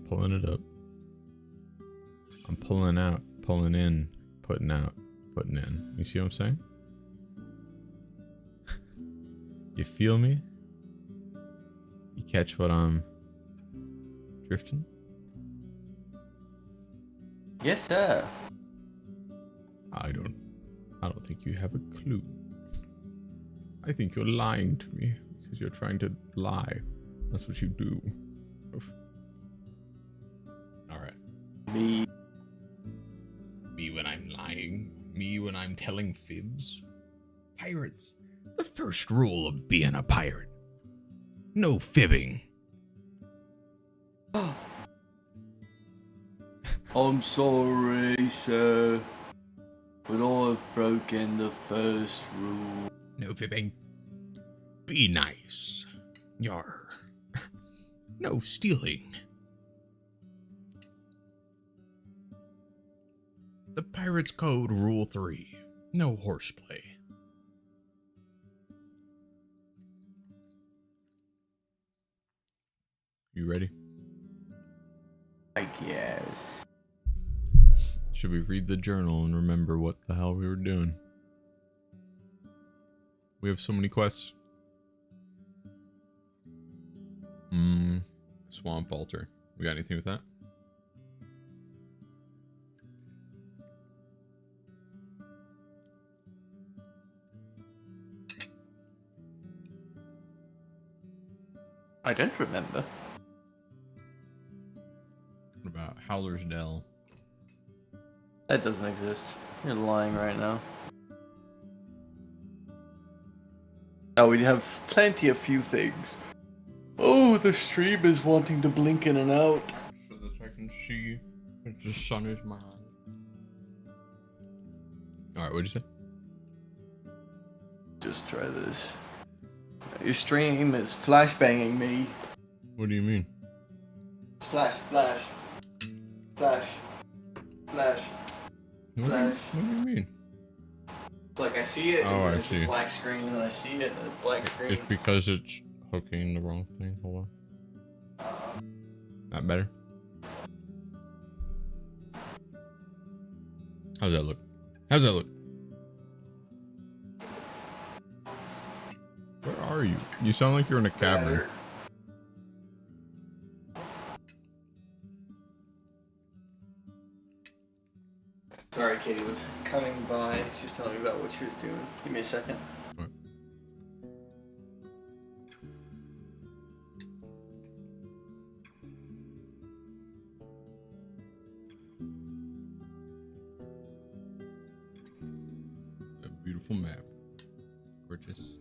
pulling it up. I'm pulling out, pulling in, putting out, putting in. You see what I'm saying? You feel me? You catch what I'm drifting? Yes, sir. I don't think you have a clue. I think you're lying to me because you're trying to lie. That's what you do. All right. Me when I'm lying. Me when I'm telling fibs. Pirates. The first rule of being a pirate. No fibbing. I'm sorry, sir, but I've broken the first rule. No fibbing. Be nice. Yar. No stealing. The Pirate's Code Rule 3. No horseplay. You ready? I guess. Should we read the journal and remember what the hell we were doing? We have so many quests. Swamp altar. We got anything with that? I don't remember. What about Howler's Dell? That doesn't exist. You're lying right now. Oh, we have plenty of few things. Oh, the stream is wanting to blink in and out. So that I can see if the sun is mine. Alright, what'd you say? Just try this. Your stream is flashbanging me. What do you mean? Flash, flash. Flash. Flash. Flash. What do you mean? It's like I see it, Oh, and I then it's see. black screen, and then I see it, and then it's black screen. It's because it's hooking the wrong thing. Hold on. That better? How's that look? How's that look? Where are you? You sound like you're in a cavern. Sorry, Katie was coming by. She was telling me about what she was doing. Give me a second. What? A beautiful map. Gorgeous.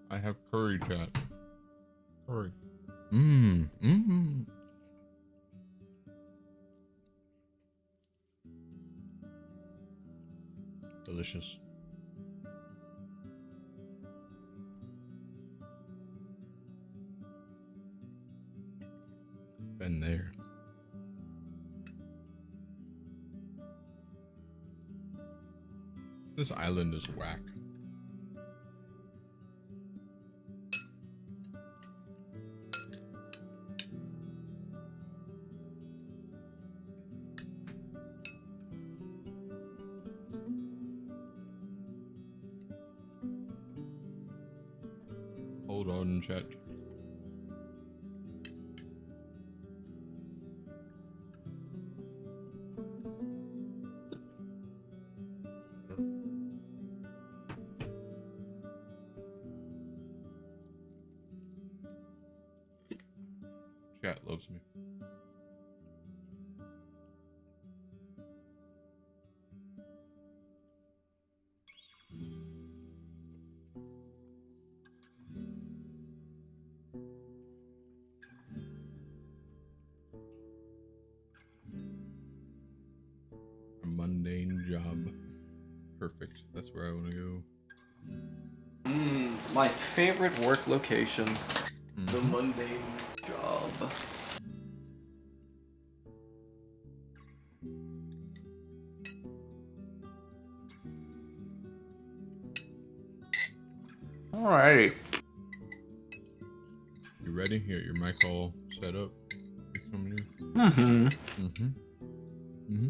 I have curry, chat. Curry. Delicious. Been there. This island is whack. Hold on, chat. Chat loves me. A mundane job. Perfect. That's where I want to go. My favorite work location. The mundane job. Alrighty. You ready? Here, your mic all set up. Mm-hmm. Mm-hmm.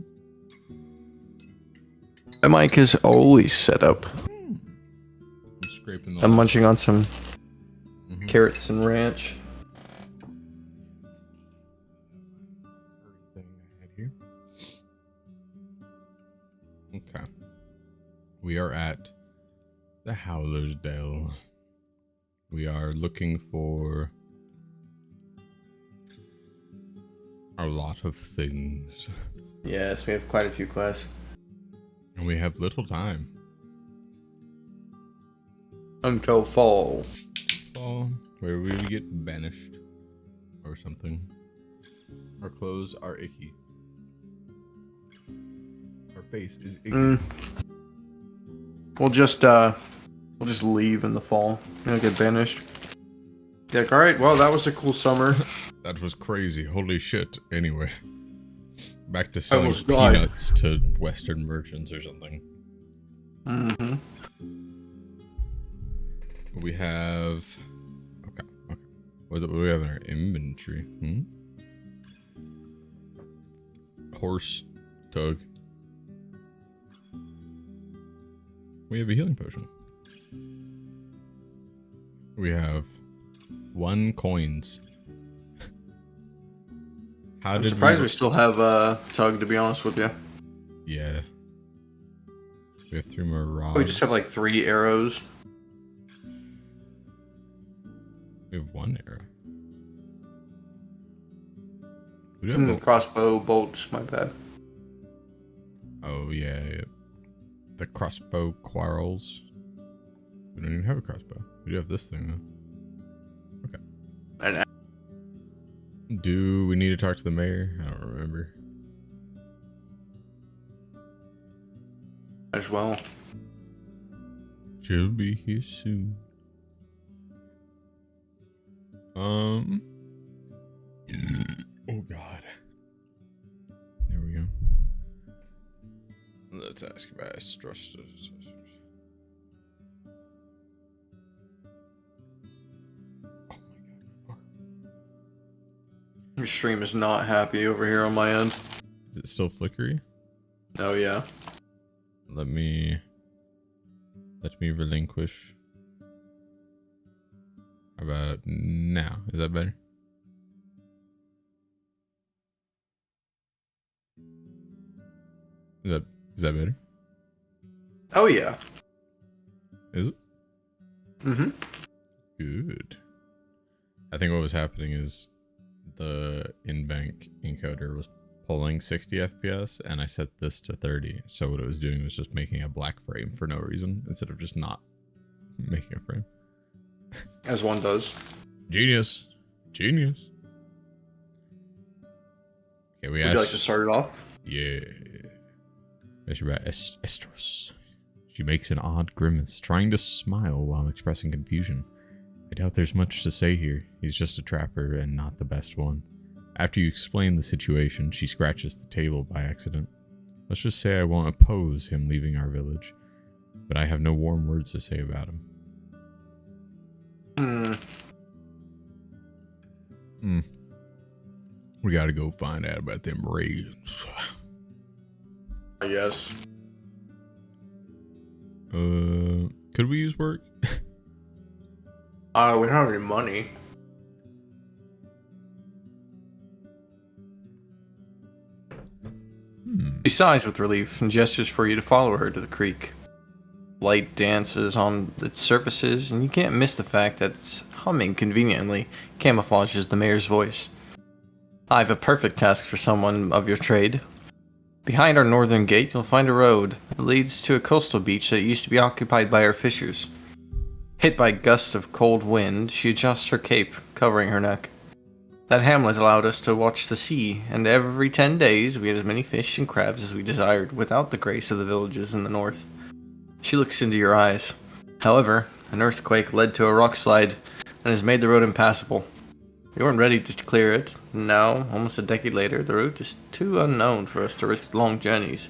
The mic is always set up. I'm scraping the I'm munching on some Mhm. carrots and ranch. Everything I had here. Okay. We are at the Howler's Dell. We are looking for a lot of things. Yes, we have quite a few quests. And we have little time. Until fall. Fall, where we would get banished or something. Our clothes are icky. Our face is icky. We'll just leave in the fall. We'll get banished. Like, alright, well, that was a cool summer. That was crazy. Holy shit. Anyway. Back to selling almost died. peanuts to Western merchants or something. Mm-hmm. We have... Okay. What do we have in our inventory? Horse. Tug. We have a healing potion. We have 1 coins. I'm surprised we still have Tug, to be honest with you. Yeah. We have 3 more rods. We just have like 3 arrows. We have 1 arrow. We do have Crossbow bolts, my bad. Oh, yeah. The crossbow quarrels. We don't even have a crossbow. We do have this thing, though. Okay. Do we need to talk to the mayor? I don't remember. As well. She'll be here soon. Oh, God. There we go. Let's ask about stress. Oh my God. Your stream is not happy over here on my end. Is it still flickery? Oh yeah. Let me relinquish. How about now? Is that better? Is that better? Oh yeah. Is it? Mm-hmm. Good. I think what was happening is the in-bank encoder was pulling 60 FPS and I set this to 30. So what it was doing was just making a black frame for no reason instead of just not making a frame. As one does. Genius. Genius. Okay, Would you like to start it off? Yeah. It's about Estros. She makes an odd grimace, trying to smile while expressing confusion. I doubt there's much to say here. He's just a trapper and not the best one. After you explain the situation, she scratches the table by accident. Let's just say I won't oppose him leaving our village, but I have no warm words to say about him. We gotta go find out about them raids. I guess. Could we use work? We don't have any money. She sighs with relief and gestures for you to follow her to the creek. Light dances on its surfaces, and you can't miss the fact that its humming conveniently camouflages the mayor's voice. I have a perfect task for someone of your trade. Behind our northern gate, you'll find a road that leads to a coastal beach that used to be occupied by our fishers. Hit by gusts of cold wind, she adjusts her cape, covering her neck. That hamlet allowed us to watch the sea, and every 10 days we had as many fish and crabs as we desired without the grace of the villages in the north. She looks into your eyes. However, an earthquake led to a rock slide and has made the road impassable. We weren't ready to clear it, and now, almost a decade later, the route is too unknown for us to risk long journeys.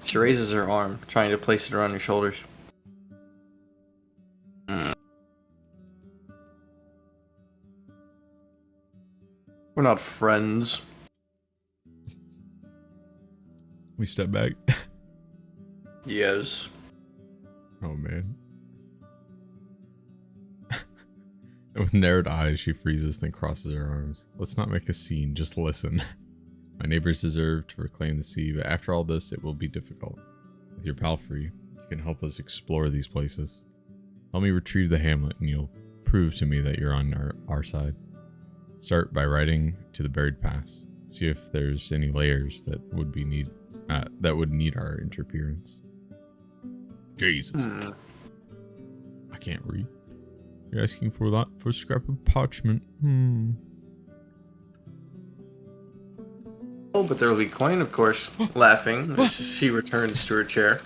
She raises her arm, trying to place it around your shoulders. We're not friends. We step back. Yes. Oh, man. With narrowed eyes, she freezes, then crosses her arms. Let's not make a scene, just listen. My neighbors deserve to reclaim the sea, but after all this, it will be difficult. With your palfrey, you can help us explore these places. Help me retrieve the hamlet, and you'll prove to me that you're on our side. Start by riding to the buried pass. See if there's any layers that would need our interference. Jesus. I can't read. You're asking for that for a scrap of parchment. Oh, but there will be coin, of course, laughing as she returns to her chair.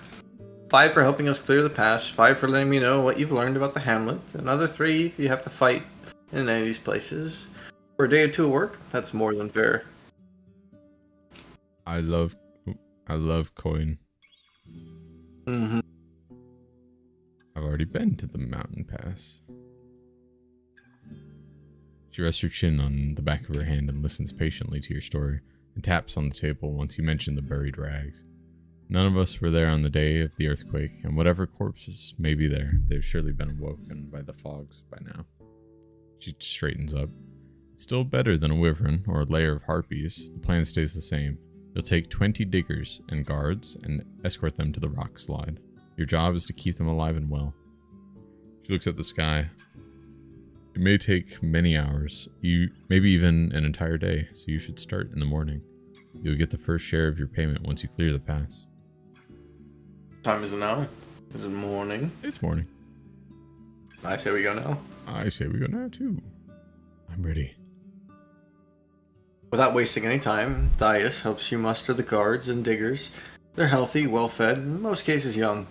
5 for helping us clear the pass, 5 for letting me know what you've learned about the hamlet, another 3 if you have to fight in any of these places. For a day or 2 of work, that's more than fair. I love coin. Mm-hmm. I've already been to the mountain pass. She rests her chin on the back of her hand and listens patiently to your story, and taps on the table once you mention the buried rags. None of us were there on the day of the earthquake, and whatever corpses may be there, they've surely been awoken by the fogs by now. She straightens up. It's still better than a wyvern or a lair of harpies. The plan stays the same. You'll take 20 diggers and guards and escort them to the rock slide. Your job is to keep them alive and well. She looks at the sky. It may take many hours, maybe even an entire day, so you should start in the morning. You'll get the first share of your payment once you clear the pass. What time is it now? Is it morning? It's morning. I say we go now. I say we go now too. I'm ready. Without wasting any time, Thias helps you muster the guards and diggers. They're healthy, well-fed, in most cases young.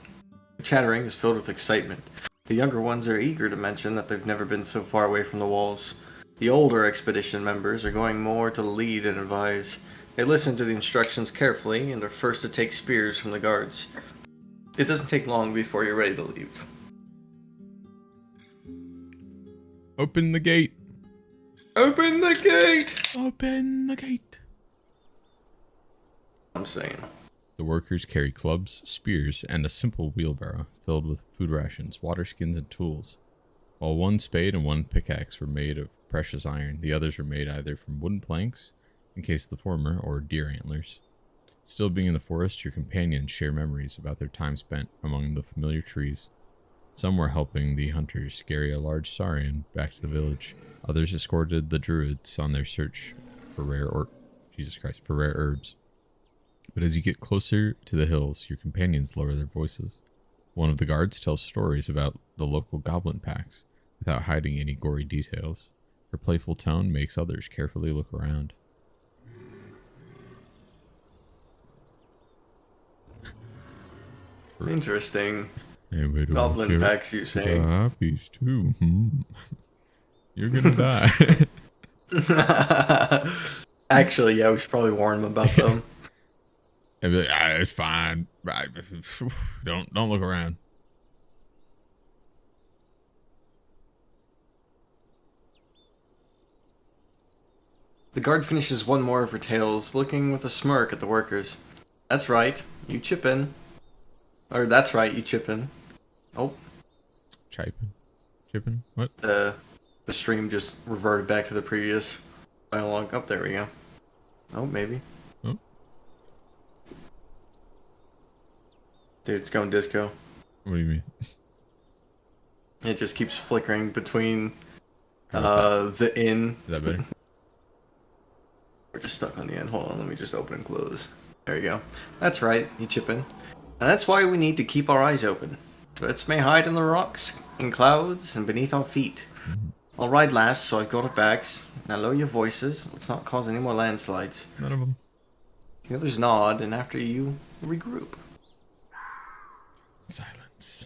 Their chattering is filled with excitement. The younger ones are eager to mention that they've never been so far away from the walls. The older expedition members are going more to lead and advise. They listen to the instructions carefully and are first to take spears from the guards. It doesn't take long before you're ready to leave. Open the gate! Open the gate! Open the gate! I'm saying. The workers carry clubs, spears, and a simple wheelbarrow filled with food rations, water skins, and tools. While one spade and one pickaxe were made of precious iron, the others were made either from wooden planks, in case of the former, or deer antlers. Still being in the forest, your companions share memories about their time spent among the familiar trees. Some were helping the hunters carry a large saurian back to the village. Others escorted the druids on their search for rare herbs. But as you get closer to the hills, your companions lower their voices. One of the guards tells stories about the local goblin packs, without hiding any gory details. Her playful tone makes others carefully look around. Interesting. Anyway, Goblin packs, you say? Harpies too. You're gonna die. Actually, yeah, we should probably warn them about them. I'd be like, it's fine. Don't look around. The guard finishes one more of her tales, looking with a smirk at the workers. That's right, you chip in. Or that's right, you chip in. Oh. Chipping? What? The stream just reverted back to the previous dialogue. Oh, there we go. Oh, maybe. Oh. Dude, it's going disco. What do you mean? It just keeps flickering between the inn. Is that better? We're just stuck on the end. Hold on, let me just open and close. There you go. That's right, you chip in. And that's why we need to keep our eyes open. Threats may hide in the rocks, in clouds, and beneath our feet. I'll ride last, so I've got our backs. Now lower your voices. Let's not cause any more landslides. None of them. The others nod, and after you, regroup. Silence.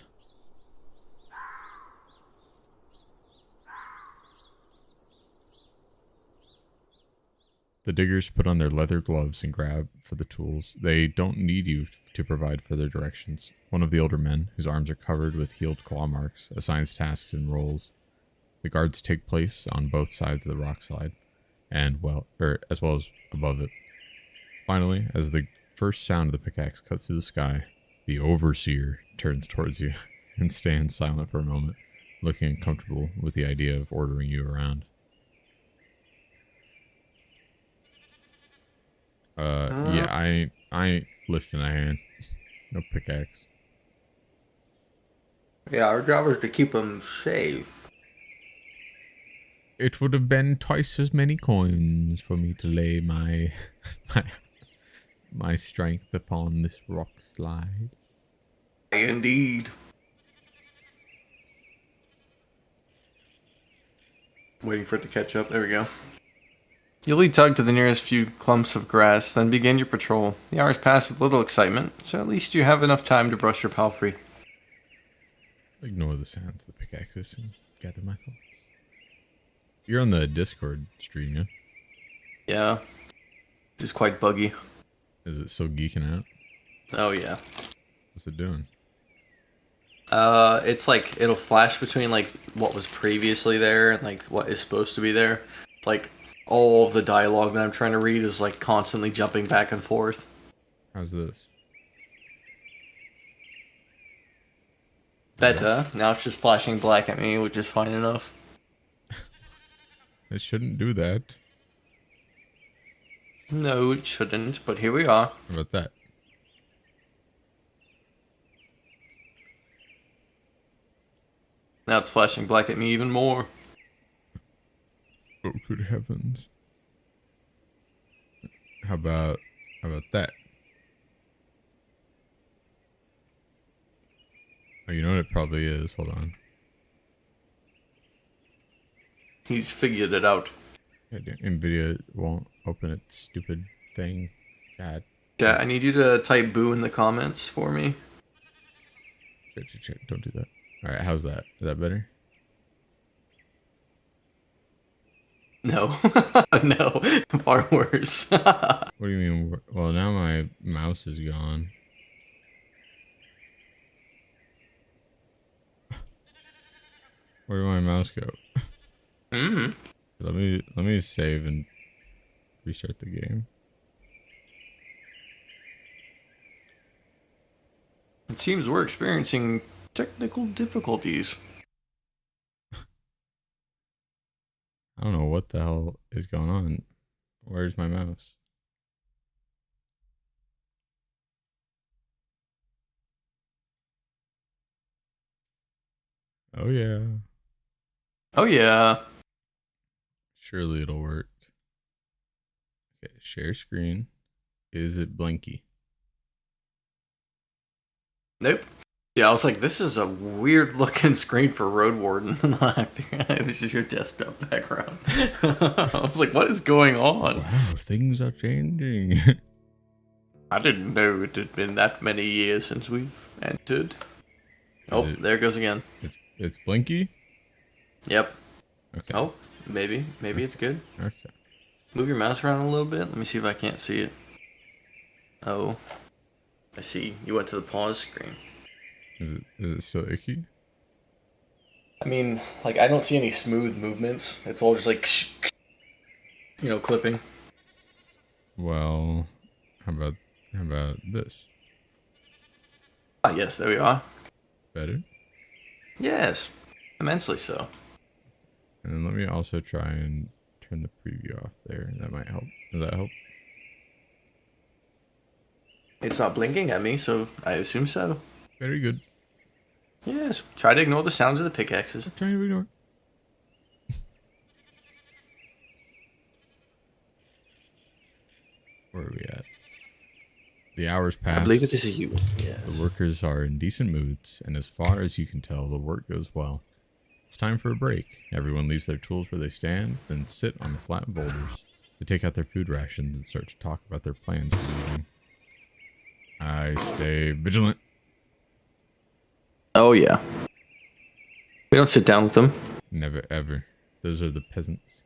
The diggers put on their leather gloves and grab for the tools. They don't need you to provide further directions. One of the older men, whose arms are covered with healed claw marks, assigns tasks and roles. The guards take place on both sides of the rock slide. and as well as above it. Finally, as the first sound of the pickaxe cuts through the sky, the overseer turns towards you and stands silent for a moment, looking uncomfortable with the idea of ordering you around. Yeah, I ain't lifting a hand. No pickaxe. Yeah, our job is to keep them safe. It would have been twice as many coins for me to lay my my strength upon this rock slide. Indeed. Waiting for it to catch up. There we go. You lead Tug to the nearest few clumps of grass, then begin your patrol. The hours pass with little excitement, so at least you have enough time to brush your pal free. Ignore the sounds of the pickaxes and gather my thoughts. You're on the Discord stream, yeah? Yeah. It's quite buggy. Is it still geeking out? Oh, yeah. What's it doing? It's like, it'll flash between, like, what was previously there and, like, what is supposed to be there. Like, all of the dialogue that I'm trying to read is, like, constantly jumping back and forth. How's this? Better. Now it's just flashing black at me, which is fine enough. It shouldn't do that. No, it shouldn't, but here we are. How about that? Now it's flashing black at me even more. Oh, good heavens. How about that? Oh, you know what it probably is. Hold on. He's figured it out. NVIDIA won't open its stupid thing. God. Yeah, I need you to type boo in the comments for me. Shit. Don't do that. Alright, how's that? Is that better? No. No. Far worse. What do you mean? Well, now my mouse is gone. Where did my mouse go? Mm-hmm. Let me save and restart the game. It seems we're experiencing technical difficulties. I don't know what the hell is going on. Where's my mouse? Oh yeah. Oh yeah. Surely it'll work. Okay, share screen. Is it blinky? Nope. Yeah, I was like, this is a weird looking screen for Roadwarden. And I figured it was just your desktop background. I was like, what is going on? Wow, things are changing. I didn't know it had been that many years since we've entered. Oh, there it goes again. It's blinky? Yep. Okay. Oh, maybe it's good. Okay. Move your mouse around a little bit. Let me see if I can't see it. Oh, I see. You went to the pause screen. Is it still icky? I mean, like, I don't see any smooth movements. It's all just like, clipping. Well, how about this? Ah, yes, there we are. Better? Yes, immensely so. And then let me also try and turn the preview off there. That might help. Does that help? It's not blinking at me, so I assume so. Very good. Yes, try to ignore the sounds of the pickaxes. I'm trying to ignore. Where are we at? The hours pass. I believe it is you. Yes. The workers are in decent moods, and as far as you can tell, the work goes well. It's time for a break. Everyone leaves their tools where they stand, then sit on the flat boulders. They take out their food rations and start to talk about their plans for the evening. I stay vigilant. Oh, yeah. We don't sit down with them. Never ever. Those are the peasants.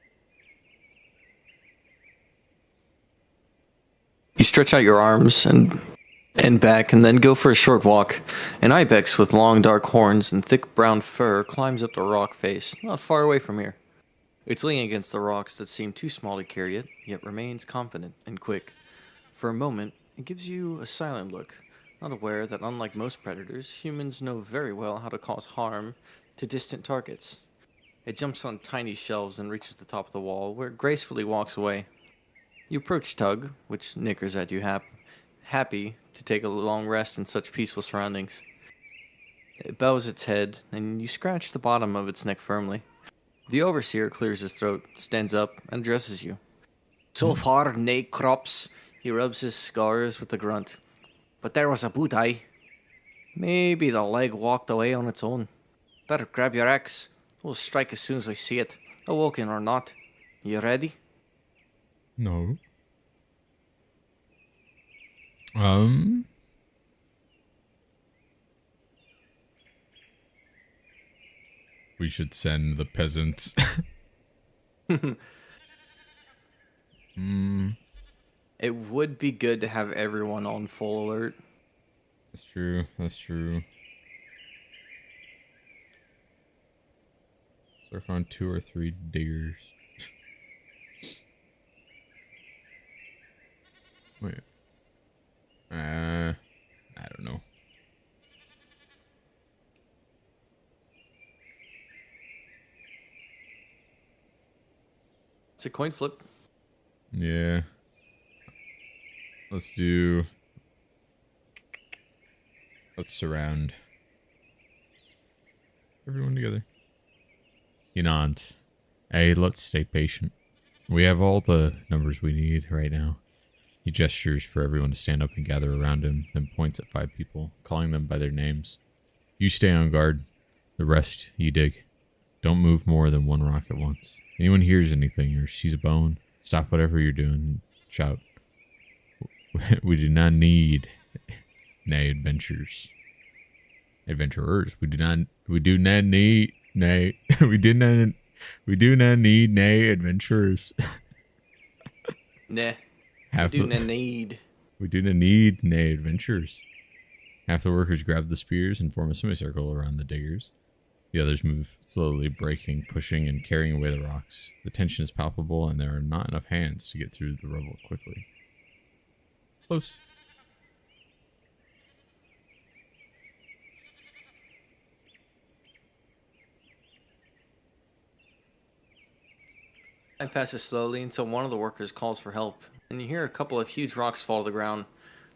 You stretch out your arms and back and then go for a short walk. An ibex with long dark horns and thick brown fur climbs up the rock face, not far away from here. It's leaning against the rocks that seem too small to carry it, yet remains confident and quick. For a moment, it gives you a silent look, not aware that unlike most predators, humans know very well how to cause harm to distant targets. It jumps on tiny shelves and reaches the top of the wall, where it gracefully walks away. You approach Tug, which nickers at you, happy to take a long rest in such peaceful surroundings. It bows its head, and you scratch the bottom of its neck firmly. The overseer clears his throat, stands up, and addresses you. So far, nae crops. He rubs his scars with a grunt. But there was a boot eye. Maybe the leg walked away on its own. Better grab your axe. We'll strike as soon as we see it, awoken or not. You ready? No. Um. We should send the peasants. It would be good to have everyone on full alert. That's true. That's true. Surf on 2 or 3 diggers. Wait. I don't know. It's a coin flip. Yeah. Let's do... Let's surround everyone together. He nods. Hey, let's stay patient. We have all the numbers we need right now. He gestures for everyone to stand up and gather around him, then points at 5 people, calling them by their names. You stay on guard. The rest, you dig. Don't move more than 1 rock at once. Anyone hears anything or sees a bone, stop whatever you're doing and shout. We do not need nay adventurers. Adventurers. We do not need nay. we do not need nay adventurers. Nah. We do not need nay adventurers. Half the workers grab the spears and form a semicircle around the diggers. The others move slowly, breaking, pushing, and carrying away the rocks. The tension is palpable, and there are not enough hands to get through the rubble quickly. Close. Time passes slowly until one of the workers calls for help, and you hear a couple of huge rocks fall to the ground.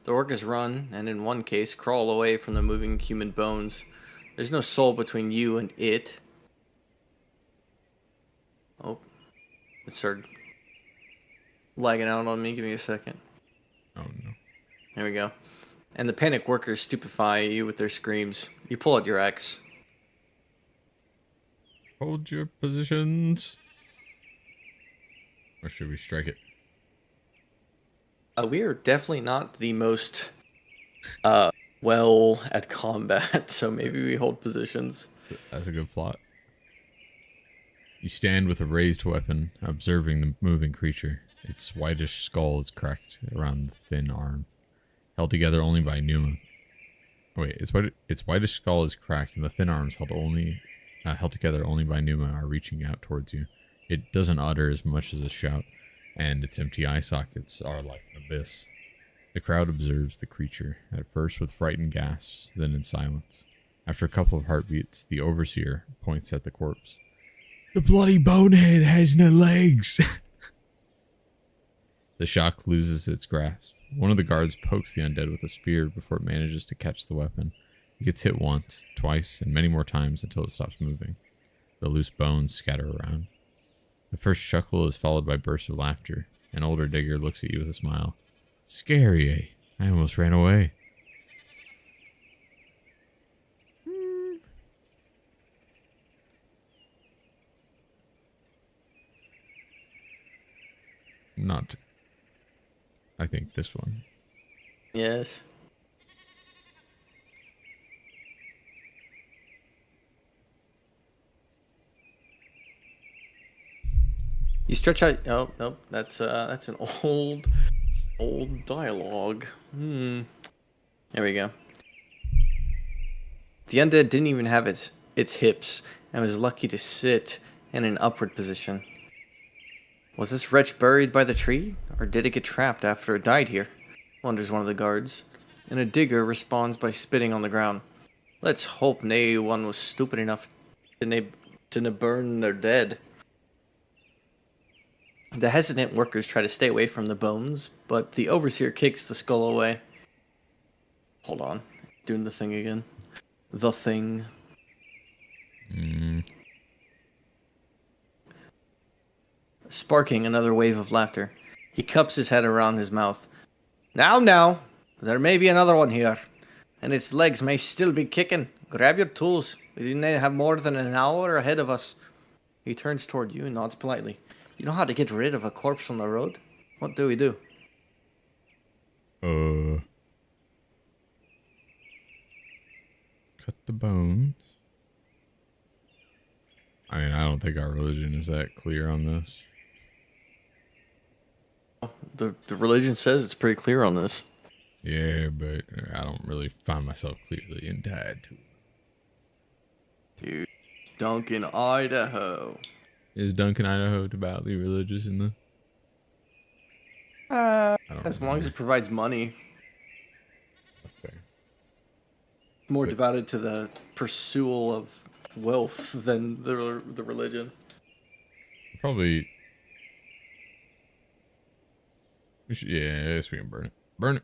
The workers run, and in one case, crawl away from the moving human bones. There's no soul between you and it. Oh, it started lagging out on me. Give me a second. Oh no. There we go. And the panic workers stupefy you with their screams. You pull out your axe. Hold your positions. Or should we strike it? We are definitely not the most well at combat, so maybe we hold positions. That's a good plot. You stand with a raised weapon, observing the moving creature. Its whitish skull is cracked around the thin arm, held together only by pneuma. Wait, its whitish skull is cracked, and the thin arms held together only by pneuma are reaching out towards you. It doesn't utter as much as a shout, and its empty eye sockets are like an abyss. The crowd observes the creature, at first with frightened gasps, then in silence. After a couple of heartbeats, the overseer points at the corpse. The bloody bonehead has no legs! The shock loses its grasp. One of the guards pokes the undead with a spear before it manages to catch the weapon. It gets hit once, twice, and many more times until it stops moving. The loose bones scatter around. The first chuckle is followed by bursts of laughter. An older digger looks at you with a smile. Scary, eh? I almost ran away. Not. I think this one. Yes. You stretch out. Oh, nope. That's an old dialogue. There we go. The undead didn't even have its hips and was lucky to sit in an upward position. Was this wretch buried by the tree, or did it get trapped after it died here? Wonders one of the guards. And a digger responds by spitting on the ground. Let's hope nae one was stupid enough to burn their dead. The hesitant workers try to stay away from the bones, but the overseer kicks the skull away. Hold on. Doing the thing again. The thing. Sparking another wave of laughter. He cups his head around his mouth. Now, there may be another one here, and its legs may still be kicking. Grab your tools. We didn't have more than an hour ahead of us. He turns toward you and nods politely. You know how to get rid of a corpse from the road? What do we do? Cut the bones. I mean, I don't think our religion is that clear on this. The religion says it's pretty clear on this. Yeah, but I don't really find myself clearly tied to it. Dude, Duncan, Idaho. Is Duncan, Idaho devoutly religious in the... As long as it provides money. Okay. More devoted to the pursuit of wealth than the religion. Probably... We should, yeah, I guess we can burn it. Burn it.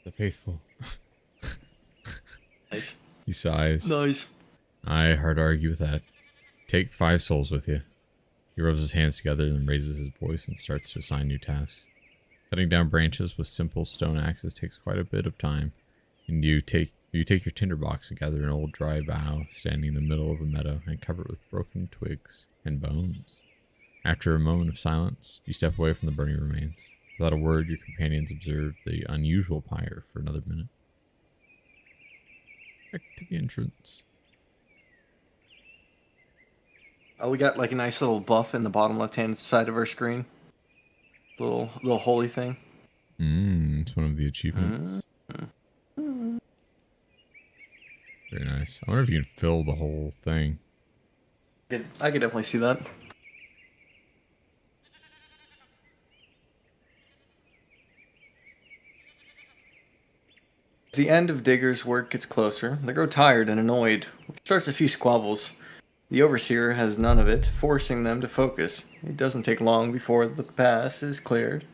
The faithful. Nice. He sighs. Nice. I hard to argue with that. Take 5 souls with you. He rubs his hands together and raises his voice and starts to assign new tasks. Cutting down branches with simple stone axes takes quite a bit of time, and you take your tinderbox and gather an old dry bough standing in the middle of a meadow and cover it with broken twigs and bones. After a moment of silence, you step away from the burning remains. Without a word, your companions observe the unusual pyre for another minute. Back to the entrance. Oh, we got like a nice little buff in the bottom left-hand side of our screen. Little holy thing. It's one of the achievements. Very nice. I wonder if you can fill the whole thing. I could definitely see that. As the end of Digger's work gets closer, they grow tired and annoyed, which starts a few squabbles. The Overseer has none of it, forcing them to focus. It doesn't take long before the pass is cleared.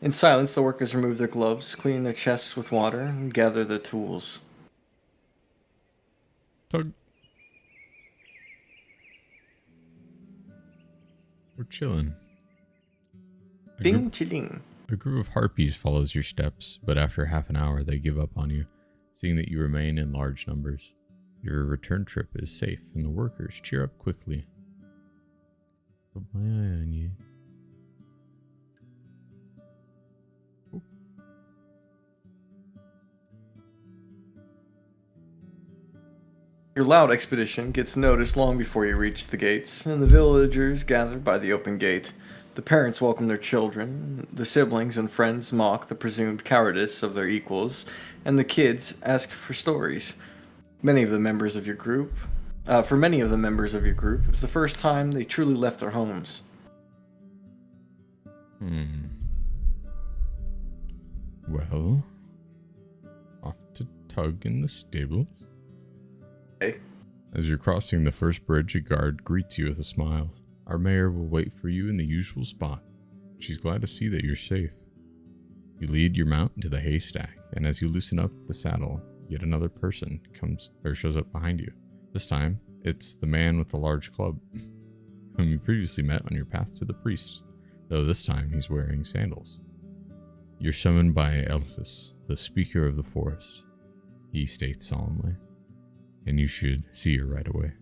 In silence, the workers remove their gloves, clean their chests with water, and gather their tools. Tug. We're chilling. Ding chilling. A group of harpies follows your steps, but after half an hour they give up on you, seeing that you remain in large numbers. Your return trip is safe, and the workers cheer up quickly. Put my eye on you. Oh. Your loud expedition gets noticed long before you reach the gates, and the villagers gather by the open gate. The parents welcome their children, the siblings and friends mock the presumed cowardice of their equals, and the kids ask for stories. For many of the members of your group, it was the first time they truly left their homes. Well, off to Tug in the stables. Hey. As you're crossing the first bridge, a guard greets you with a smile. Our mayor will wait for you in the usual spot. She's glad to see that you're safe. You lead your mount into the haystack, and as you loosen up the saddle, yet another person shows up behind you. This time, it's the man with the large club, whom you previously met on your path to the priest, though this time he's wearing sandals. You're summoned by Elphus, the speaker of the forest, he states solemnly, and you should see her right away.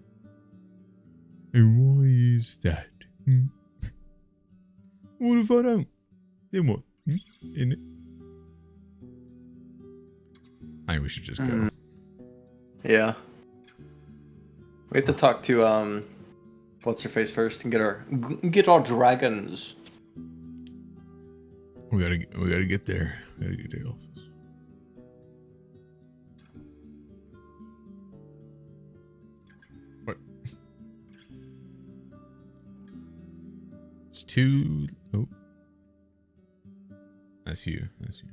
And why is that? What if I don't? Then what? In it? I think we should just go. Yeah. We have to talk to what's her face first and get our dragons. We gotta get there. We gotta get to Elphus. two... Oh. That's you. That's you.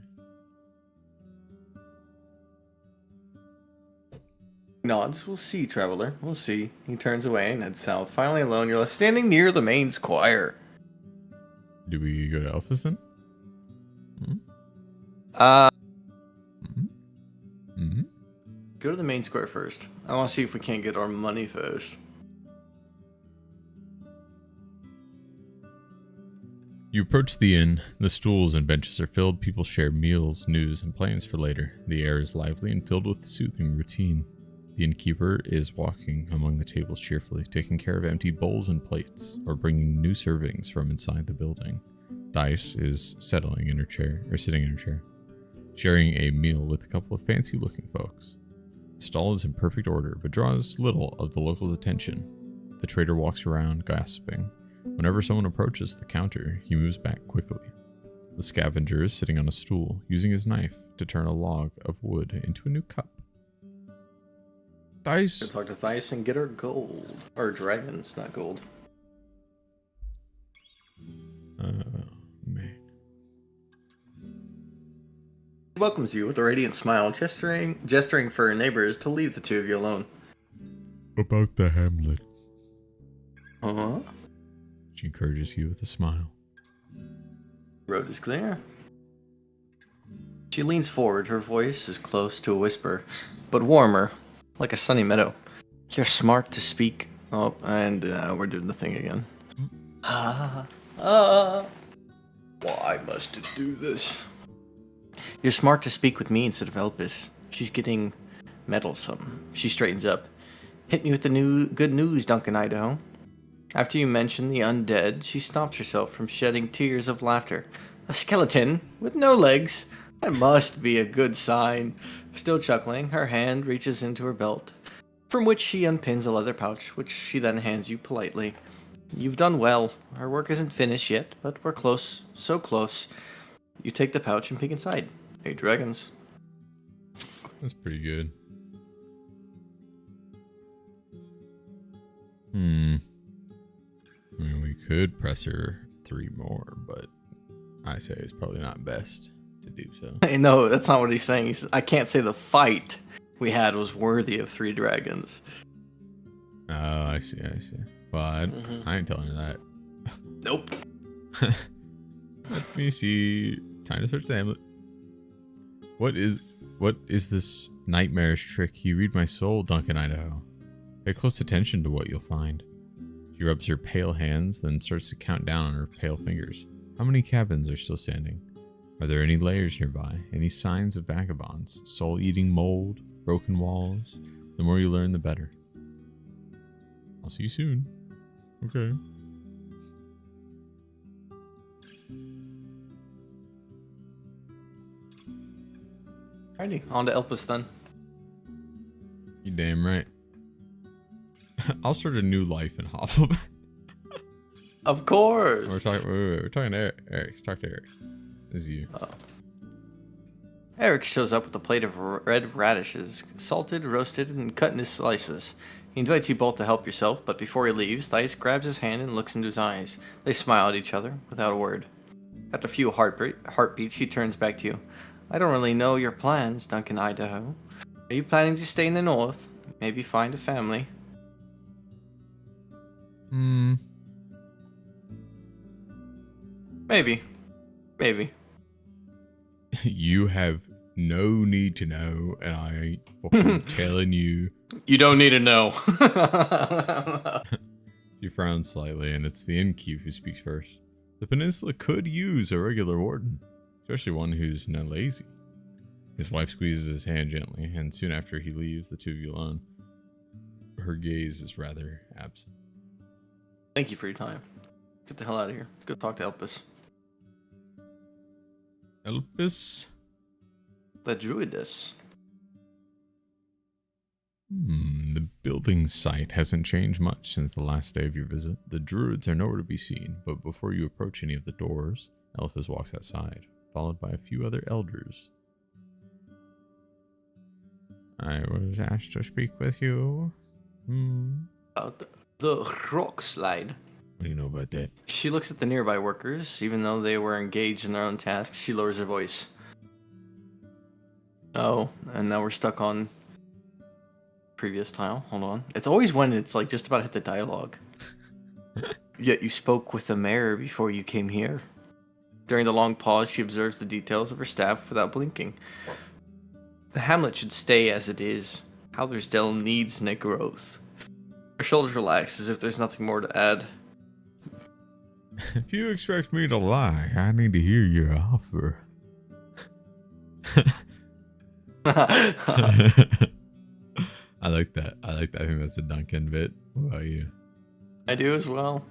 Nods. We'll see, traveler. We'll see. He turns away and heads south. Finally alone, you're left standing near the main square. Do we go to Elphas then? Mm-hmm. Go to the main square first. I want to see if we can't get our money first. You approach the inn. The stools and benches are filled. People share meals, news, and plans for later. The air is lively and filled with soothing routine. The innkeeper is walking among the tables cheerfully, taking care of empty bowls and plates, or bringing new servings from inside the building. Dice is sitting in her chair, sharing a meal with a couple of fancy-looking folks. The stall is in perfect order, but draws little of the locals' attention. The trader walks around, gossiping. Whenever someone approaches the counter, he moves back quickly. The scavenger is sitting on a stool, using his knife to turn a log of wood into a new cup. Dice. Go talk to Thice and get her gold. Or dragons, not gold. Man. She welcomes you with a radiant smile, gesturing for her neighbors to leave the two of you alone. About the hamlet. Uh-huh. She encourages you with a smile. Road is clear. She leans forward, her voice is close to a whisper, but warmer, like a sunny meadow. You're smart to speak. Oh, and we're doing the thing again. Why must it do this? You're smart to speak with me instead of Elpis. She's getting meddlesome. She straightens up. Hit me with the good news, Duncan Idaho. After you mention the undead, she stops herself from shedding tears of laughter. A skeleton with no legs. That must be a good sign. Still chuckling, her hand reaches into her belt, from which she unpins a leather pouch, which she then hands you politely. You've done well. Our work isn't finished yet, but we're close. So close. You take the pouch and peek inside. 8 dragons. That's pretty good. I mean, we could press her 3 more, but I say it's probably not best to do so. Hey, no, that's not what he's saying. He says, I can't say the fight we had was worthy of 3 dragons. Oh, I see. Well, I ain't telling her that. Nope. Let me see. Time to search the hamlet. What is this nightmarish trick? You read my soul, Duncan Idaho. Pay close attention to what you'll find. She rubs her pale hands, then starts to count down on her pale fingers. How many cabins are still standing? Are there any layers nearby? Any signs of vagabonds? Soul-eating mold? Broken walls? The more you learn, the better. I'll see you soon. Okay. Alrighty, on to Elpis then. You damn right. I'll start a new life in Hoffleman. Of course. We're talking to Eric. Let's talk to Eric. This is you. Oh. Eric shows up with a plate of red radishes, salted, roasted, and cut into slices. He invites you both to help yourself, but before he leaves, Thice grabs his hand and looks into his eyes. They smile at each other, without a word. After a few heartbeats, she turns back to you. I don't really know your plans, Duncan Idaho. Are you planning to stay in the north? Maybe find a family? Maybe. You have no need to know, and I ain't fucking telling you. You don't need to know. She frowns slightly, and it's the innkeep who speaks first. The peninsula could use a regular warden, especially one who's not lazy. His wife squeezes his hand gently, and soon after he leaves the two of you alone. Her gaze is rather absent. Thank you for your time. Get the hell out of here. Let's go talk to Elpis. Elpis? The Druidess. The building site hasn't changed much since the last day of your visit. The druids are nowhere to be seen, but before you approach any of the doors, Elphas walks outside, followed by a few other elders. I was asked to speak with you. About the rock slide. What do you know about that? She looks at the nearby workers. Even though they were engaged in their own tasks, she lowers her voice. Oh, and now we're stuck on previous tile. Hold on. It's always when it's like just about to hit the dialogue. Yet you spoke with the mayor before you came here. During the long pause, she observes the details of her staff without blinking. The hamlet should stay as it is. Howlersdale needs no growth. Her shoulders relax as if there's nothing more to add. If you expect me to lie, I need to hear your offer. I like that. I like that. I think that's a Duncan bit. What about you? I do as well.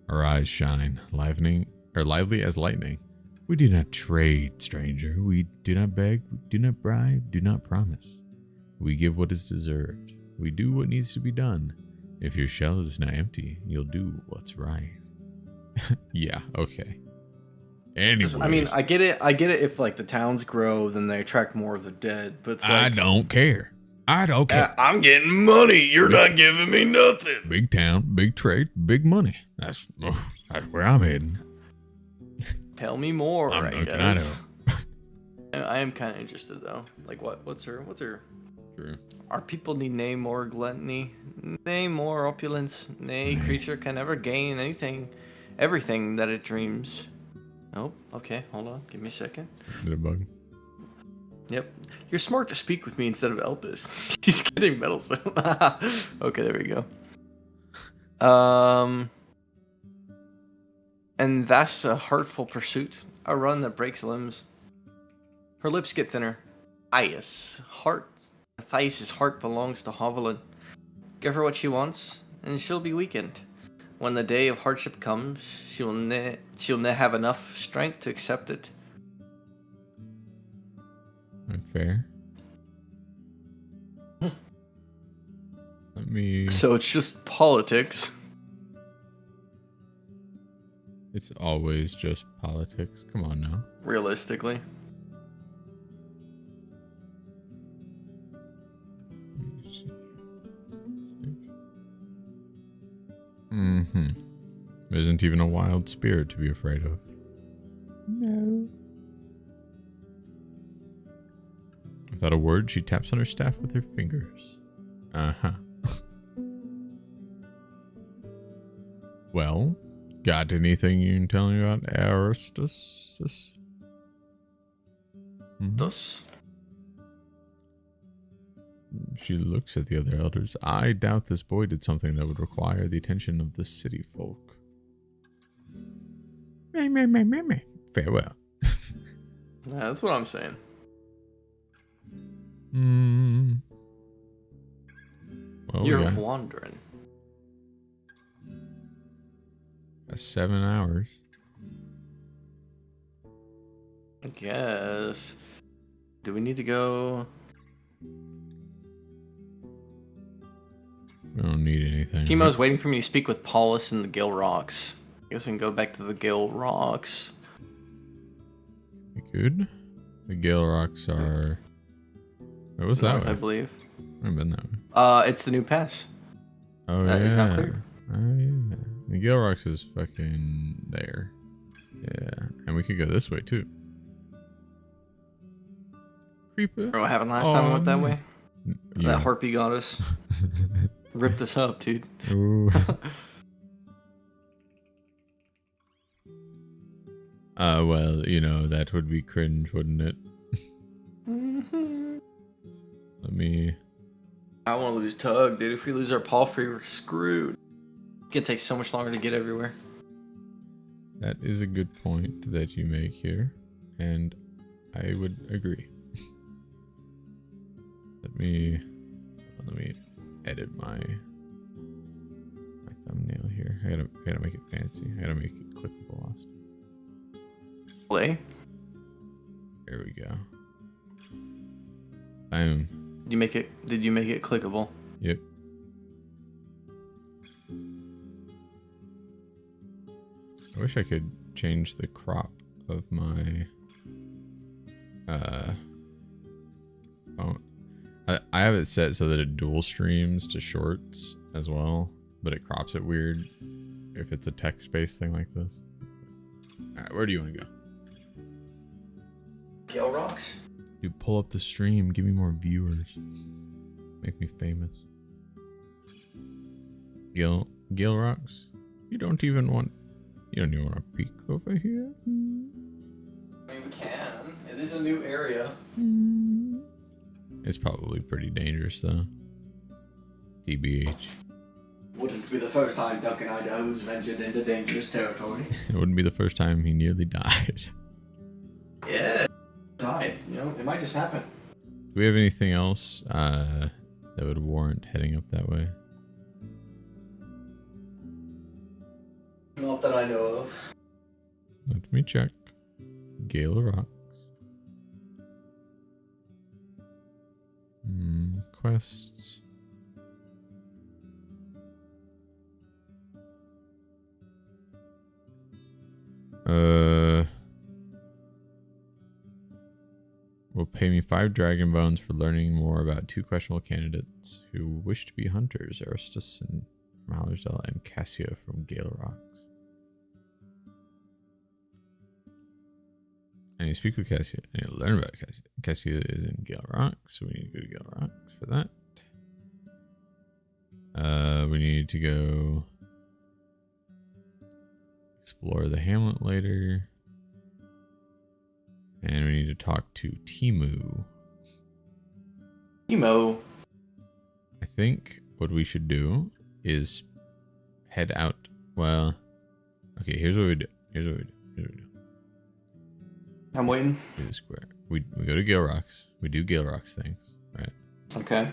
Our eyes shine, lively as lightning. We do not trade, stranger. We do not beg, we do not bribe, do not promise. We give what is deserved. We do what needs to be done. If your shell is now empty, you'll do what's right. Yeah, okay. Anyway, I mean, I get it. I get it. If like the towns grow, then they attract more of the dead. But it's like, I don't care. I don't care. I'm getting money. You're not giving me nothing. Big town, big trade, big money. That's where I'm heading. Tell me more. I'm I Duncan, guess. I know. I am kind of interested though. Like, what's her? True. Our people need nay more gluttony, nay more opulence, nay creature can never gain everything that it dreams. Oh, okay, hold on, give me a second. Did a bug? Yep, you're smart to speak with me instead of Elpish. She's getting meddlesome. Okay, there we go. And that's a heartful pursuit, a run that breaks limbs. Her lips get thinner. Thais' heart belongs to Hovelin. Give her what she wants, and she'll be weakened. When the day of hardship comes, she'll ne have enough strength to accept it. Fair. Let me. So it's just politics. It's always just politics. Come on now. Realistically. Mm-hmm. There isn't even a wild spirit to be afraid of. No. Without a word, she taps on her staff with her fingers. Uh-huh. Well, got anything you can tell me about Aristus? Thus. She looks at the other elders. I doubt this boy did something that would require the attention of the city folk. Farewell. Yeah, that's what I'm saying. Well, You're wandering. 7 hours. I guess. Do we need to go? We don't need anything. Timo's waiting for me to speak with Paulus and the Gill Rocks. I guess we can go back to the Gill Rocks. We could. The Gale Rocks are. What was that way? I believe. I haven't been that way. It's the new pass. Oh, yeah. It's not clear. Oh, yeah. The Gale Rocks is fucking there. Yeah. And we could go this way, too. Creeper. Remember what happened last time we went that way? Yeah. That harpy got us. Ripped us up, dude. Ooh. Well, you know, that would be cringe, wouldn't it? Let me... I want to lose Tug, dude. If we lose our palfrey, we're screwed. It's gonna take so much longer to get everywhere. That is a good point that you make here, and I would agree. Let me edit my thumbnail here. I gotta make it fancy. I gotta make it clickable. Play. There we go. Boom. Did you make it clickable? Yep. I wish I could change the crop of my phone. I have it set so that it dual streams to shorts as well. but it crops it weird if it's a text-based thing like this. Alright, where do you want to go? Gale Rocks? Dude, pull up the stream. Give me more viewers. Make me famous. Gale Rocks? You don't even want to peek over here? I mean, we can. It is a new area. It's probably pretty dangerous, though. TBH. Wouldn't be the first time Duncan Idaho's ventured into dangerous territory. It wouldn't be the first time he nearly died. Yeah. Died. You know, it might just happen. Do we have anything else that would warrant heading up that way? Not that I know of. Let me check. Gale Rocks. Quests. Will pay me 5 dragon bones for learning more about 2 questionable candidates who wish to be hunters, Aristus from Hallersdale and Cassia from Gale Rocks. I need to speak with Cassia. I need to learn about Cassia. Cassia is in Gale Rocks, so we need to go to Gale Rocks for that. We need to go explore the hamlet later. And we need to talk to Timu. Emo. I think what we should do is head out. Well, okay, here's what we do. I'm waiting. Do the square. We go to Gale Rocks. We do Gale Rocks things, right? Okay.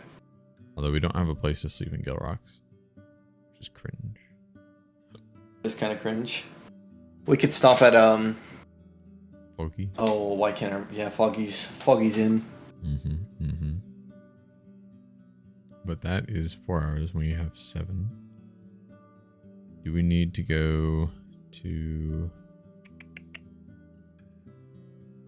Although we don't have a place to sleep in Gale Rocks. Which is cringe. It's kind of cringe. We could stop at, Foggy. oh, why can't I... Yeah, Foggy's in. But that is 4 hours when you have 7. Do we need to go to...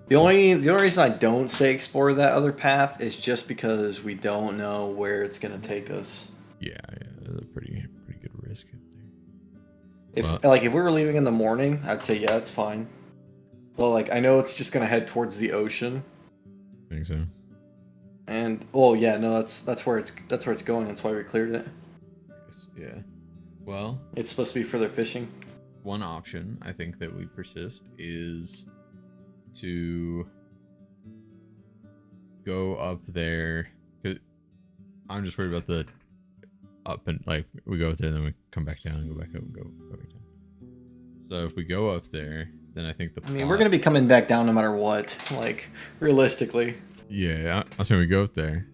The only reason I don't say explore that other path is just because we don't know where it's gonna take us. Yeah, there's a pretty good risk up there. If we were leaving in the morning, I'd say yeah, it's fine. Well, like I know it's just gonna head towards the ocean. I think so. And oh yeah, no, that's where it's going. That's why we cleared it. Yeah. Well, it's supposed to be further fishing. One option I think that we persist is to go up there. 'Cause I'm just worried about the up and like we go up there and then we come back down and go back up and go back down. So if we go up there, then I think I mean, we're gonna be coming back down no matter what. Like realistically. Yeah, I'm saying we go up there,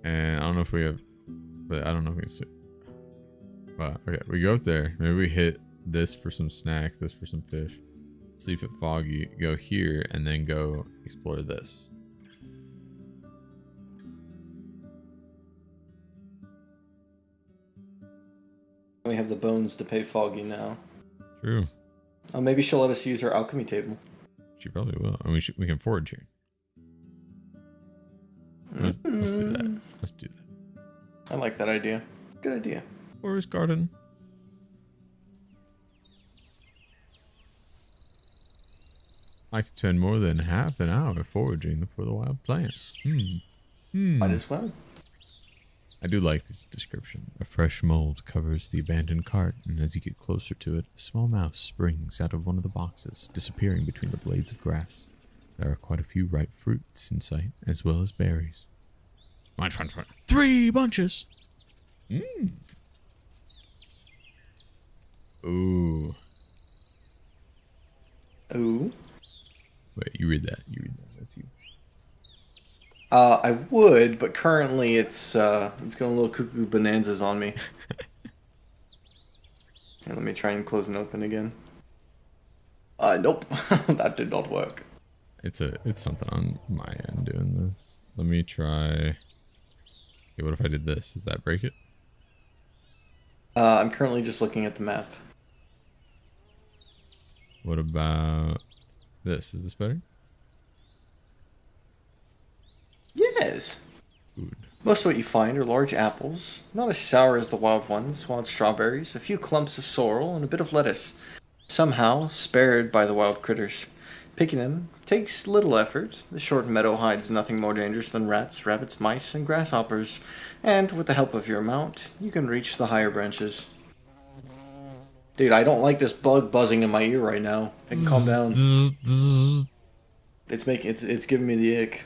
and I don't know if we have, but I don't know if we can see. Well, okay, we go up there. Maybe we hit this for some snacks, this for some fish. Sleep at Foggy, go here, and then go explore this. We have the bones to pay Foggy now. True. Oh, maybe she'll let us use her alchemy table. She probably will. I mean, we can forage here. Let's do that. Let's do that. I like that idea. Good idea. Forest garden. I could spend more than half an hour foraging for the wild plants. Might as well. I do like this description. A fresh mold covers the abandoned cart, and as you get closer to it, a small mouse springs out of one of the boxes, disappearing between the blades of grass. There are quite a few ripe fruits in sight, as well as berries. Mine. 3 bunches! Ooh. Ooh. Wait, you read that. That's you. I would, but currently it's going a little cuckoo bonanzas on me. Here, let me try and close and open again. Nope. That did not work. It's something on my end doing this. Let me try. Okay, what if I did this? Does that break it? I'm currently just looking at the map. What about this? Is this better? Yes. Food. Most of what you find are large apples, not as sour as the wild strawberries, a few clumps of sorrel, and a bit of lettuce, somehow spared by the wild critters. Picking them takes little effort. The short meadow hides nothing more dangerous than rats, rabbits, mice, and grasshoppers, and with the help of your mount, you can reach the higher branches. Dude, I don't like this bug buzzing in my ear right now. I can calm down. It's giving me the ick.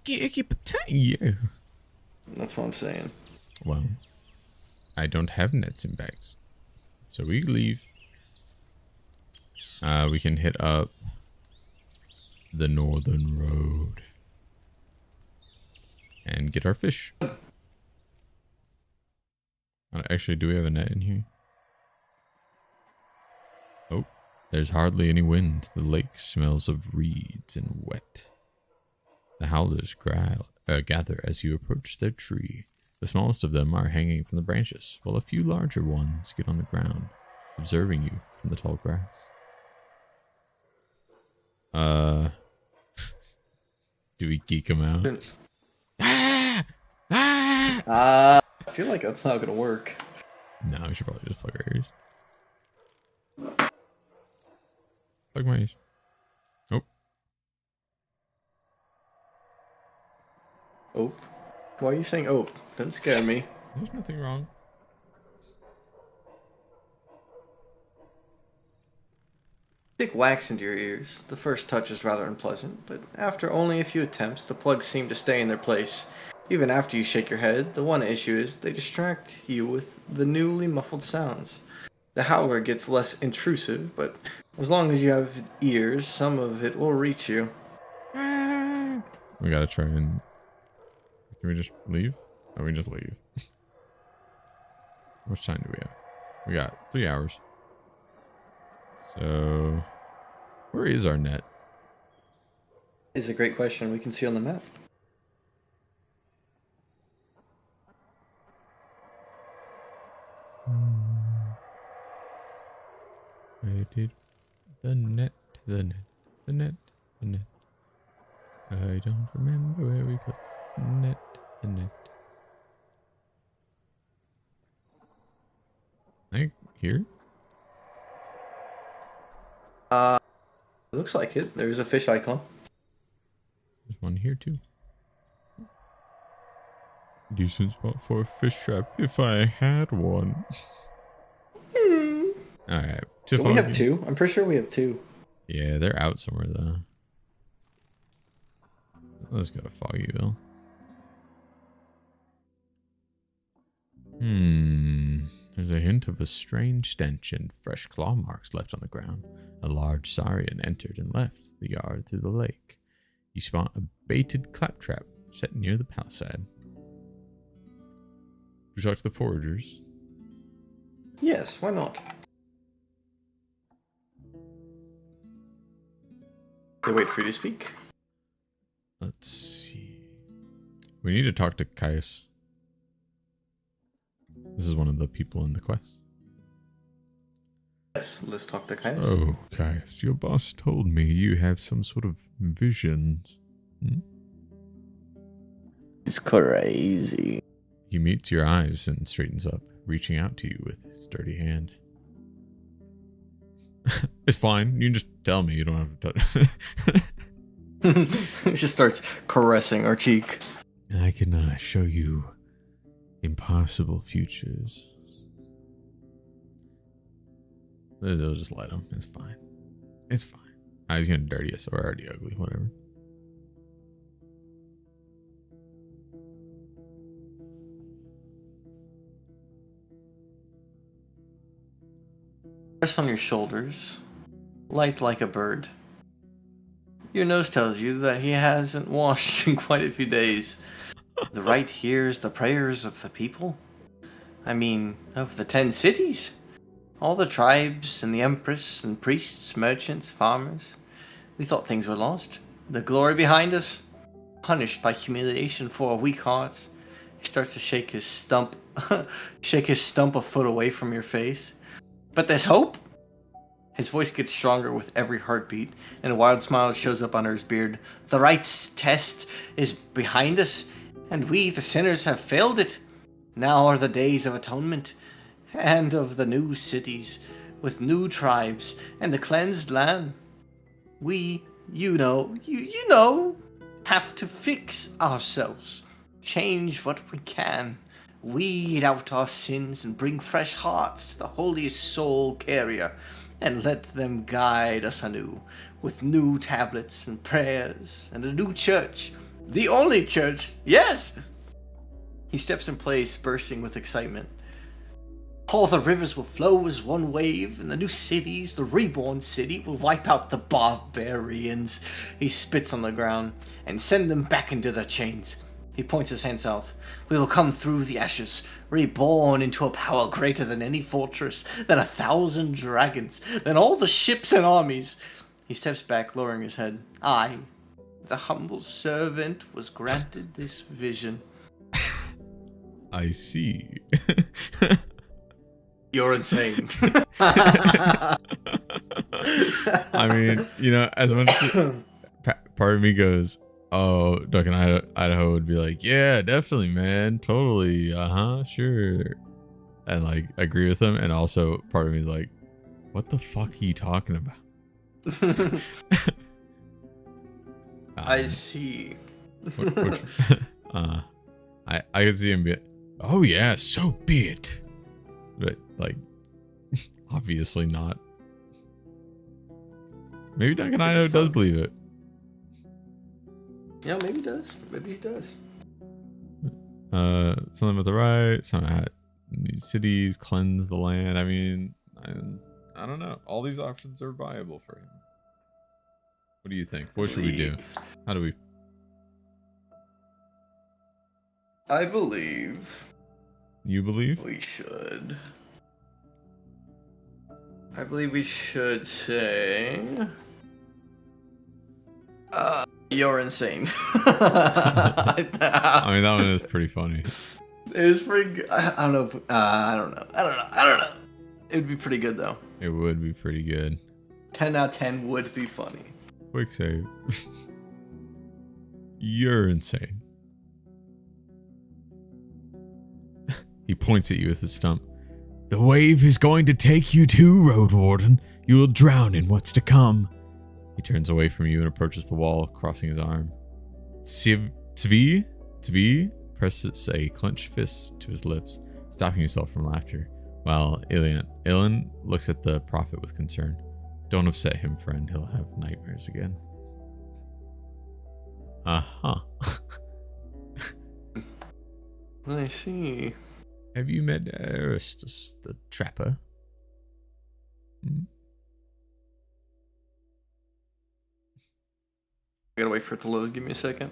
Icky potato. That's what I'm saying. Well, I don't have nets in bags, so we leave. We can hit up the northern road and get our fish. Actually, do we have a net in here? Oh, there's hardly any wind. The lake smells of reeds and wet. The howlers gather as you approach their tree. The smallest of them are hanging from the branches, while a few larger ones get on the ground, observing you from the tall grass. Do we geek them out? I feel like that's not gonna work. No, we should probably just plug our ears. Plug my ears. Oh. Oh. Why are you saying oh? Don't scare me. There's nothing wrong. Stick wax into your ears. The first touch is rather unpleasant, but after only a few attempts, the plugs seem to stay in their place. Even after you shake your head, the one issue is they distract you with the newly muffled sounds. The howler gets less intrusive, but as long as you have ears, some of it will reach you. We gotta try and... Can we just leave? Oh, we can just leave. How much time do we have? We got 3 hours. So... Where is our net? Is a great question. We can see on the map. I did the net, the net, the net, the net. I don't remember where we put the net, the net. I here? Looks like it. There's a fish icon. There's one here too. Decent spot for a fish trap if I had one. Alright. We have 2. I'm pretty sure we have 2. Yeah, they're out somewhere though. Let's go to Foggyville. There's a hint of a strange stench and fresh claw marks left on the ground. A large saurian entered and left the yard through the lake. You spot a baited claptrap set near the palisade. We talk to the foragers. Yes, why not? They wait for you to speak. Let's see. We need to talk to Caius. This is one of the people in the quest. Yes, let's talk to Caius. Oh, Caius, your boss told me you have some sort of visions. It's crazy. He meets your eyes and straightens up, reaching out to you with his sturdy hand. It's fine. You can just tell me. You don't have to touch. He just starts caressing our cheek. I can show you impossible futures. They'll just let him. It's fine. It's fine. He's gonna dirty us. We're already ugly. Whatever. Rest on your shoulders, light like a bird. Your nose tells you that he hasn't washed in quite a few days. The right hears the prayers of the people. I mean, of the 10 cities. All the tribes and the empress and priests, merchants, farmers. We thought things were lost. The glory behind us. Punished by humiliation for our weak hearts. He starts to shake his stump a foot away from your face. But there's hope. His voice gets stronger with every heartbeat, and a wild smile shows up under his beard. The right's test is behind us, and we, the sinners, have failed it. Now are the days of atonement, and of the new cities, with new tribes, and the cleansed land. We, you know, have to fix ourselves, change what we can, weed out our sins, and bring fresh hearts to the holiest soul carrier, and let them guide us anew, with new tablets and prayers, and a new church. The only church, yes! He steps in place, bursting with excitement. All the rivers will flow as one wave, and the new cities, the reborn city, will wipe out the barbarians. He spits on the ground and send them back into their chains. He points his hand south. We will come through the ashes, reborn into a power greater than any fortress, than 1,000 dragons, than all the ships and armies. He steps back, lowering his head. I, the humble servant, was granted this vision. I see. You're insane. I mean, you know, as much as part of me goes, oh, Duck and Idaho would be like, yeah, definitely, man, totally, sure, and like agree with them, and also part of me is like, what the fuck are you talking about? I see. I could see him be, oh yeah, so be it, but like, obviously not. Maybe Duncan Idaho does believe it. Yeah, maybe he does. Maybe he does. Something with the right, something at new cities, cleanse the land. I mean, I don't know. All these options are viable for him. What do you think? What should we do? How do we? I believe. You believe? We should. I believe we should say. You're insane. I mean, that one is pretty funny. It is pretty good. I don't know. I don't know. It would be pretty good, though. It would be pretty good. 10 out of 10 would be funny. Quick save. You're insane. He points at you with his stump. The wave is going to take you too, Roadwarden. You will drown in what's to come. He turns away from you and approaches the wall, crossing his arm. Tvi presses a clenched fist to his lips, stopping himself from laughter, while Ilan looks at the prophet with concern. Don't upset him, friend. He'll have nightmares again. Uh-huh. I see. Have you met Aristus the Trapper? I gotta wait for it to load. Give me a second.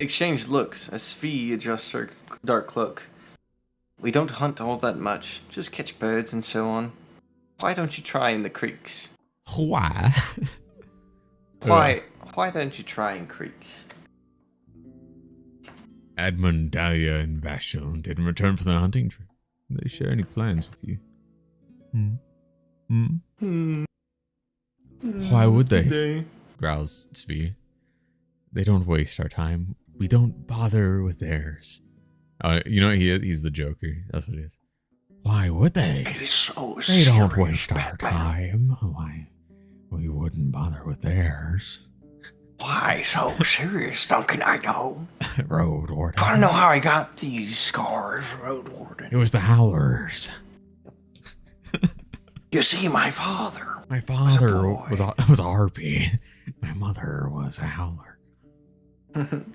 Exchange looks as Svi adjusts her dark cloak. We don't hunt all that much, just catch birds and so on. Why don't you try in the creeks? Why? Why don't you try in creeks? Edmund, Dahlia, and Vashon didn't return from their hunting trip. Did they share any plans with you? Why would they? Today. Growls Svi. They don't waste our time. We don't bother with theirs. You know what he is? He's the Joker. That's what it is. Why would they? They don't waste our time. Why? We wouldn't bother with theirs. Why so serious, Duncan Idaho? Roadwarden. I don't know how I got these scars, Roadwarden. It was the Howlers. You see, my father. My father was a harpy. My mother was a howler. and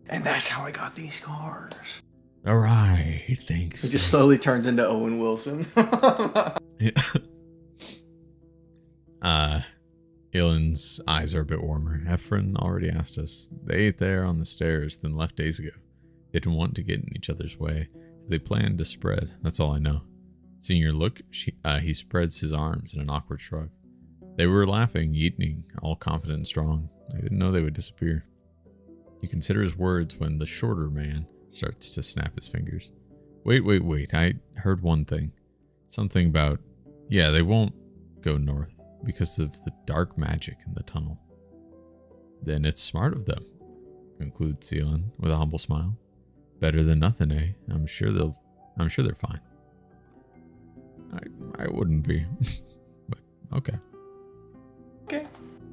that's how I got these scars. All right, thanks. He just slowly turns into Owen Wilson. Ilan's eyes are a bit warmer. Ephron already asked us. They ate there on the stairs, then left days ago. They didn't want to get in each other's way, so they planned to spread. That's all I know. Seeing your look, he spreads his arms in an awkward shrug. They were laughing, eating, all confident and strong. I didn't know they would disappear. You consider his words when the shorter man starts to snap his fingers. Wait. I heard one thing. Something about, yeah, they won't go north because of the dark magic in the tunnel. Then it's smart of them, concludes Celan with a humble smile. Better than nothing, eh? I'm sure they're fine. I wouldn't be. But okay. Okay.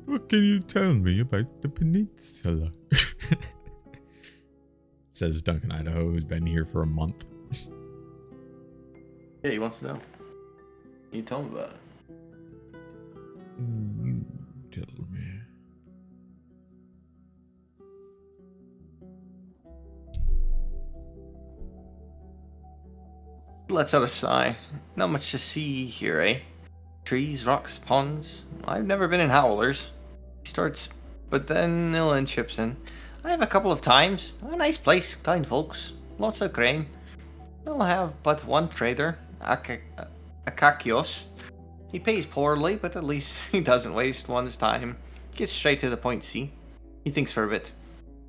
What can you tell me about the peninsula? Says Duncan Idaho, who's been here for a month. Yeah, he wants to know. Can you tell him about it? You tell me. Lets out a sigh. Not much to see here, eh? Trees, rocks, ponds. I've never been in Howlers. He starts, but then Ilan chips in. I have a couple of times. A nice place, kind folks. Lots of grain. They'll have but one trader, Akakios. He pays poorly, but at least he doesn't waste one's time. Gets straight to the point, see? He thinks for a bit.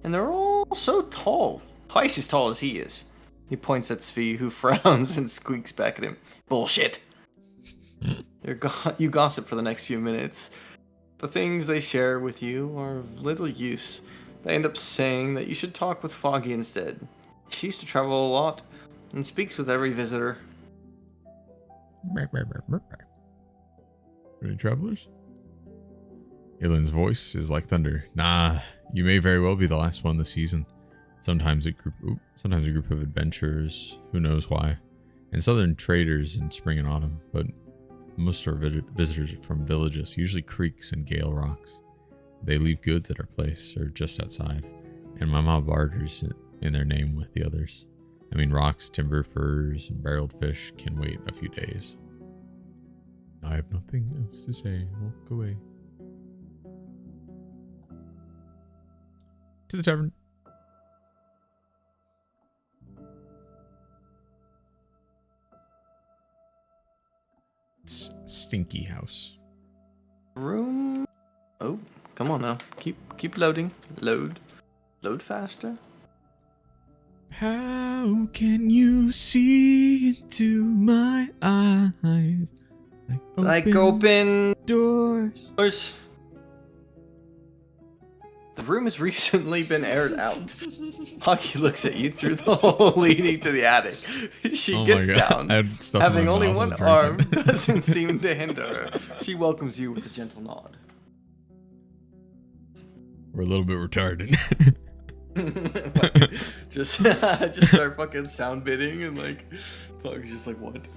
And they're all so tall. Twice as tall as he is. He points at Svi, who frowns and squeaks back at him. Bullshit! You gossip for the next few minutes. The things they share with you are of little use. They end up saying that you should talk with Foggy instead. She used to travel a lot and speaks with every visitor. Any travelers? Ilan's voice is like thunder. Nah, you may very well be the last one this season. Sometimes a group of adventurers, who knows why, and southern traders in spring and autumn, but most are visitors from villages, usually creeks and gale rocks. They leave goods at our place or just outside, and my mom barters in their name with the others. I mean, rocks, timber, furs, and barreled fish can wait a few days. I have nothing else to say. Walk away. To the tavern. Stinky house. Room. Oh, come on now. Keep loading. Load faster. How can you see into my eyes? Like open doors. The room has recently been aired out. Hockey looks at you through the hole leading to the attic. She gets down. Having only one arm doesn't seem to hinder her. She welcomes you with a gentle nod. We're a little bit retarded. just start fucking sound bidding and like, fuck's just like, what?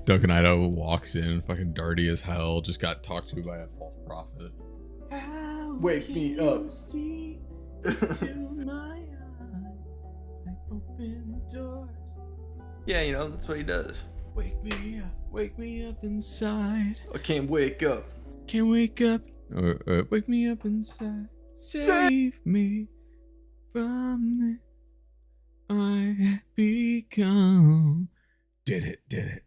Duncan Idaho walks in, fucking dirty as hell, just got talked to by a false prophet. Wake me up. See into my eyes, like open doors. Yeah, you know, that's what he does. Wake me up inside. I can't wake up. Can't wake up. Wake me up inside. Save me from the I have become. Did it.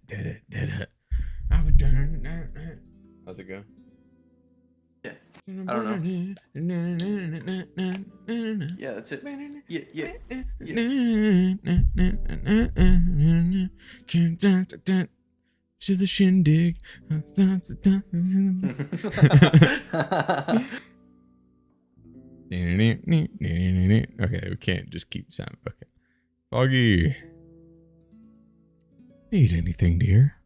I've done it. How's it go? Yeah. I don't know. Yeah, that's it. Yeah. To the shindig. Okay, we can't just keep sound. Okay. Foggy. Need anything, dear?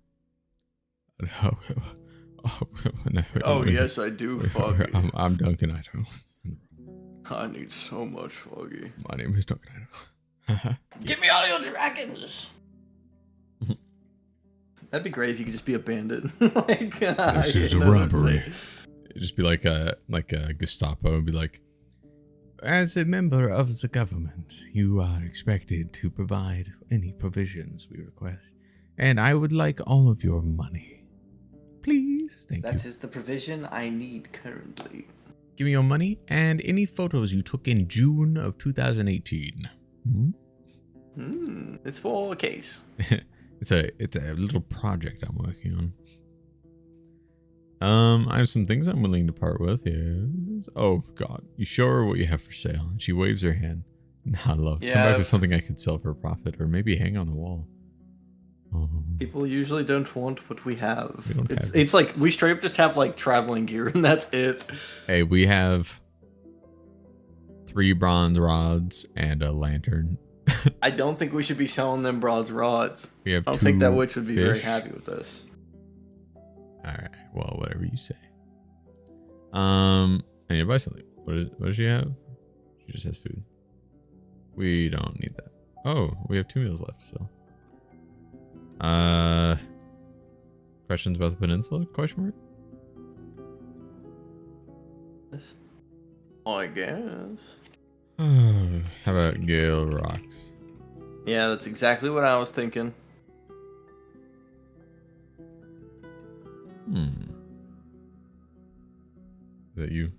Oh, yes, I do, Foggy. I'm Duncan Idaho. I need so much, Foggy. My name is Duncan Idaho. Give me all your dragons! That'd be great if you could just be a bandit. Like, this is a robbery. It'd just be like a Gestapo. It'd be like, as a member of the government, you are expected to provide any provisions we request. And I would like all of your money. Please, thank you. That is the provision I need currently. Give me your money and any photos you took in June of 2018. It's for a case. It's a little project I'm working on. I have some things I'm willing to part with. Yes. Oh God, you show her what you have for sale, and she waves her hand. Nah, love. Yeah. Come back with something I could sell for a profit, or maybe hang on the wall. People usually don't want what we have. We don't have It's like we straight up just have like traveling gear and that's it. Hey, we have 3 bronze rods and a lantern. I don't think we should be selling them broads rods. We have I don't think that 2 witch would be very fish. happy with this. All right. Well, whatever you say. I need to buy something. What does she have? She just has food. We don't need that. Oh, we have 2 meals left still. Questions about the peninsula? Question mark? I guess. How about Gale Rocks? Yeah, that's exactly what I was thinking. Is that you?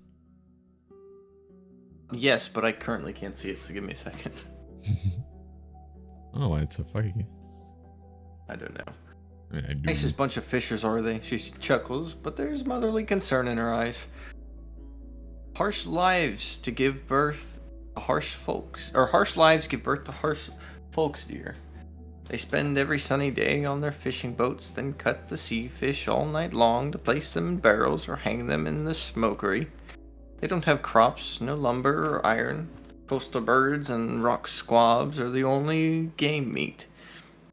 Yes, but I currently can't see it, so give me a second. I don't know why it's so fucking. I don't know. I mean, I do. Nicest bunch of fishers, are they? She chuckles, but there's motherly concern in her eyes. Harsh lives to give birth to harsh folks, or harsh lives give birth to harsh folks, dear. They spend every sunny day on their fishing boats, then cut the sea fish all night long to place them in barrels or hang them in the smokery. They don't have crops, no lumber or iron. Coastal birds and rock squabs are the only game meat.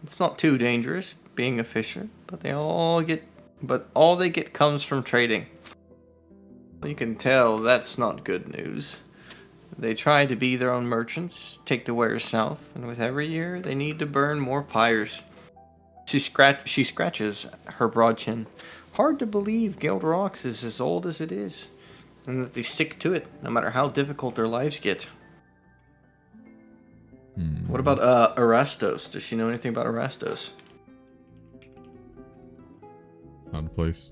It's not too dangerous being a fisher, but all they get comes from trading. You can tell that's not good news. They try to be their own merchants, take the wares south, and with every year they need to burn more pyres. She scratches her broad chin. Hard to believe Guild Rocks is as old as it is, and that they stick to it no matter how difficult their lives get. What about Erastos? Does she know anything about Erastos? Not a place.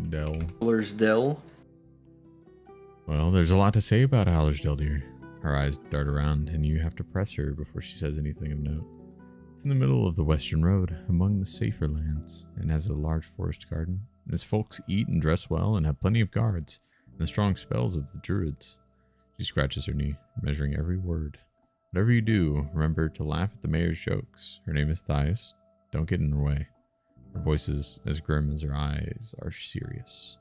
Dell. Dell. Well, there's a lot to say about Hallersdale, dear. Her eyes dart around, and you have to press her before she says anything of note. It's in the middle of the Western Road, among the safer lands, and has a large forest garden. Its folks eat and dress well, and have plenty of guards, and the strong spells of the druids. She scratches her knee, measuring every word. Whatever you do, remember to laugh at the mayor's jokes. Her name is Thias. Don't get in her way. Her voice is as grim as her eyes are serious.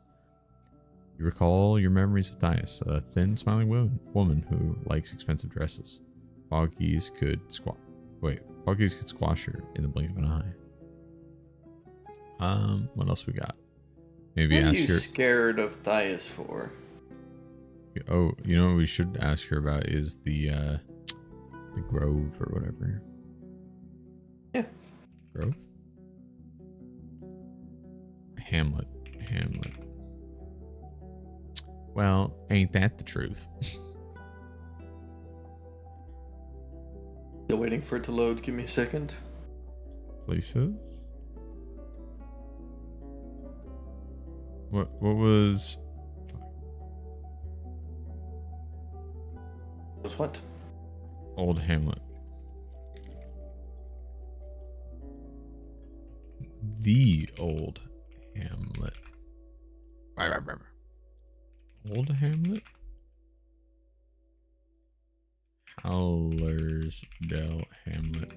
You recall your memories of Thias, a thin, smiling woman who likes expensive dresses. Foggies could squash her in the blink of an eye. What else we got? Maybe What are ask you her. scared of Thias for? Oh, you know what we should ask her about is the grove or whatever. Yeah. Grove? Hamlet. Well, ain't that the truth? Still waiting for it to load. Give me a second. Places? What was... Was what? Old Hamlet. The Old Hamlet. Old Hamlet? Hallersdale Hamlet.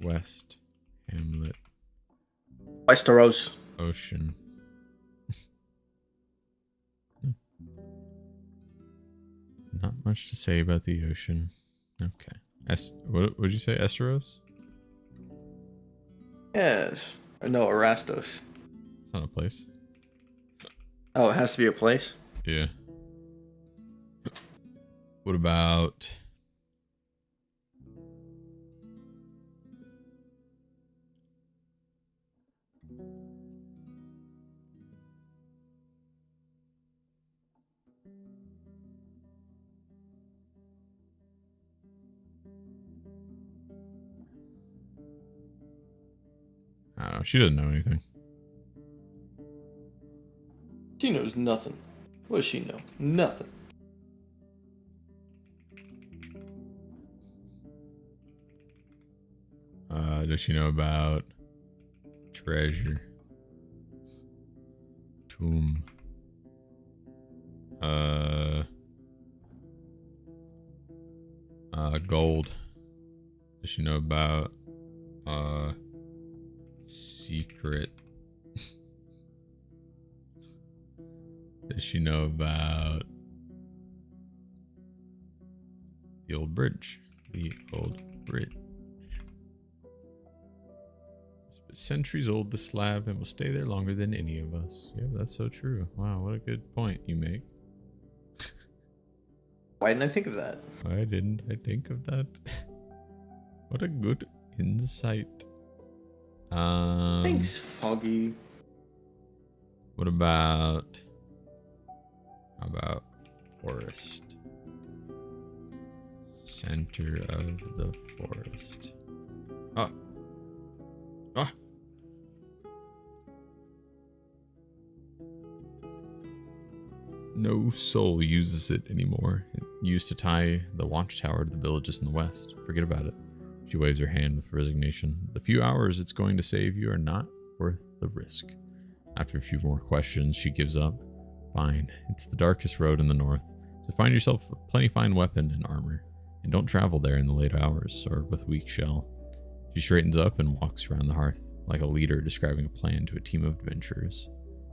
West Hamlet. Westeros. Ocean. Not much to say about the ocean. Okay. What would you say? Esteros? Yes. No, Erastos. It's not a place. Oh, it has to be a place? Yeah. What about... I don't know. She doesn't know anything. She knows nothing. What does she know? Nothing. Does she know about treasure? Tomb. Gold. Does she know about secret? Does she know about the old bridge? The old bridge. Centuries old, the slab, and will stay there longer than any of us. Yeah, that's so true. Wow, what a good point you make. Why didn't I think of that? Why didn't I think of that? What a good insight. Thanks, Foggy. What about... How about forest? Center of the forest. Oh. Oh. No soul uses it anymore. It used to tie the watchtower to the villages in the west. Forget about it. She waves her hand with resignation. The few hours it's going to save you are not worth the risk. After a few more questions, she gives up. Fine. It's the darkest road in the north, so find yourself a plenty fine weapon and armor. And don't travel there in the late hours, or with weak shell. She straightens up and walks around the hearth, like a leader describing a plan to a team of adventurers.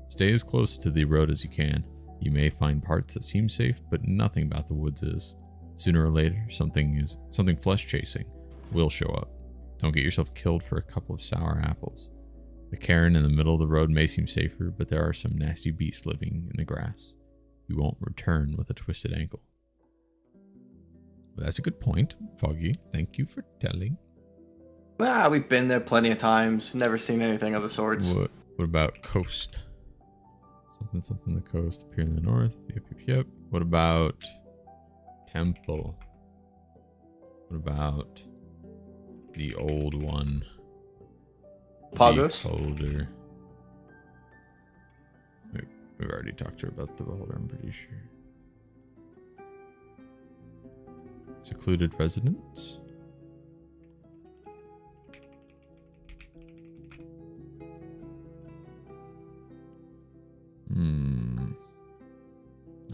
Stay as close to the road as you can. You may find parts that seem safe, but nothing about the woods is. Sooner or later, something flesh-chasing will show up. Don't get yourself killed for a couple of sour apples. The cairn in the middle of the road may seem safer, but there are some nasty beasts living in the grass. You won't return with a twisted ankle. Well, that's a good point, Foggy. Thank you for telling. Ah, we've been there plenty of times. Never seen anything of the sorts. What about coast? Something the coast appear in the north. Yep. What about temple? What about the old one? Pagos? Beholder. We've already talked to her about the beholder, I'm pretty sure. Secluded residence?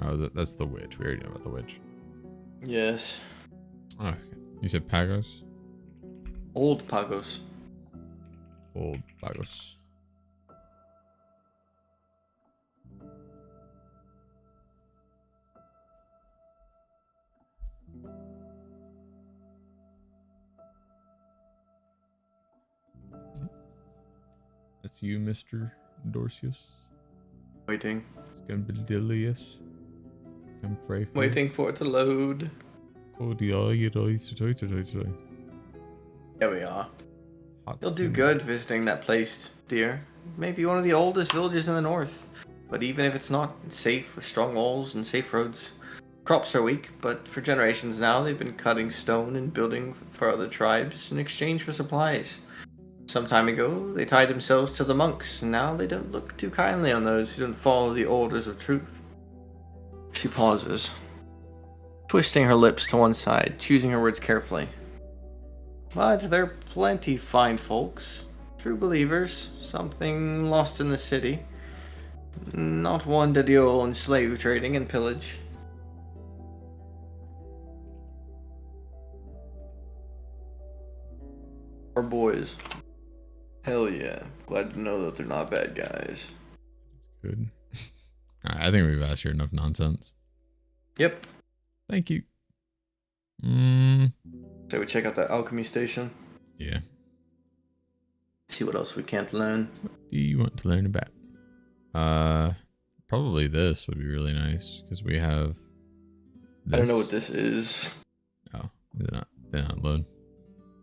Oh, that's the witch. We already know about the witch. Yes. Oh, okay. You said Pagos? Old Pagos. Old Pagos. That's you, Mr. Dorcius. Waiting. Scambidilius. Waiting for it to load. There we are. You'll do good visiting that place, dear. Maybe one of the oldest villages in the north. But even if it's not, it's safe with strong walls and safe roads. Crops are weak, but for generations now they've been cutting stone and building for other tribes in exchange for supplies. Some time ago, they tied themselves to the monks, and now they don't look too kindly on those who don't follow the orders of truth. She pauses, twisting her lips to one side, choosing her words carefully. But they're plenty fine folks, true believers, something lost in the city. Not one to deal in slave trading and pillage. Our boys. Hell yeah. Glad to know that they're not bad guys. Good. I think we've asked you enough nonsense. Yep. Thank you. So we check out that alchemy station. Yeah. See what else we can't learn. What do you want to learn about? Probably this would be really nice because we have. This. I don't know what this is. Oh, they're not load.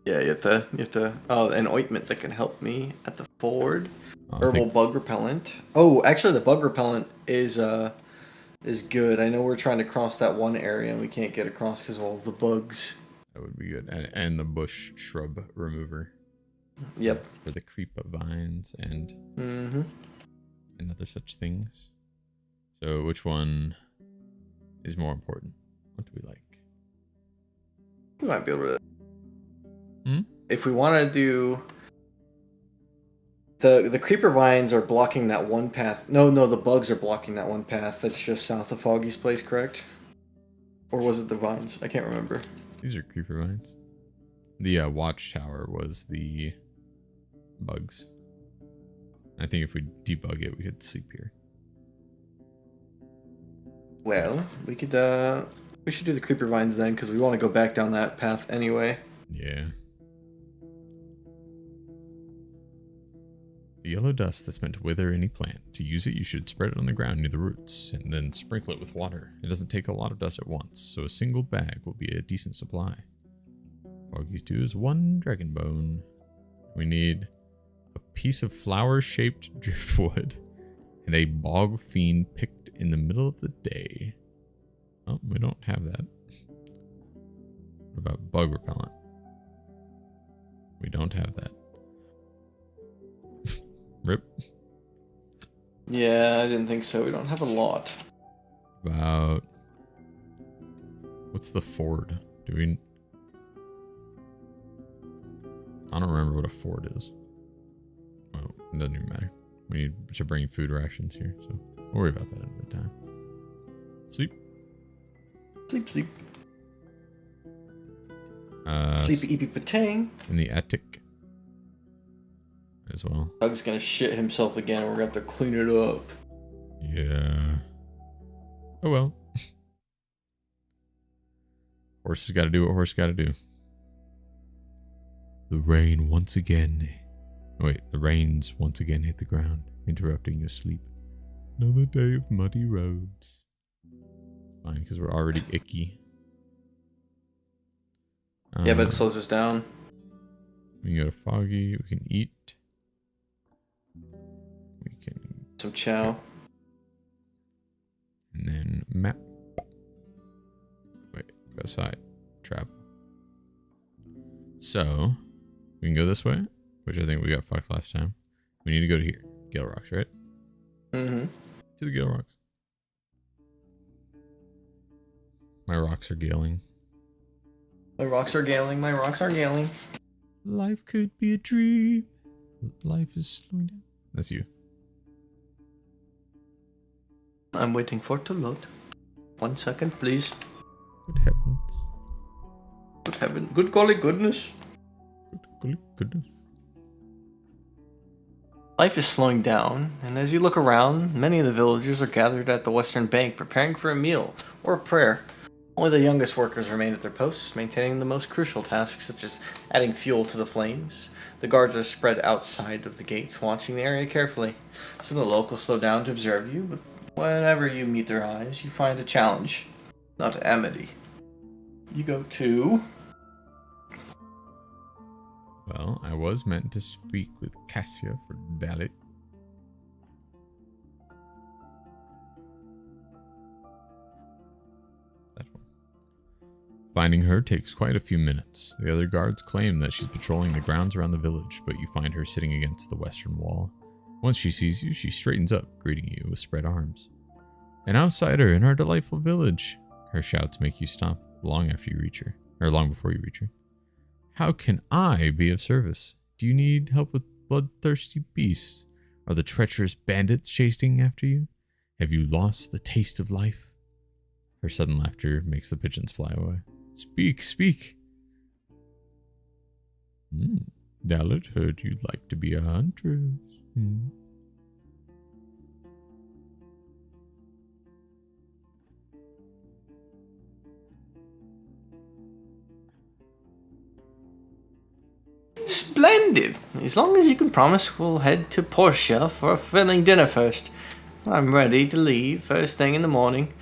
Yeah, you have to. Oh, an ointment that can help me at the ford. Herbal bug repellent. Oh, actually, the bug repellent is good. I know we're trying to cross that one area and we can't get across because of all the bugs. That would be good, and the bush shrub remover. Yep. For the creeper vines and other such things. So, which one is more important? What do we like? We might be able to. If we want to do the creeper vines are blocking that one path. No, the bugs are blocking that one path that's just south of Foggy's place, correct? Or was it the vines? I can't remember. These are creeper vines. The watchtower was the bugs. I think if we debug it, we could sleep here. Well, we could, we should do the creeper vines then, because we want to go back down that path anyway. Yeah. The yellow dust that's meant to wither any plant. To use it, you should spread it on the ground near the roots, and then sprinkle it with water. It doesn't take a lot of dust at once, so a single bag will be a decent supply. Foggy's due is 1 dragon bone. We need a piece of flower-shaped driftwood and a bog fiend picked in the middle of the day. Oh, we don't have that. What about bug repellent? We don't have that. Rip. Yeah, I didn't think so. We don't have a lot. About... What's the ford? Do we... I don't remember what a ford is. Oh, it doesn't even matter. We need to bring food rations here, so we'll worry about that another time. Sleep. Sleep, sleep. Sleepy eepy patang. In the attic as well. Doug's gonna shit himself again. We're gonna have to clean it up. Yeah. Oh well. Horse has got to do what horse got to do. The rain once again. Wait, the rains once again hit the ground, interrupting your sleep. Another day of muddy roads. Fine, because we're already icky. Yeah, but it slows us down. We can go to Foggy. We can eat. We can... Some chow. And then map. Wait, go side. Travel. So, we can go this way, which I think we got fucked last time. We need to go to here. Gale Rocks, right? Mm-hmm. To the Gale Rocks. My rocks are galing. My rocks are galing. My rocks are galing. Life could be a dream. Life is slowing down. That's you. I'm waiting for it to load. 1 second, please. Good heavens. Good heaven. Good golly goodness. Good golly goodness. Life is slowing down, and as you look around, many of the villagers are gathered at the western bank preparing for a meal or a prayer. Only the youngest workers remain at their posts, maintaining the most crucial tasks such as adding fuel to the flames. The guards are spread outside of the gates, watching the area carefully. Some of the locals slow down to observe you, but whenever you meet their eyes, you find a challenge, not amity. You go to... Well, I was meant to speak with Cassia for Dalit. That one. Finding her takes quite a few minutes. The other guards claim that she's patrolling the grounds around the village, but you find her sitting against the western wall. Once she sees you, she straightens up, greeting you with spread arms. An outsider in our delightful village. Her shouts make you stop long after you reach her, or long before you reach her. How can I be of service? Do you need help with bloodthirsty beasts? Are the treacherous bandits chasing after you? Have you lost the taste of life? Her sudden laughter makes the pigeons fly away. Speak, speak. Dalit heard you'd like to be a huntress. Splendid! As long as you can promise we'll head to Portia for a filling dinner first. I'm ready to leave first thing in the morning.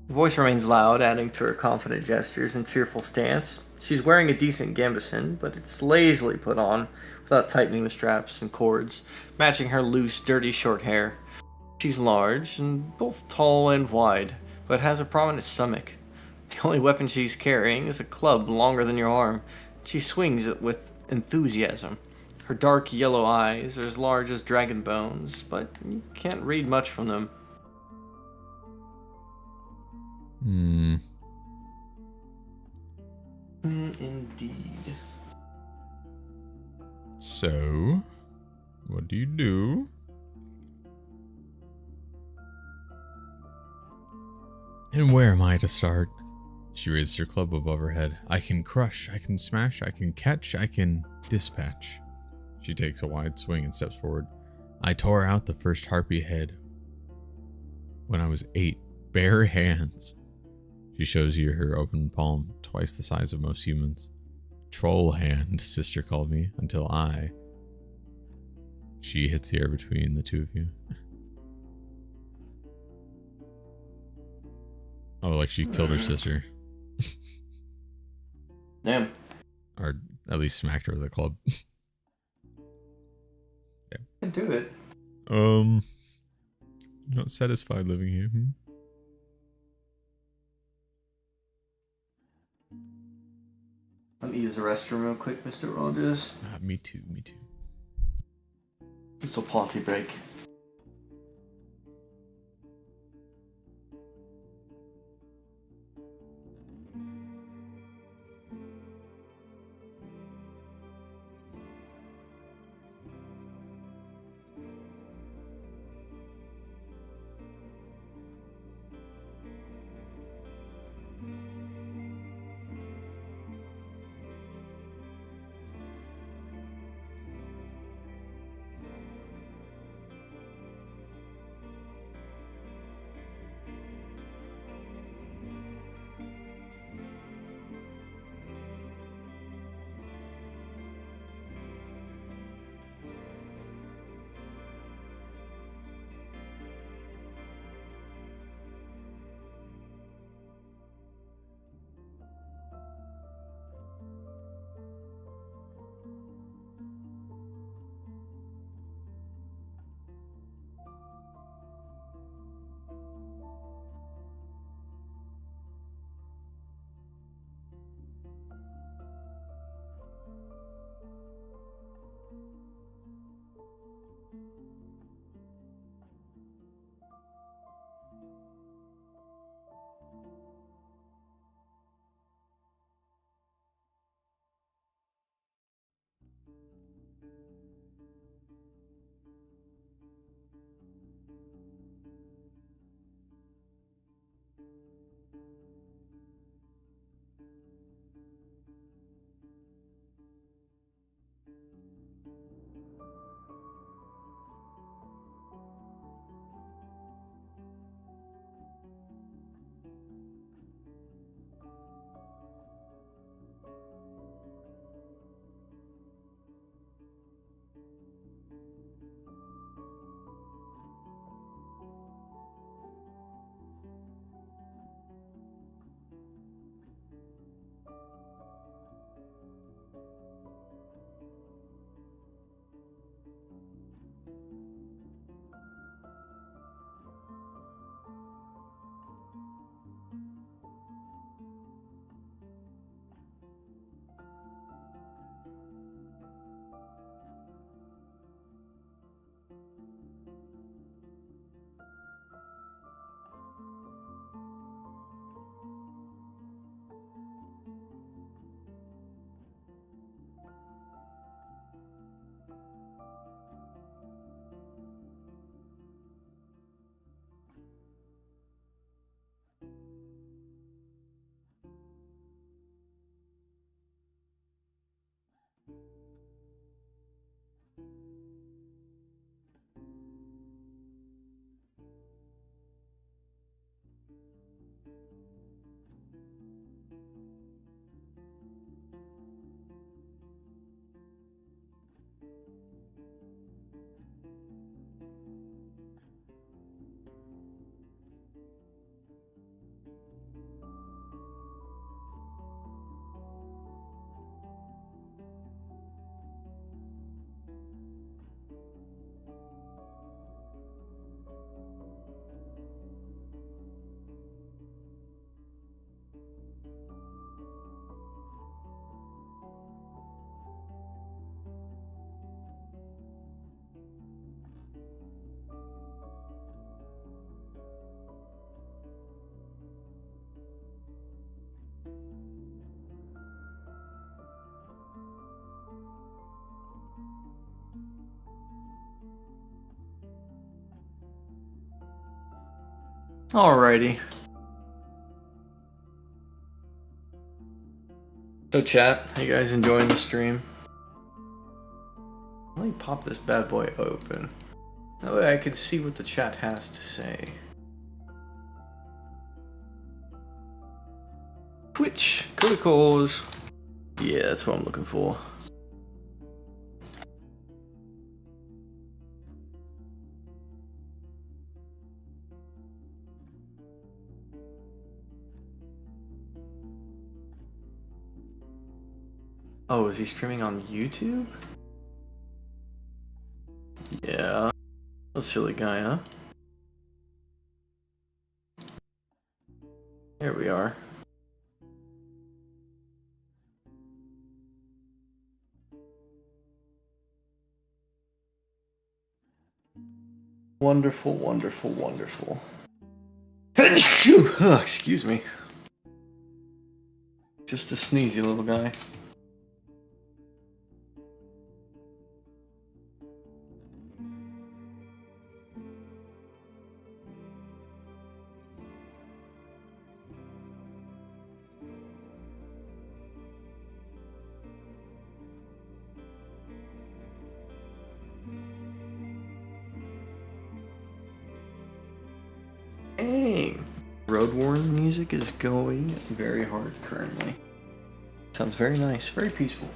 Her voice remains loud, adding to her confident gestures and cheerful stance. She's wearing a decent gambeson, but it's lazily put on without tightening the straps and cords, matching her loose, dirty short hair. She's large and both tall and wide, but has a prominent stomach. The only weapon she's carrying is a club longer than your arm. She swings it with enthusiasm. Her dark yellow eyes are as large as dragon bones, but you can't read much from them. Indeed. So, what do you do? And where am I to start? She raises her club above her head. I can crush, I can smash, I can catch, I can dispatch. She takes a wide swing and steps forward. I tore out the first harpy head when I was 8, bare hands. She shows you her open palm, twice the size of most humans. Troll hand, sister called me, until she hits the air between the two of you. Oh, like she killed her sister. Damn. Or at least smacked her with a club. I can do it. You're not satisfied living here, hmm? Let me use the restroom real quick, Mr. Rogers. Me too, me too. It's a party break. Alrighty. So chat, are you guys enjoying the stream? Let me pop this bad boy open. That way I can see what the chat has to say. Twitch, criticals. Yeah, that's what I'm looking for. Oh, is he streaming on YouTube? Yeah. A silly guy, huh? Here we are. Wonderful, wonderful, wonderful. Excuse me. Just a sneezy little guy. Dang. Roadwarden music is going very hard currently. Sounds very nice, very peaceful.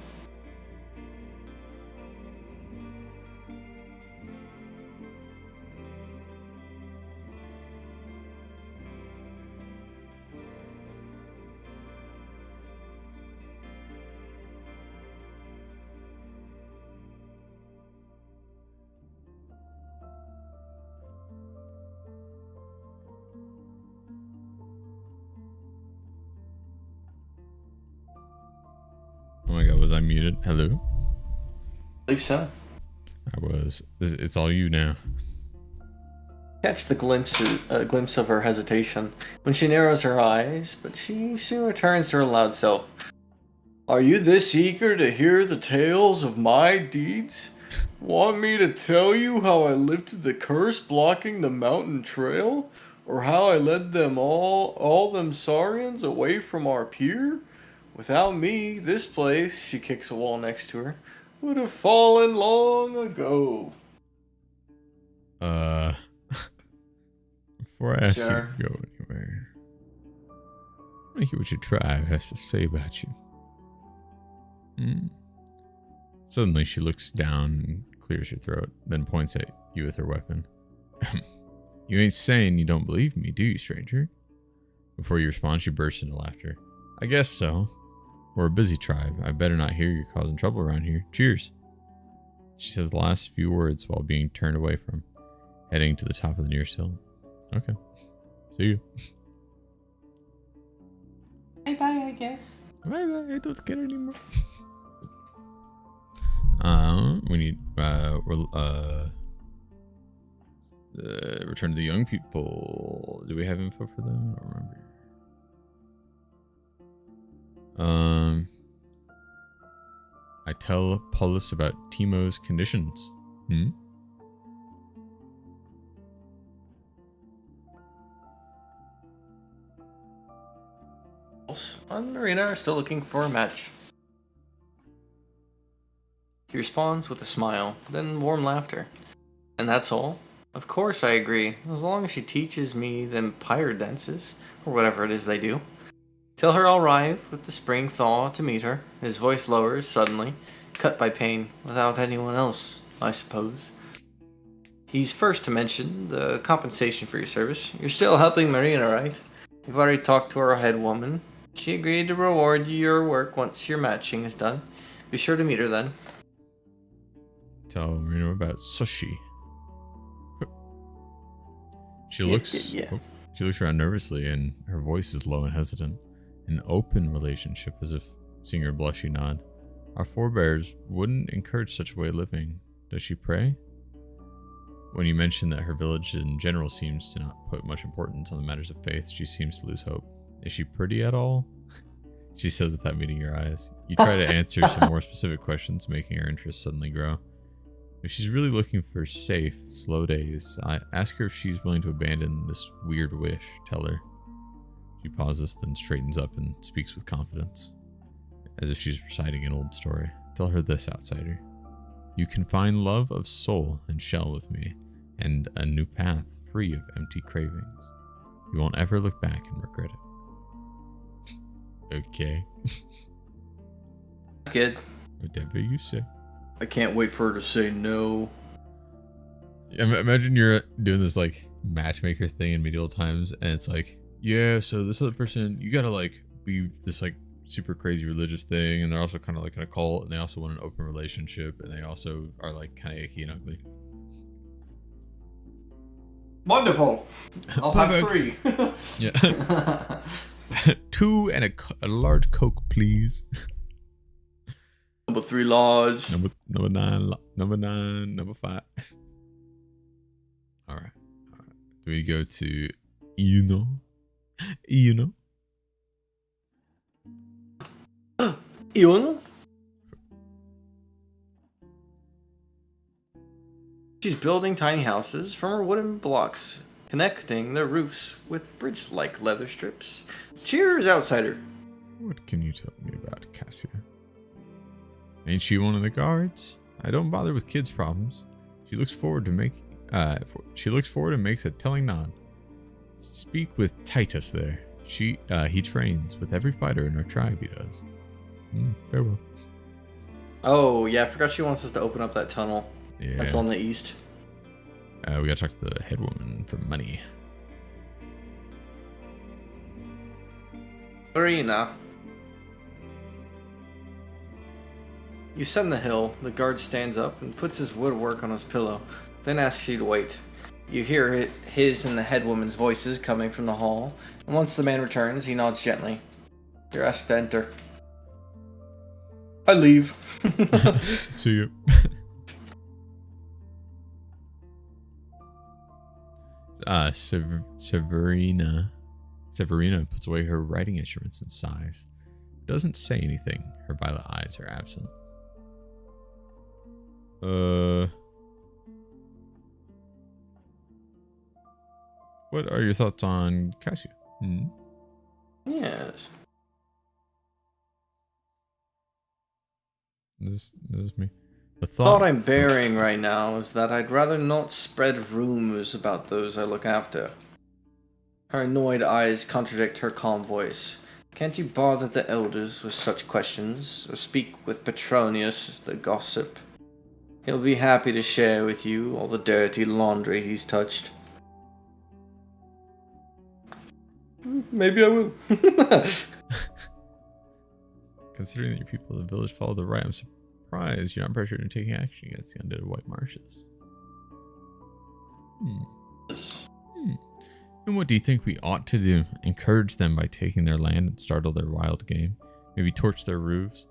Oh my god, was I muted? Hello? I believe so. I was. It's all you now. Catch the glimpse of her hesitation when she narrows her eyes, but she soon returns to her loud self. Are you this eager to hear the tales of my deeds? Want me to tell you how I lifted the curse blocking the mountain trail? Or how I led them all them Saurians away from our pier? Without me, this place, she kicks a wall next to her, would have fallen long ago. Before I ask you Sure. to go anywhere, I want to hear what your tribe has to say about you. Suddenly she looks down and clears her throat, then points at you with her weapon. You ain't saying you don't believe me, do you, stranger? Before you respond, she bursts into laughter. I guess so. We're a busy tribe. I better not hear you're causing trouble around here. Cheers. She says the last few words while being turned away from, heading to the top of the nearest hill. Okay. See you. Bye-bye, I guess. Bye-bye. I don't care anymore. We need return to the young people. Do we have info for them? I don't remember. I tell Paulus about Timo's conditions. And Marina are still looking for a match. He responds with a smile, then warm laughter. And that's all? Of course I agree, as long as she teaches me them pirate dances, or whatever it is they do. Tell her I'll arrive with the spring thaw to meet her. His voice lowers suddenly, cut by pain, without anyone else, I suppose. He's first to mention the compensation for your service. You're still helping Marina, right? You've already talked to our head woman. She agreed to reward you your work once your matching is done. Be sure to meet her then. Tell Marina about sushi. She looks She looks around nervously, and her voice is low and hesitant. An open relationship, as if seeing her blush, you nod. Our forebears wouldn't encourage such a way of living. Does she pray? When you mention that her village in general seems to not put much importance on the matters of faith, she seems to lose hope. Is she pretty at all? She says without meeting your eyes. You try to answer some more specific questions, making her interest suddenly grow. If she's really looking for safe, slow days, I ask her if she's willing to abandon this weird wish. Tell her. She pauses, then straightens up and speaks with confidence. as if she's reciting an old story. Tell her this, outsider. You can find love of soul and shell with me, and a new path free of empty cravings. You won't ever look back and regret it. Okay. Good. Whatever you say. I can't wait for her to say no. Imagine you're doing this like matchmaker thing in medieval times, and it's like, yeah, so this other person, you gotta like be this like super crazy religious thing, and they're also kind of like in a cult, and they also want an open relationship, and they also are like kind of icky and ugly. Wonderful. I'll have 3. Yeah. 2 and a large Coke, please. Number 3 large. Number 9, number 5. All right. Do we go to Uno? Iona? She's building tiny houses from her wooden blocks, connecting their roofs with bridge-like leather strips. Cheers, outsider. What can you tell me about Cassia? Ain't she one of the guards? I don't bother with kids' problems. She looks forward to and makes a telling nod. Speak with Titus there. He trains with every fighter in our tribe. He does. Farewell. Oh yeah, I forgot she wants us to open up that tunnel. Yeah. That's on the east. We gotta talk to the head woman for money. Arena. You ascend the hill. The guard stands up and puts his woodwork on his pillow, then asks you to wait. You hear his and the head woman's voices coming from the hall, and once the man returns, he nods gently. You're asked to enter. I leave. See you. Severina puts away her writing instruments and sighs. Doesn't say anything. Her violet eyes are absent. What are your thoughts on Cassia? Yes. This is me. The thought I'm bearing right now is that I'd rather not spread rumors about those I look after. Her annoyed eyes contradict her calm voice. Can't you bother the elders with such questions, or speak with Petronius, the gossip? He'll be happy to share with you all the dirty laundry he's touched. Maybe I will. Considering that your people of the village follow the right, I'm surprised you're not pressured into taking action against the undead White Marshes. And what do you think we ought to do? Encourage them by taking their land and startle their wild game? Maybe torch their roofs?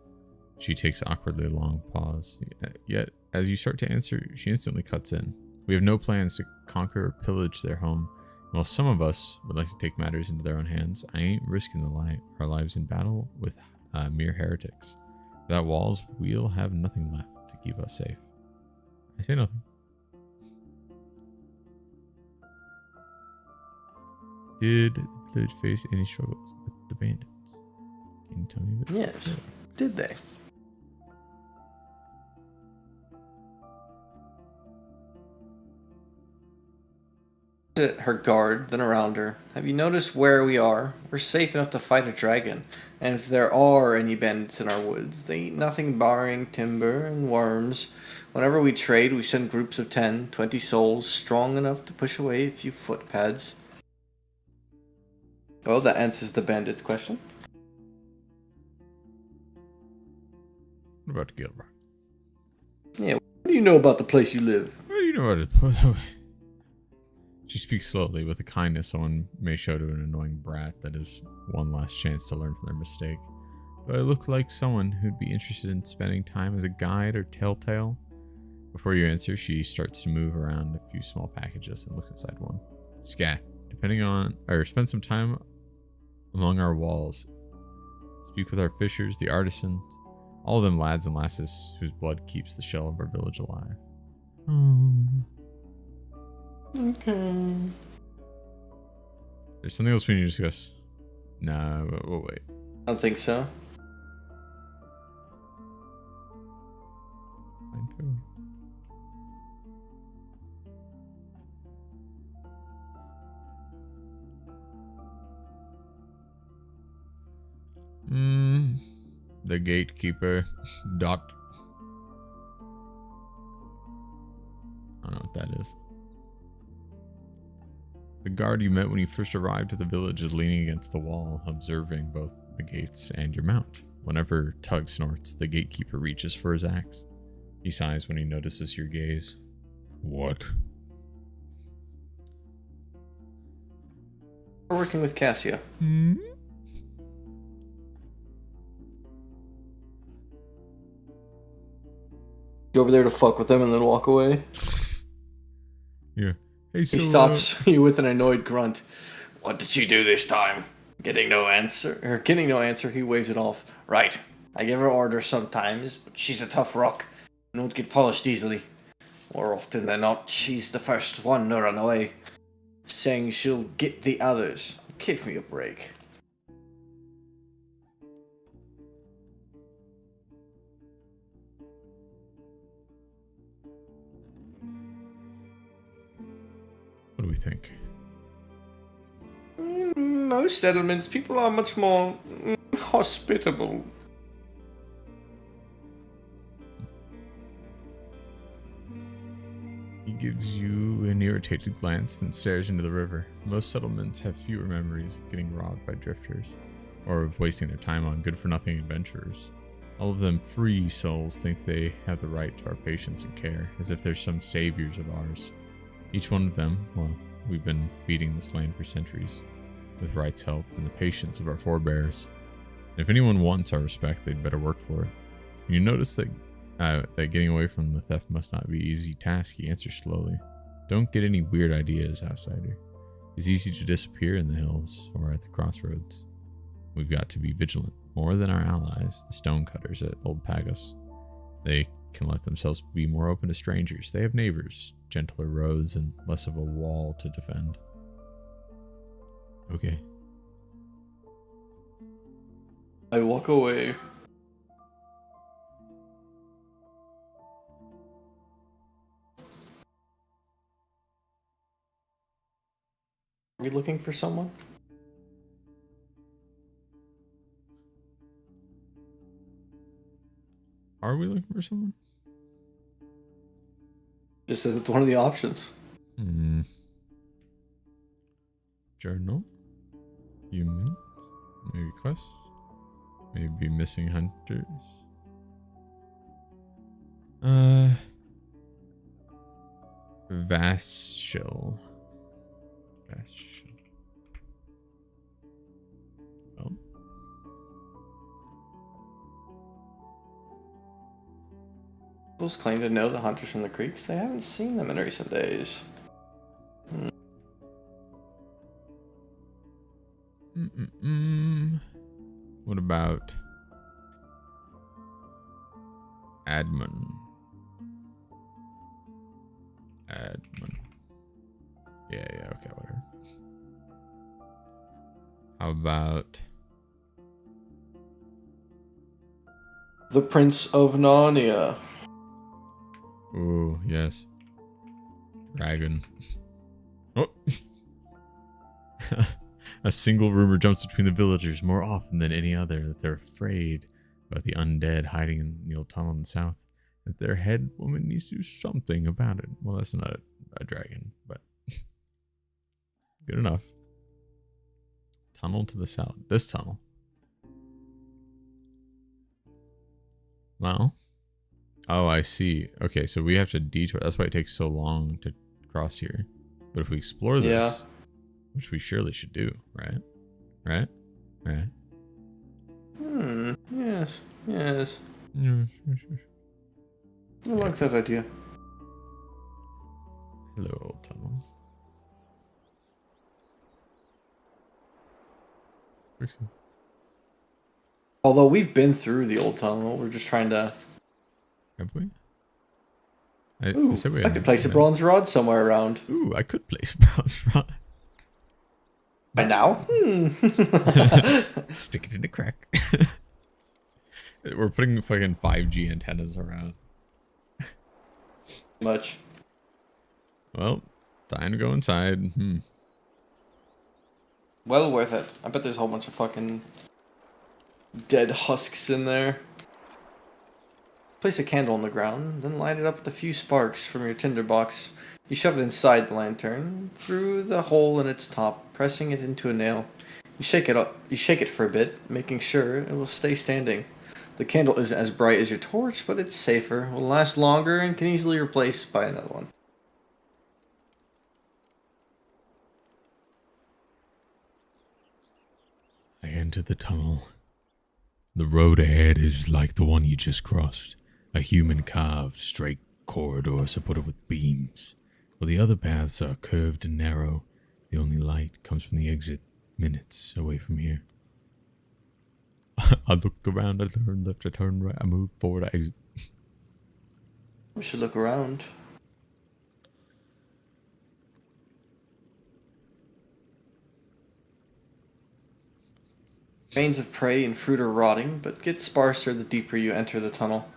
She takes awkwardly a long pause. Yet, as you start to answer, she instantly cuts in. We have no plans to conquer or pillage their home. While some of us would like to take matters into their own hands, I ain't risking our lives in battle with mere heretics. Without walls, we'll have nothing left to keep us safe. I say nothing. Did the village face any struggles with the bandits? Can you tell me about Yes. Did they? At her guard, then around her. Have you noticed where we are? We're safe enough to fight a dragon, and if there are any bandits in our woods, they eat nothing barring timber and worms. Whenever we trade, we send groups of 10, 20 souls strong enough to push away a few footpads. Well, that answers the bandits' question. What about Gilbert? Yeah, what do you know about the place you live? What do you know about it? She speaks slowly with a kindness someone may show to an annoying brat that is one last chance to learn from their mistake. Do I look like someone who'd be interested in spending time as a guide or telltale? Before you answer, she starts to move around a few small packages and looks inside one. Scat, spend some time among our walls. Speak with our fishers, the artisans, all of them lads and lasses whose blood keeps the shell of our village alive. Okay. There's something else we need to discuss. Nah, we'll wait. I don't think so. Okay. The gatekeeper. Dot. I don't know what that is. The guard you met when you first arrived at the village is leaning against the wall, observing both the gates and your mount. Whenever Tug snorts, the gatekeeper reaches for his axe. He sighs when he notices your gaze. What? We're working with Cassia. Go over there to fuck with them and then walk away. Yeah. Hey, so, He stops you with an annoyed grunt. What did she do this time? Getting no answer, he waves it off. Right. I give her orders sometimes, but she's a tough rock and won't get polished easily. More often than not, she's the first one to run away, saying she'll get the others. Give me a break. what do we think? In most settlements, people are much more hospitable. He gives you an irritated glance, then stares into the river. Most settlements have fewer memories of getting robbed by drifters, or of wasting their time on good-for-nothing adventurers. All of them free souls think they have the right to our patience and care, as if they're some saviors of ours. Each one of them, well, we've been beating this land for centuries, with Right's help and the patience of our forebears. And if anyone wants our respect, they'd better work for it. And you notice that getting away from the theft must not be an easy task. He answers slowly. Don't get any weird ideas, outsider. It's easy to disappear in the hills or at the crossroads. We've got to be vigilant, more than our allies, the stonecutters at Old Pagos. They can let themselves be more open to strangers. They have neighbors, gentler roads, and less of a wall to defend. Okay. I walk away. Are we looking for someone? Are we looking for someone? Just says it's one of the options. Journal? Human? Maybe quests? Maybe missing hunters? Vashil. Oh. Locals claim to know the hunters from the creeks. They haven't seen them in recent days. What about Admin? Yeah, okay, whatever. How about The Prince of Narnia. ooh, yes. Dragon. Oh. A single rumor jumps between the villagers more often than any other that they're afraid about the undead hiding in the old tunnel in the south. That their head woman needs to do something about it. Well, that's not a dragon, but good enough. Tunnel to the south. This tunnel. Well. Oh, I see. Okay, so we have to detour. That's why it takes so long to cross here. But if we explore this, which we surely should do, right? Right? Right? Yes. Yes. Yes. I like that idea. Hello, old tunnel. Although we've been through the old tunnel, we're just trying to... Have we? Ooh, said we I had could place a bronze rod somewhere around. Ooh, I could place a bronze rod. By now? Stick it in a crack. We're putting fucking 5G antennas around. Much. Well, time to go inside. Well worth it. I bet there's a whole bunch of fucking dead husks in there. Place a candle on the ground, then light it up with a few sparks from your tinderbox. You shove it inside the lantern, through the hole in its top, pressing it into a nail. You shake it up. You shake it for a bit, making sure it will stay standing. The candle isn't as bright as your torch, but it's safer, will last longer, and can easily replace by another one. I enter the tunnel. The road ahead is like the one you just crossed. A human-carved, straight corridor supported with beams. While the other paths are curved and narrow, the only light comes from the exit, minutes away from here. I look around, I turn left, I turn right, I move forward, I exit. We should look around. Remains of prey and fruit are rotting, but get sparser the deeper you enter the tunnel.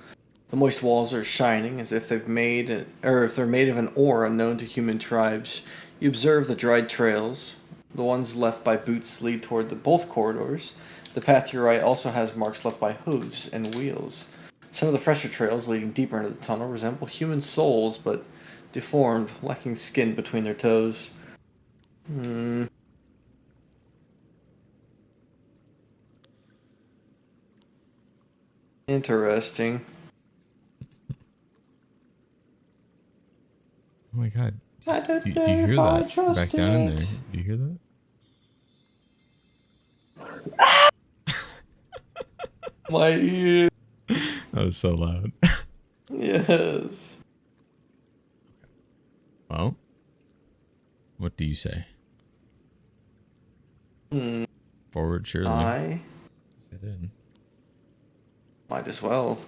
The moist walls are shining as if they're made of an ore unknown to human tribes. You observe the dried trails. The ones left by boots lead toward both corridors. The path to your right also has marks left by hooves and wheels. Some of the fresher trails leading deeper into the tunnel resemble human souls, but deformed, lacking skin between their toes. Interesting. Oh my god. I Do don't you know hear if I that? trust Back down in it. there. Do you hear that? My ears. That was so loud. Yes. Well, what do you say? Forward, surely. I Get in. might as well.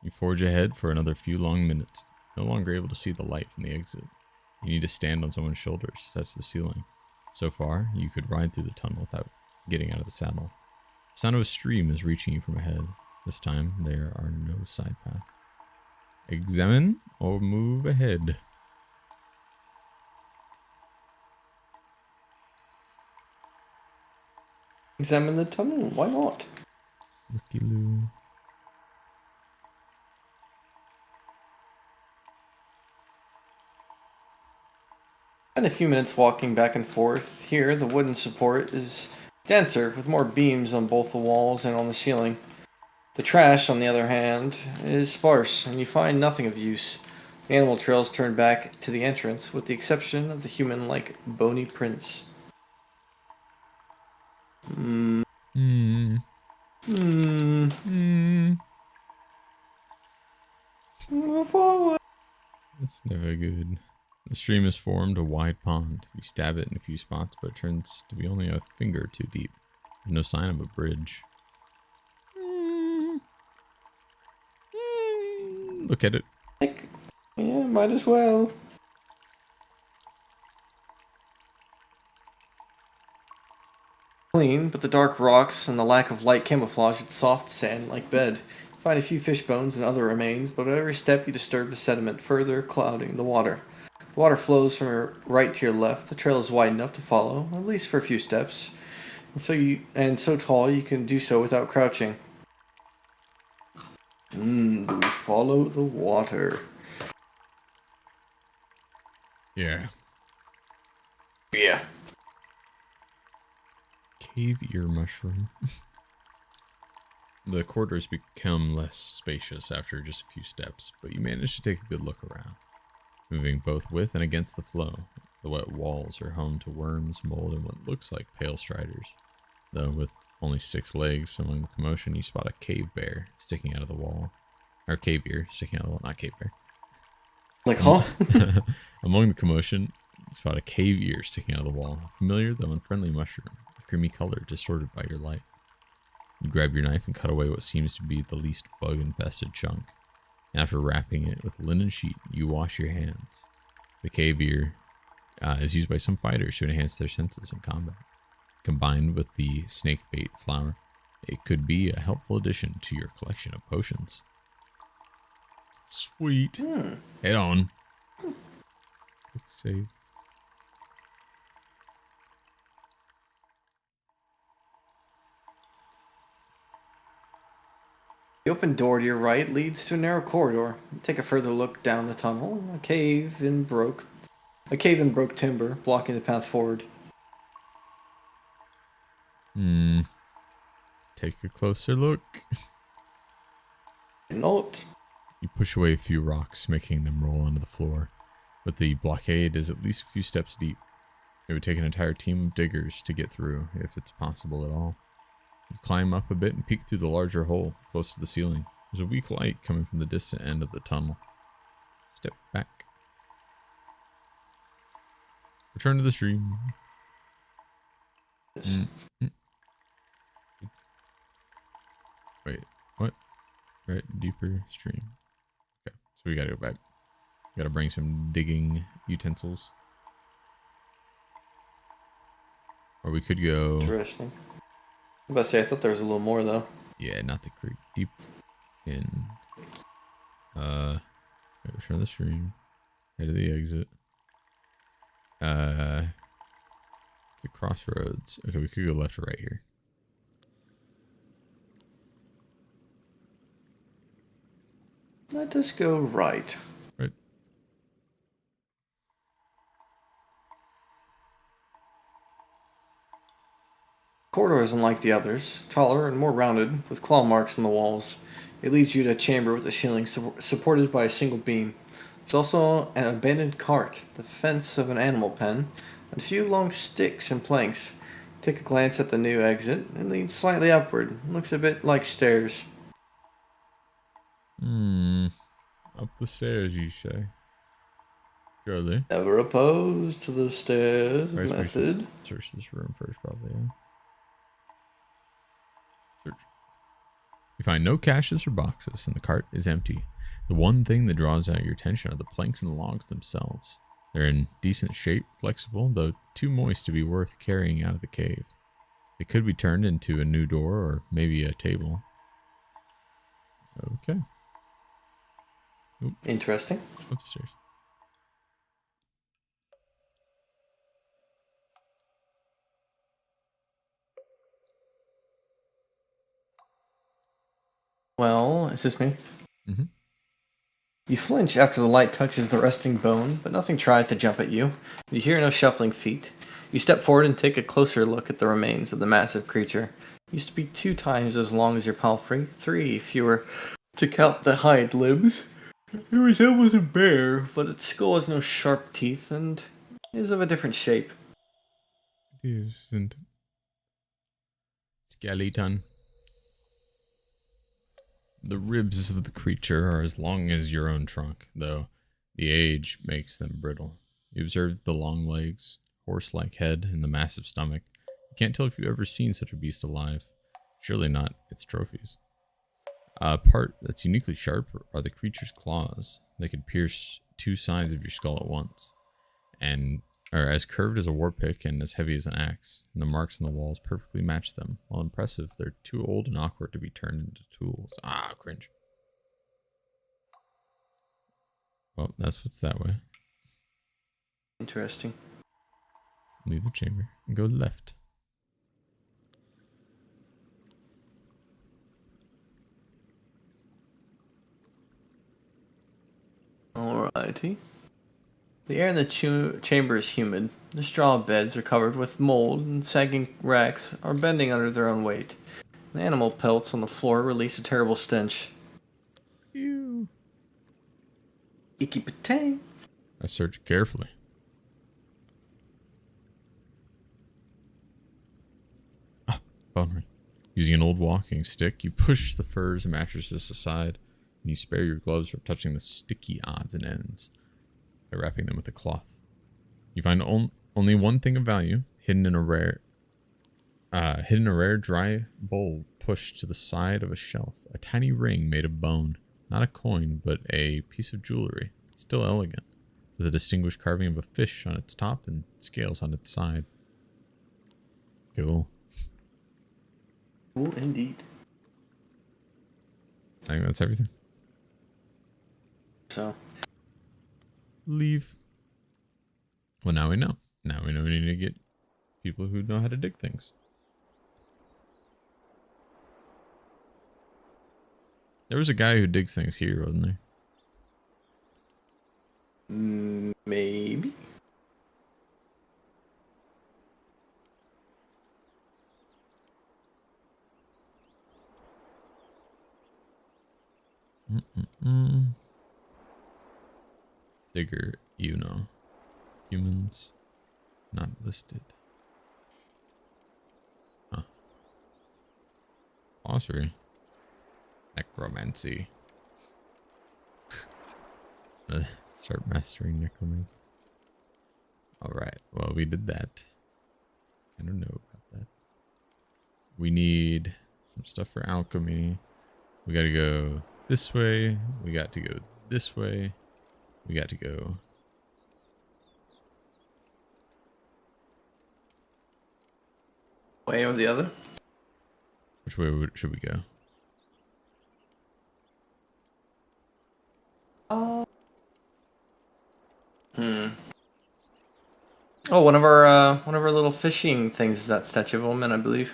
You forge ahead for another few long minutes, no longer able to see the light from the exit. You need to stand on someone's shoulders to touch the ceiling. So far, you could ride through the tunnel without getting out of the saddle. The sound of a stream is reaching you from ahead. This time, there are no side paths. Examine or move ahead. Examine the tunnel. Why not? Looky-loo. And a few minutes walking back and forth. Here, the wooden support is denser, with more beams on both the walls and on the ceiling. The trash, on the other hand, is sparse, and you find nothing of use. The animal trails turn back to the entrance, with the exception of the human-like bony prints. Hmm. Move forward. That's never good. The stream has formed a wide pond. You stab it in a few spots, but it turns to be only a finger or two deep. There's no sign of a bridge. Look at it. Yeah, might as well. Clean, but the dark rocks and the lack of light camouflage its soft sand-like bed. You find a few fish bones and other remains, but at every step you disturb the sediment, further clouding the water. The water flows from your right to your left. The trail is wide enough to follow, at least for a few steps, and so tall you can do so without crouching. Do we follow the water? Yeah. Yeah. Cave ear mushroom. The corridors become less spacious after just a few steps, but you manage to take a good look around. Moving both with and against the flow, the wet walls are home to worms, mold, and what looks like pale striders. Though with only 6 legs among the commotion, you spot a cave bear sticking out of the wall. Or cave ear sticking out of the wall, not cave bear. Like, huh? Among the commotion, you spot a cave ear sticking out of the wall. A familiar though unfriendly mushroom, creamy color distorted by your light. You grab your knife and cut away what seems to be the least bug-infested chunk. After wrapping it with a linen sheet, you wash your hands. The cave ear is used by some fighters to enhance their senses in combat. Combined with the snakebait flower, it could be a helpful addition to your collection of potions. Sweet. Head on. Quick save. The open door to your right leads to a narrow corridor. Take a further look down the tunnel. A cave in broke timber blocking the path forward. Take a closer look. Note. You push away a few rocks, making them roll onto the floor. But the blockade is at least a few steps deep. It would take an entire team of diggers to get through, if it's possible at all. You climb up a bit and peek through the larger hole, close to the ceiling. There's a weak light coming from the distant end of the tunnel. Step back. Return to the stream. Wait, what? Right, deeper stream. Okay, so we gotta go back. We gotta bring some digging utensils. Or we could go... Interesting. I'm about to say, I thought there was a little more, though. Yeah, not the creek. Deep in. Return to the stream. Head to the exit. The crossroads. Okay, we could go left or right here. Let us go right. Right. Corridor isn't like the others, taller and more rounded, with claw marks on the walls. It leads you to a chamber with a ceiling supported by a single beam. There's also an abandoned cart, the fence of an animal pen, and a few long sticks and planks. Take a glance at the new exit. It leads slightly upward. It looks a bit like stairs. Up the stairs, you say? Surely. Never opposed to the stairs Right, so we should method. search this room first, probably, yeah. Search. You find no caches or boxes, and the cart is empty. The one thing that draws out your attention are the planks and logs themselves. They're in decent shape, flexible, though too moist to be worth carrying out of the cave. They could be turned into a new door or maybe a table. Okay. Oop, Interesting. upstairs. Well, is this me? Mm-hmm. You flinch after the light touches the resting bone, but nothing tries to jump at you. You hear no shuffling feet. You step forward and take a closer look at the remains of the massive creature. It used to be 2 times as long as your palfrey, 3 if you were to count the hind limbs. It resembles a bear, but its skull has no sharp teeth and is of a different shape. It isn't. Skeleton. The ribs of the creature are as long as your own trunk, though the age makes them brittle. You observe the long legs, horse-like head, and the massive stomach. You can't tell if you've ever seen such a beast alive. Surely not its trophies. A part that's uniquely sharp are the creature's claws. They could pierce 2 sides of your skull at once, and are as curved as a war pick and as heavy as an axe. And the marks on the walls perfectly match them. While impressive, they're too old and awkward to be turned into tools. Ah, cringe. Well, that's what's that way. Interesting. Leave the chamber and go left. Alrighty. The air in the chamber is humid. The straw beds are covered with mold, and sagging racks are bending under their own weight. The animal pelts on the floor release a terrible stench. Ew. Icky patang. I search carefully. Ah, bone ring. Using an old walking stick, you push the furs and mattresses aside, and you spare your gloves from touching the sticky odds and ends by wrapping them with a cloth. You find only one thing of value, hidden in a rare dry bowl pushed to the side of a shelf. A tiny ring made of bone, not a coin, but a piece of jewelry, still elegant, with a distinguished carving of a fish on its top and scales on its side. Cool. Cool indeed. I think that's everything. so. Leave. Well, now we know. Now we know we need to get people who know how to dig things. There was a guy who digs things here, wasn't there? Maybe. Digger, you know. Humans, not listed. Huh. Glossary. Necromancy. Start mastering necromancy. Alright, well, we did that. I don't know about that. We need some stuff for alchemy. We gotta go this way. We got to go this way. We got to go. Way or the other? Which way should we go? Oh, one of our little fishing things is that Statue of a Woman, I believe.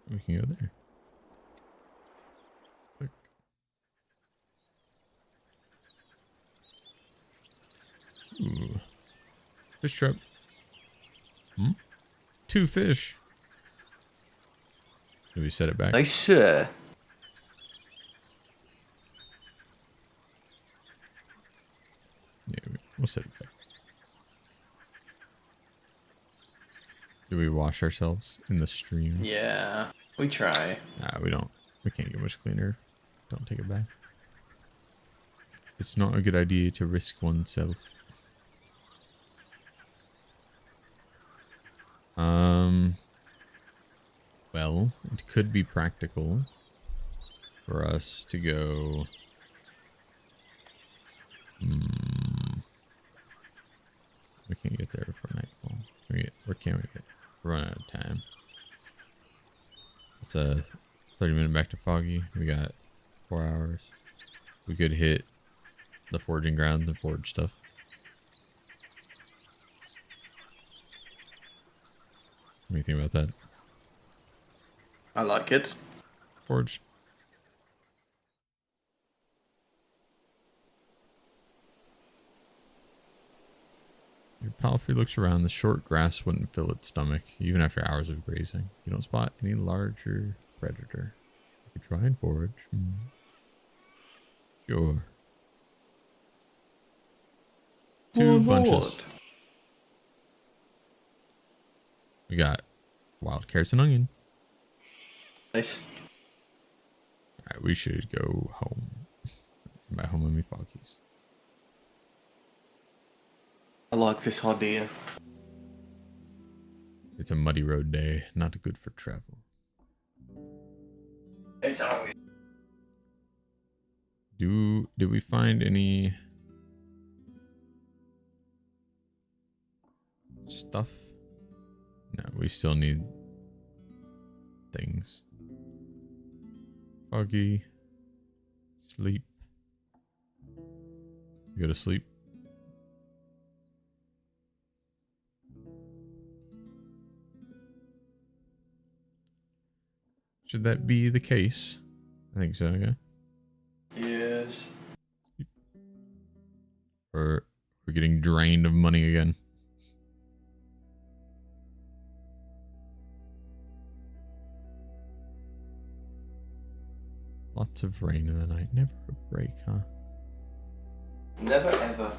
We can go there. Click. Ooh. Fish trap. 2 fish. Did we set it back? Nice. Yeah, we'll set it back. Do we wash ourselves in the stream? Yeah, we try. Nah, we don't. We can't get much cleaner. Don't take it back. It's not a good idea to risk oneself. Well, it could be practical for us to go. We can't get there before nightfall. Where can we get? We're running out of time. It's a 30-minute back to Foggy. We got 4 hours. We could hit the forging grounds and forge stuff. What do you think about that? I like it. Forge. Your palfrey looks around. The short grass wouldn't fill its stomach, even after hours of grazing. You don't spot any larger predator. You could try and forage. Sure. 2 bunches. We got wild carrots and onion. Nice. Alright, we should go home. By home, I mean Foggies. I like this idea. It's a muddy road day, not good for travel. It's always. Did we find any stuff? No, we still need things. Foggy. Sleep. Go to sleep. Should that be the case? I think so, yeah. Yes. Or we're getting drained of money again. Lots of rain in the night. Never a break, huh? Never ever.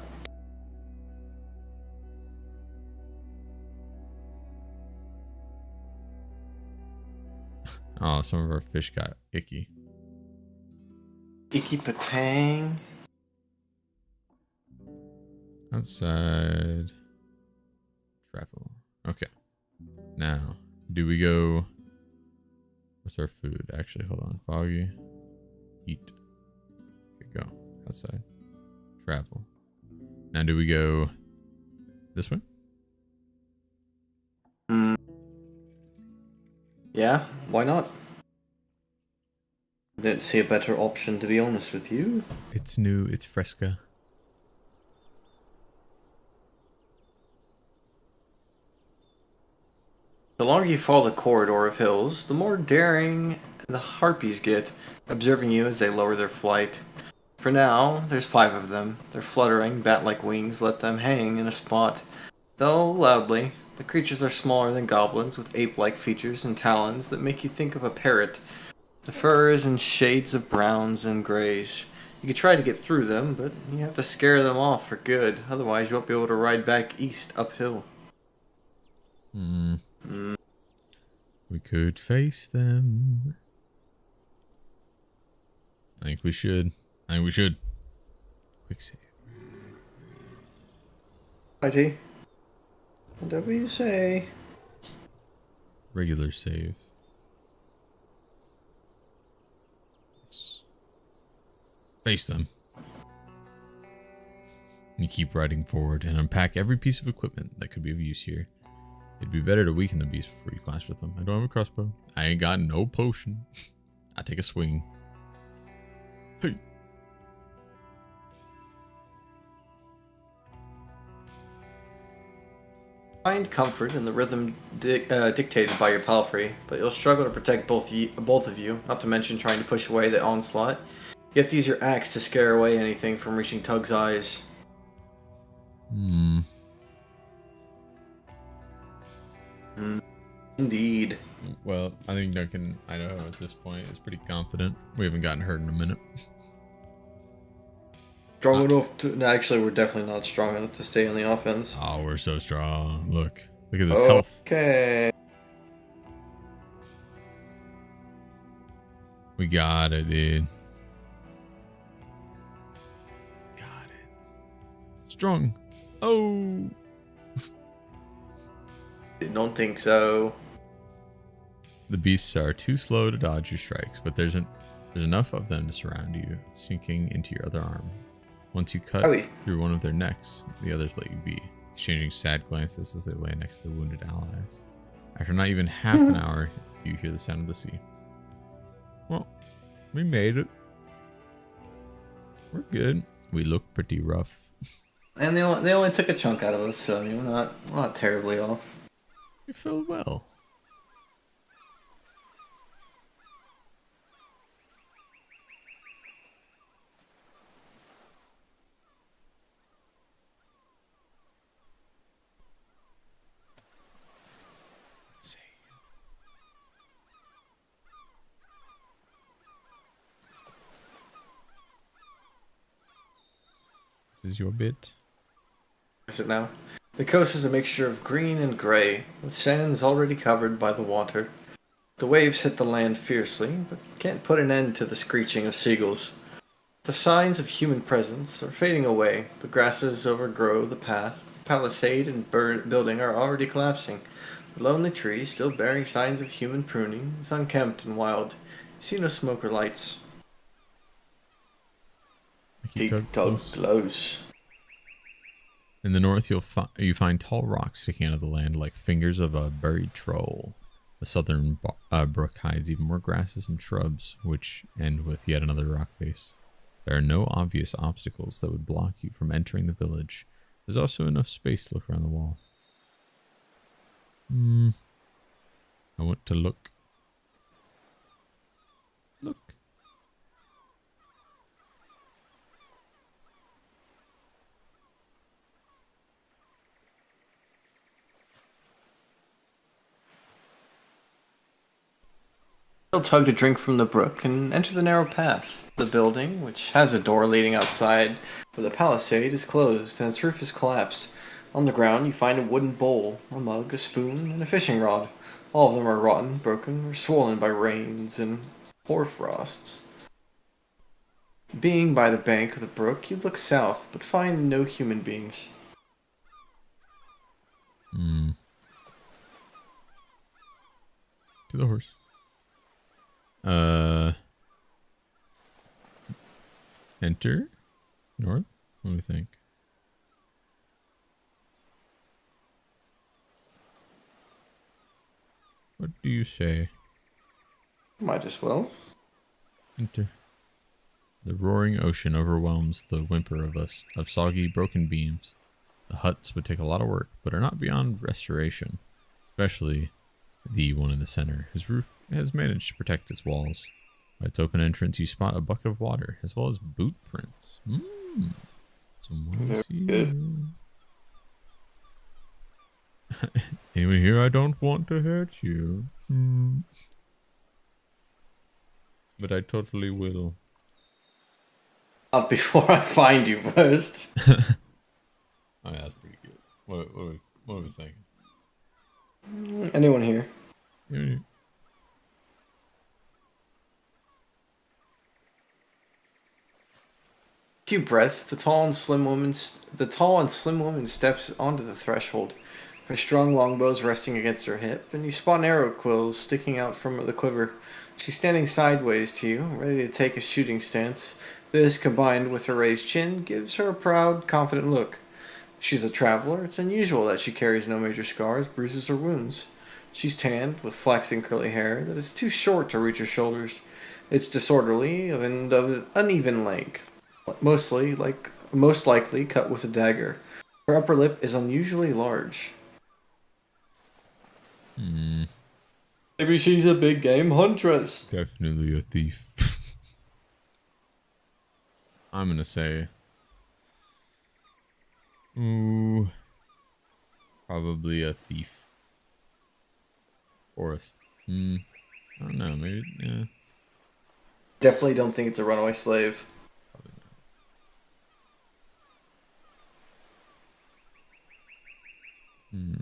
Oh, some of our fish got icky. Icky patang. Outside. Travel. Okay. Now, do we go... What's our food? Actually, hold on. Foggy. Eat. Okay, go. Outside. Travel. Now, do we go this way? Yeah, why not? Didn't see a better option, to be honest with you. It's new, it's fresca. The longer you follow the corridor of hills, the more daring the harpies get, observing you as they lower their flight. For now, there's 5 of them. Their fluttering, bat-like wings let them hang in a spot, though loudly. The creatures are smaller than goblins, with ape-like features and talons that make you think of a parrot. The fur is in shades of browns and grays. You could try to get through them, but you have to scare them off for good. Otherwise, you won't be able to ride back east uphill. We could face them. I think we should. Quick save. IT. Whatever you say. Regular save. Face them. You keep riding forward and unpack every piece of equipment that could be of use here. It'd be better to weaken the beast before you clash with them. I don't have a crossbow. I ain't got no potion. I take a swing. Hey. Find comfort in the rhythm dictated by your palfrey, but you'll struggle to protect both of you, not to mention trying to push away the onslaught. You have to use your axe to scare away anything from reaching Tug's eyes. Indeed. Well, I think Duncan, I know at this point, is pretty confident. We haven't gotten hurt in a minute. Strong enough to... No, actually, we're definitely not strong enough to stay on the offense. Oh, we're so strong. Look at this health. Okay. We got it, dude. Got it. Strong. Oh. Don't think so. The beasts are too slow to dodge your strikes, but there's enough of them to surround you, sinking into your other arm. Once you cut through one of their necks, the others let you be, exchanging sad glances as they lay next to their wounded allies. After not even half an hour, you hear the sound of the sea. Well, we made it. We're good. We look pretty rough. And they only took a chunk out of us, so I mean, we're not terribly off. You feel well. Let's see. This is your bit. Is it now? The coast is a mixture of green and gray, with sands already covered by the water. The waves hit the land fiercely, but can't put an end to the screeching of seagulls. The signs of human presence are fading away. The grasses overgrow the path. The palisade and building are already collapsing. The lonely tree, still bearing signs of human pruning, is unkempt and wild. You see no smoke or lights. Keep Tug close. In the north, you find tall rocks sticking out of the land like fingers of a buried troll. The southern brook hides even more grasses and shrubs, which end with yet another rock face. There are no obvious obstacles that would block you from entering the village. There's also enough space to look around the wall. I want to look. Look. They'll tug to drink from the brook and enter the narrow path. The building, which has a door leading outside, but the palisade is closed and its roof is collapsed. On the ground, you find a wooden bowl, a mug, a spoon, and a fishing rod. All of them are rotten, broken, or swollen by rains and hoarfrosts. Being by the bank of the brook, you look south, but find no human beings. To the horse. Enter north. What do we think? What do you say? Might as well. Enter. The roaring ocean overwhelms the whimper of soggy, broken beams. The huts would take a lot of work, but are not beyond restoration, especially the one in the center, whose roof has managed to protect its walls. By its open entrance, you spot a bucket of water, as well as boot prints. Someone's Very good. here. Anyone here? I don't want to hurt you. But I totally will. Not before I find you first. Oh yeah, that's pretty good. What are we thinking? Anyone here? Few breaths, the tall and slim woman steps onto the threshold, her strong longbows resting against her hip, and you spot arrow quills sticking out from the quiver. She's standing sideways to you, ready to take a shooting stance. This, combined with her raised chin, gives her a proud, confident look. She's a traveler. It's unusual that she carries no major scars, bruises, or wounds. She's tanned, with flaxen curly hair that is too short to reach her shoulders. It's disorderly and of uneven length, most likely cut with a dagger. Her upper lip is unusually large. Maybe she's a big game huntress. Definitely a thief. I'm gonna say, ooh, probably a thief. Or I don't know, maybe, yeah. Definitely don't think it's a runaway slave. Probably not.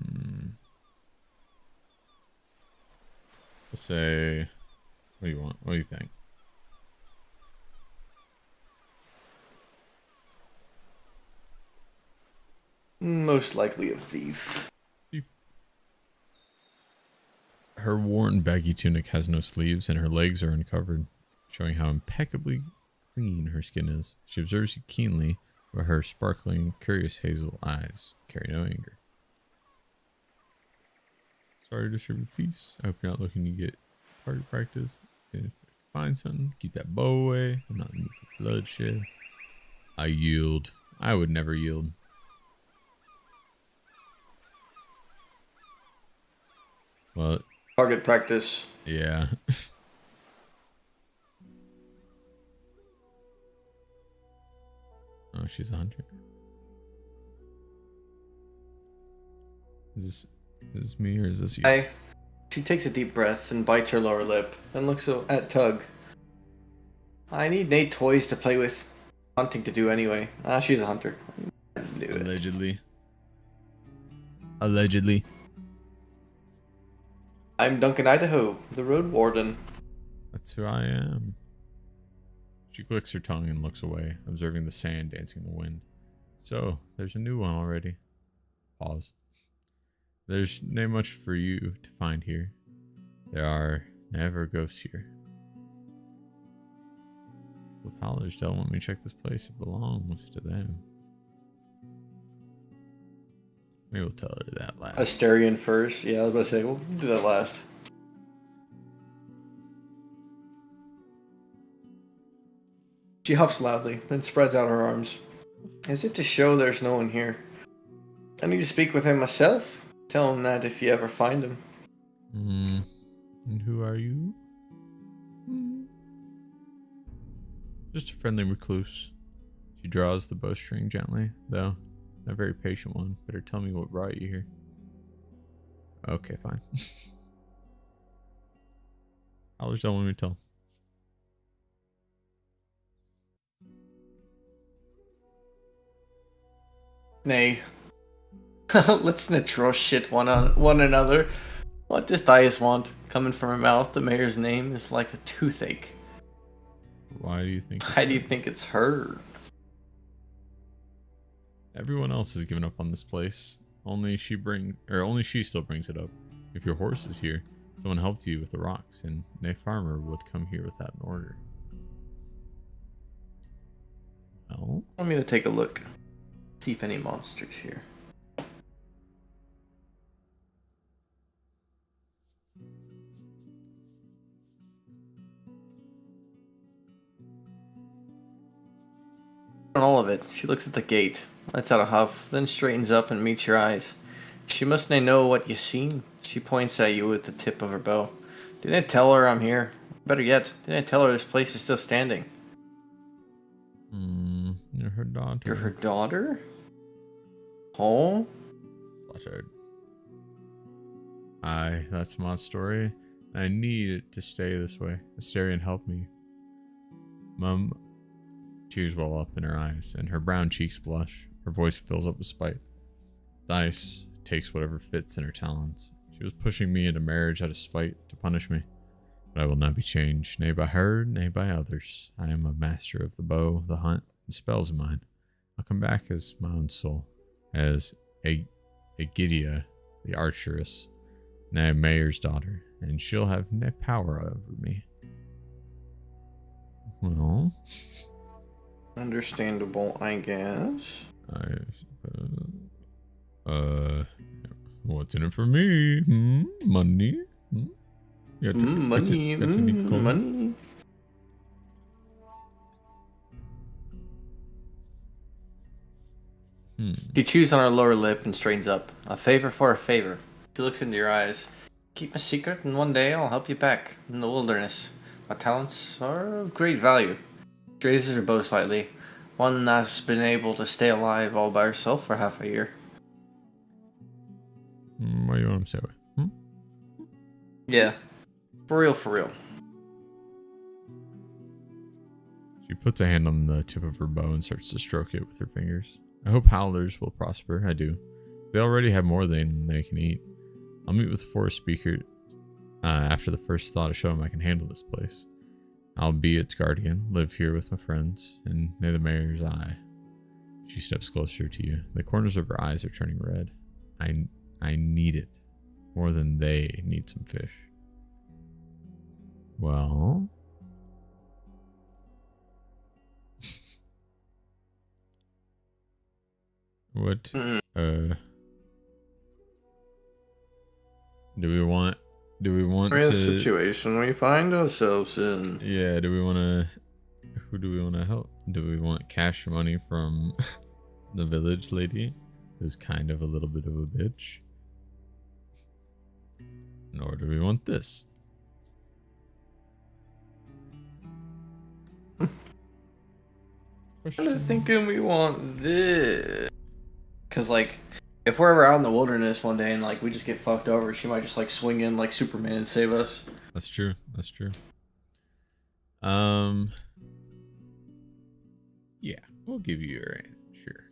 Let's say, what do you want? What do you think? Most likely a thief. Her worn baggy tunic has no sleeves and her legs are uncovered, showing how impeccably clean her skin is. She observes you keenly, but her sparkling, curious hazel eyes carry no anger. Sorry to disturb your peace. I hope you're not looking to get target practice. If you find something, keep that bow away. I'm not in the mood for bloodshed. I yield. I would never yield. Well, Target practice. yeah. Oh, she's a hunter. Is this me or is this you? She takes a deep breath and bites her lower lip, and looks at Tug. I need Nate toys to play with. Hunting to do anyway. She's a hunter. I knew it. Allegedly. Allegedly. I'm Duncan Idaho, the Roadwarden. That's who I am. She clicks her tongue and looks away, observing the sand dancing in the wind. So, there's a new one already. Pause. There's not much for you to find here. There are never ghosts here. The Powers don't want me to check this place. It belongs to them. Maybe we'll tell her that last. Asterion first. Yeah, I was about to say, we'll do that last. She huffs loudly, then spreads out her arms, as if to show there's no one here. I need to speak with him myself. Tell him that if you ever find him. And who are you? Just a friendly recluse. She draws the bowstring gently, though. A very patient one. Better tell me what brought you here. Okay, fine. I'll just tell when we tell. Nay. Let's not draw shit one another. What does Dias want? Coming from her mouth, the mayor's name is like a toothache. Why do you think? Why do you think it's her? Everyone else has given up on this place. Only she still brings it up. If your horse is here, someone helped you with the rocks, and no farmer would come here without an order. Well, Want me to take a look. See if any monsters here. On all of it, she looks at the gate, lets out a huff, then straightens up and meets your eyes. She must nae know what you seen. She points at you with the tip of her bow. Didn't I tell her I'm here? Better yet, didn't I tell her this place is still standing? You're her daughter. You're her daughter? Oh? Slaughtered. Aye, that's my story. I need it to stay this way. Astarion, help me. Mum, tears well up in her eyes, and her brown cheeks blush. Her voice fills up with spite. Thais takes whatever fits in her talons. She was pushing me into marriage out of spite to punish me. But I will not be changed, nay by her, nay by others. I am a master of the bow, the hunt, and spells of mine. I'll come back as my own soul, as Aegidia, the archeress, nay mayor's daughter, and she'll have no power over me. Well, Understandable, I guess. What's in it for me? Money? Money. Money. She chews on her lower lip and straightens up. A favor for a favor. She looks into your eyes. Keep my secret, and one day I'll help you back in the wilderness. My talents are of great value. She raises her bow slightly. One that's been able to stay alive all by herself for half a year. What do you want to say? Yeah. For real, for real. She puts a hand on the tip of her bow and starts to stroke it with her fingers. I hope howlers will prosper. I do. They already have more than they can eat. I'll meet with the forest speaker after the first thaw to show him I can handle this place. I'll be its guardian, live here with my friends, and near the mayor's eye. She steps closer to you. The corners of her eyes are turning red. I need it more than they need some fish. Well, what do we want Real to situation we find ourselves in. Yeah, who do we want to help? Do we want cash money from the village lady who's kind of a little bit of a bitch? Nor do we want this. I'm kind of thinking we want this. Because, like, if we're ever out in the wilderness one day and, like, we just get fucked over, she might just, like, swing in like Superman and save us. That's true. That's true. Yeah, we'll give you your answer. Sure.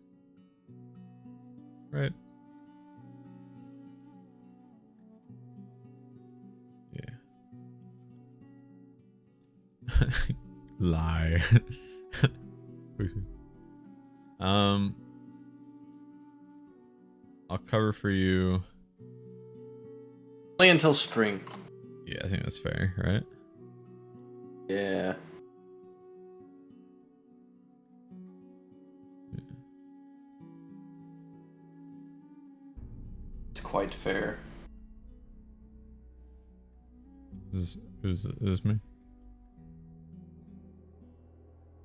Right. Yeah. Lie. I'll cover for you. Only until spring. Yeah, I think that's fair, right? Yeah. It's quite fair. Is this me?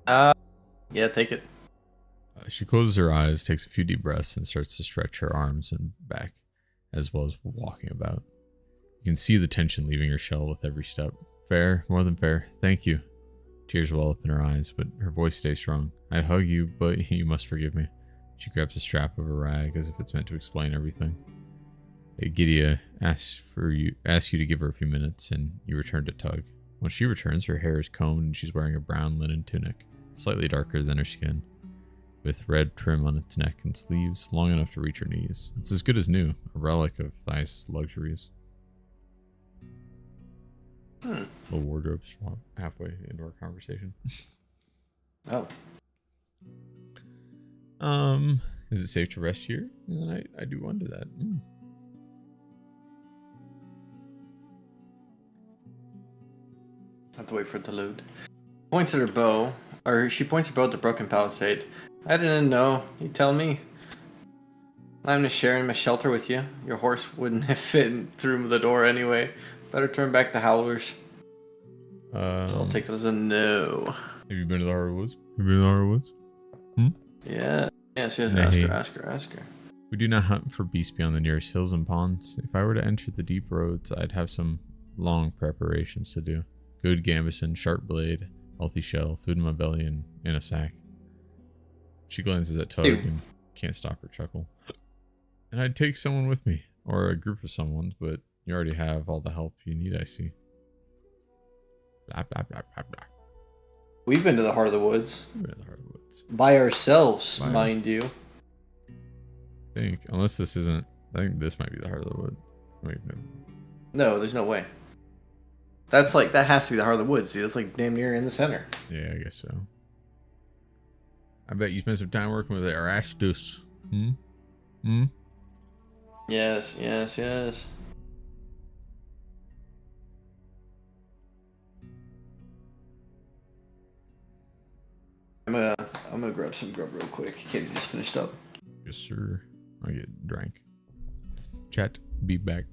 Yeah, take it. She closes her eyes, takes a few deep breaths, and starts to stretch her arms and back, as well as walking about. You can see the tension leaving her shell with every step. Fair, more than fair. Thank you. Tears well up in her eyes, but her voice stays strong. I'd hug you, but you must forgive me. She grabs a strap of a rag as if it's meant to explain everything. Aegidia asks you to give her a few minutes, and you return to tug. When she returns, her hair is combed and she's wearing a brown linen tunic, slightly darker than her skin, with red trim on its neck and sleeves long enough to reach her knees. It's as good as new, a relic of Thais' luxuries. A wardrobe swap halfway into our conversation. Oh. Is it safe to rest here in the night? I do wonder that. Have to wait for it to load. Points at her bow, or she points her bow at the broken palisade. I didn't know. You tell me. I'm just sharing my shelter with you. Your horse wouldn't have fit through the door anyway. Better turn back the howlers. So I'll take that as a no. Have you been to the Hardwoods? Have you been to the Hardwoods? Yeah. Yes, yes. Nay. Ask her, ask her, ask her. We do not hunt for beasts beyond the nearest hills and ponds. If I were to enter the deep roads, I'd have some long preparations to do. Good gambeson, sharp blade, healthy shell, food in my belly, and in a sack. She glances at Tug and can't stop her chuckle. And I'd take someone with me, or a group of someone, but you already have all the help you need, I see. Blah, blah, blah, blah, blah. We've been to the heart of the woods. We're in the heart of the woods. By ourselves, By mind you. I think, unless this isn't, I think this might be the heart of the woods. Wait, no. No, there's no way. That's like, that has to be the heart of the woods, dude. That's like damn near in the center. Yeah, I guess so. I bet you spent some time working with Erastus. Hmm? Hmm? Yes, yes, yes. I'm gonna grab some grub real quick. Katie just finished up. Yes, sir. I get drank. Chat, be back.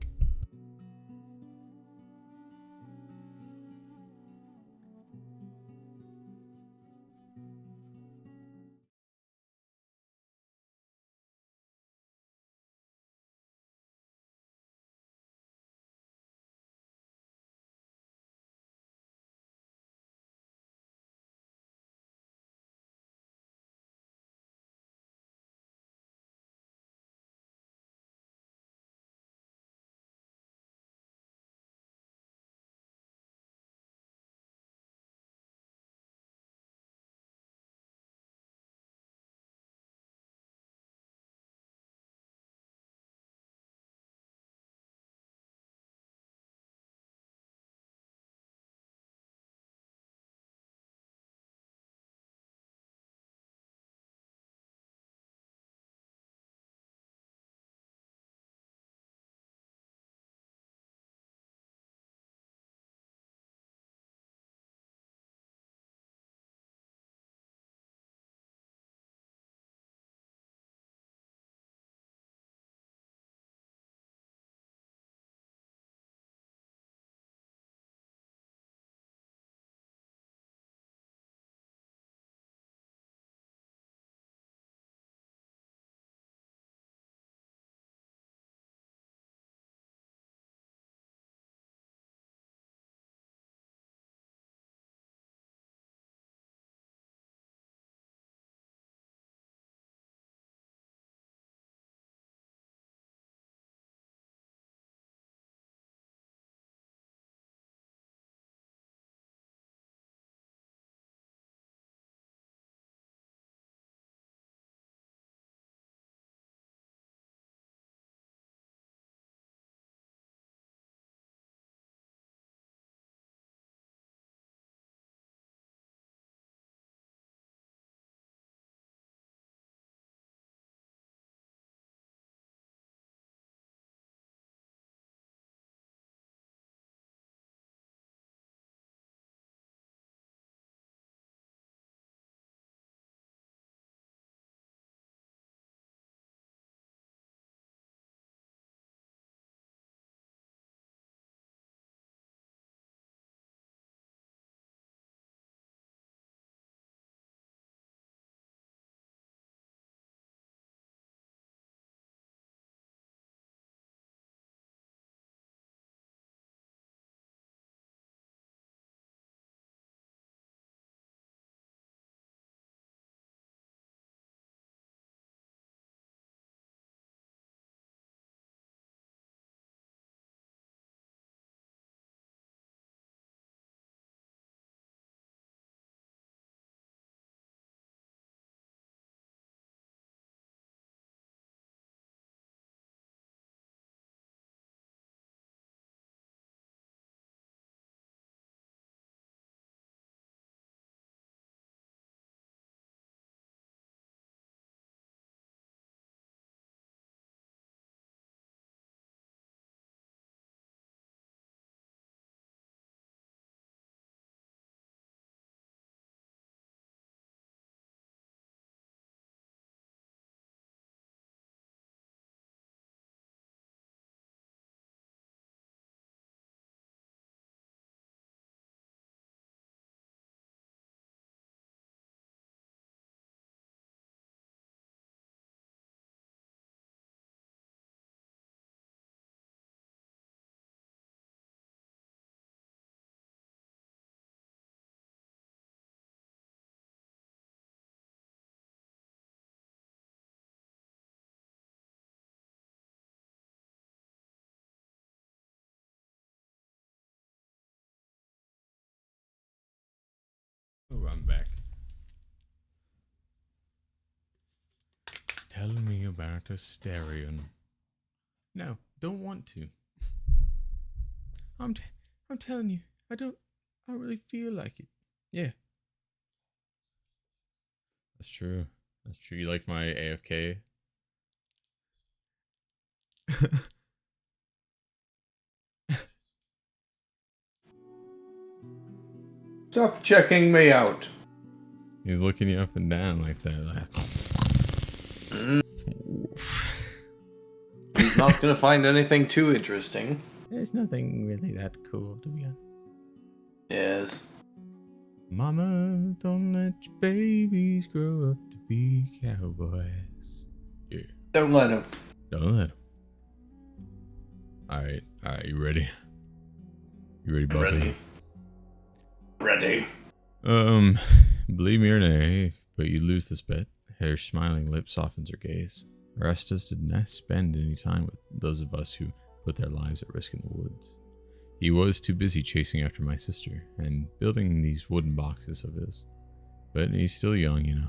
Oh, I'm back. Tell me about Asterion. No, don't want to. I'm telling you, I don't really feel like it. Yeah. That's true. That's true. You like my AFK? Stop checking me out. He's looking you up and down like that. He's not gonna find anything too interesting. There's nothing really that cool to be honest. Yes. Mama, don't let your babies grow up to be cowboys. Yeah. Don't let him. Don't let them. Alright, you ready? You ready, Bucky? Ready. Believe me or nay, but you lose this bet. Her smiling lip softens her gaze. Orestes did not spend any time with those of us who put their lives at risk in the woods. He was too busy chasing after my sister and building these wooden boxes of his. But he's still young, you know.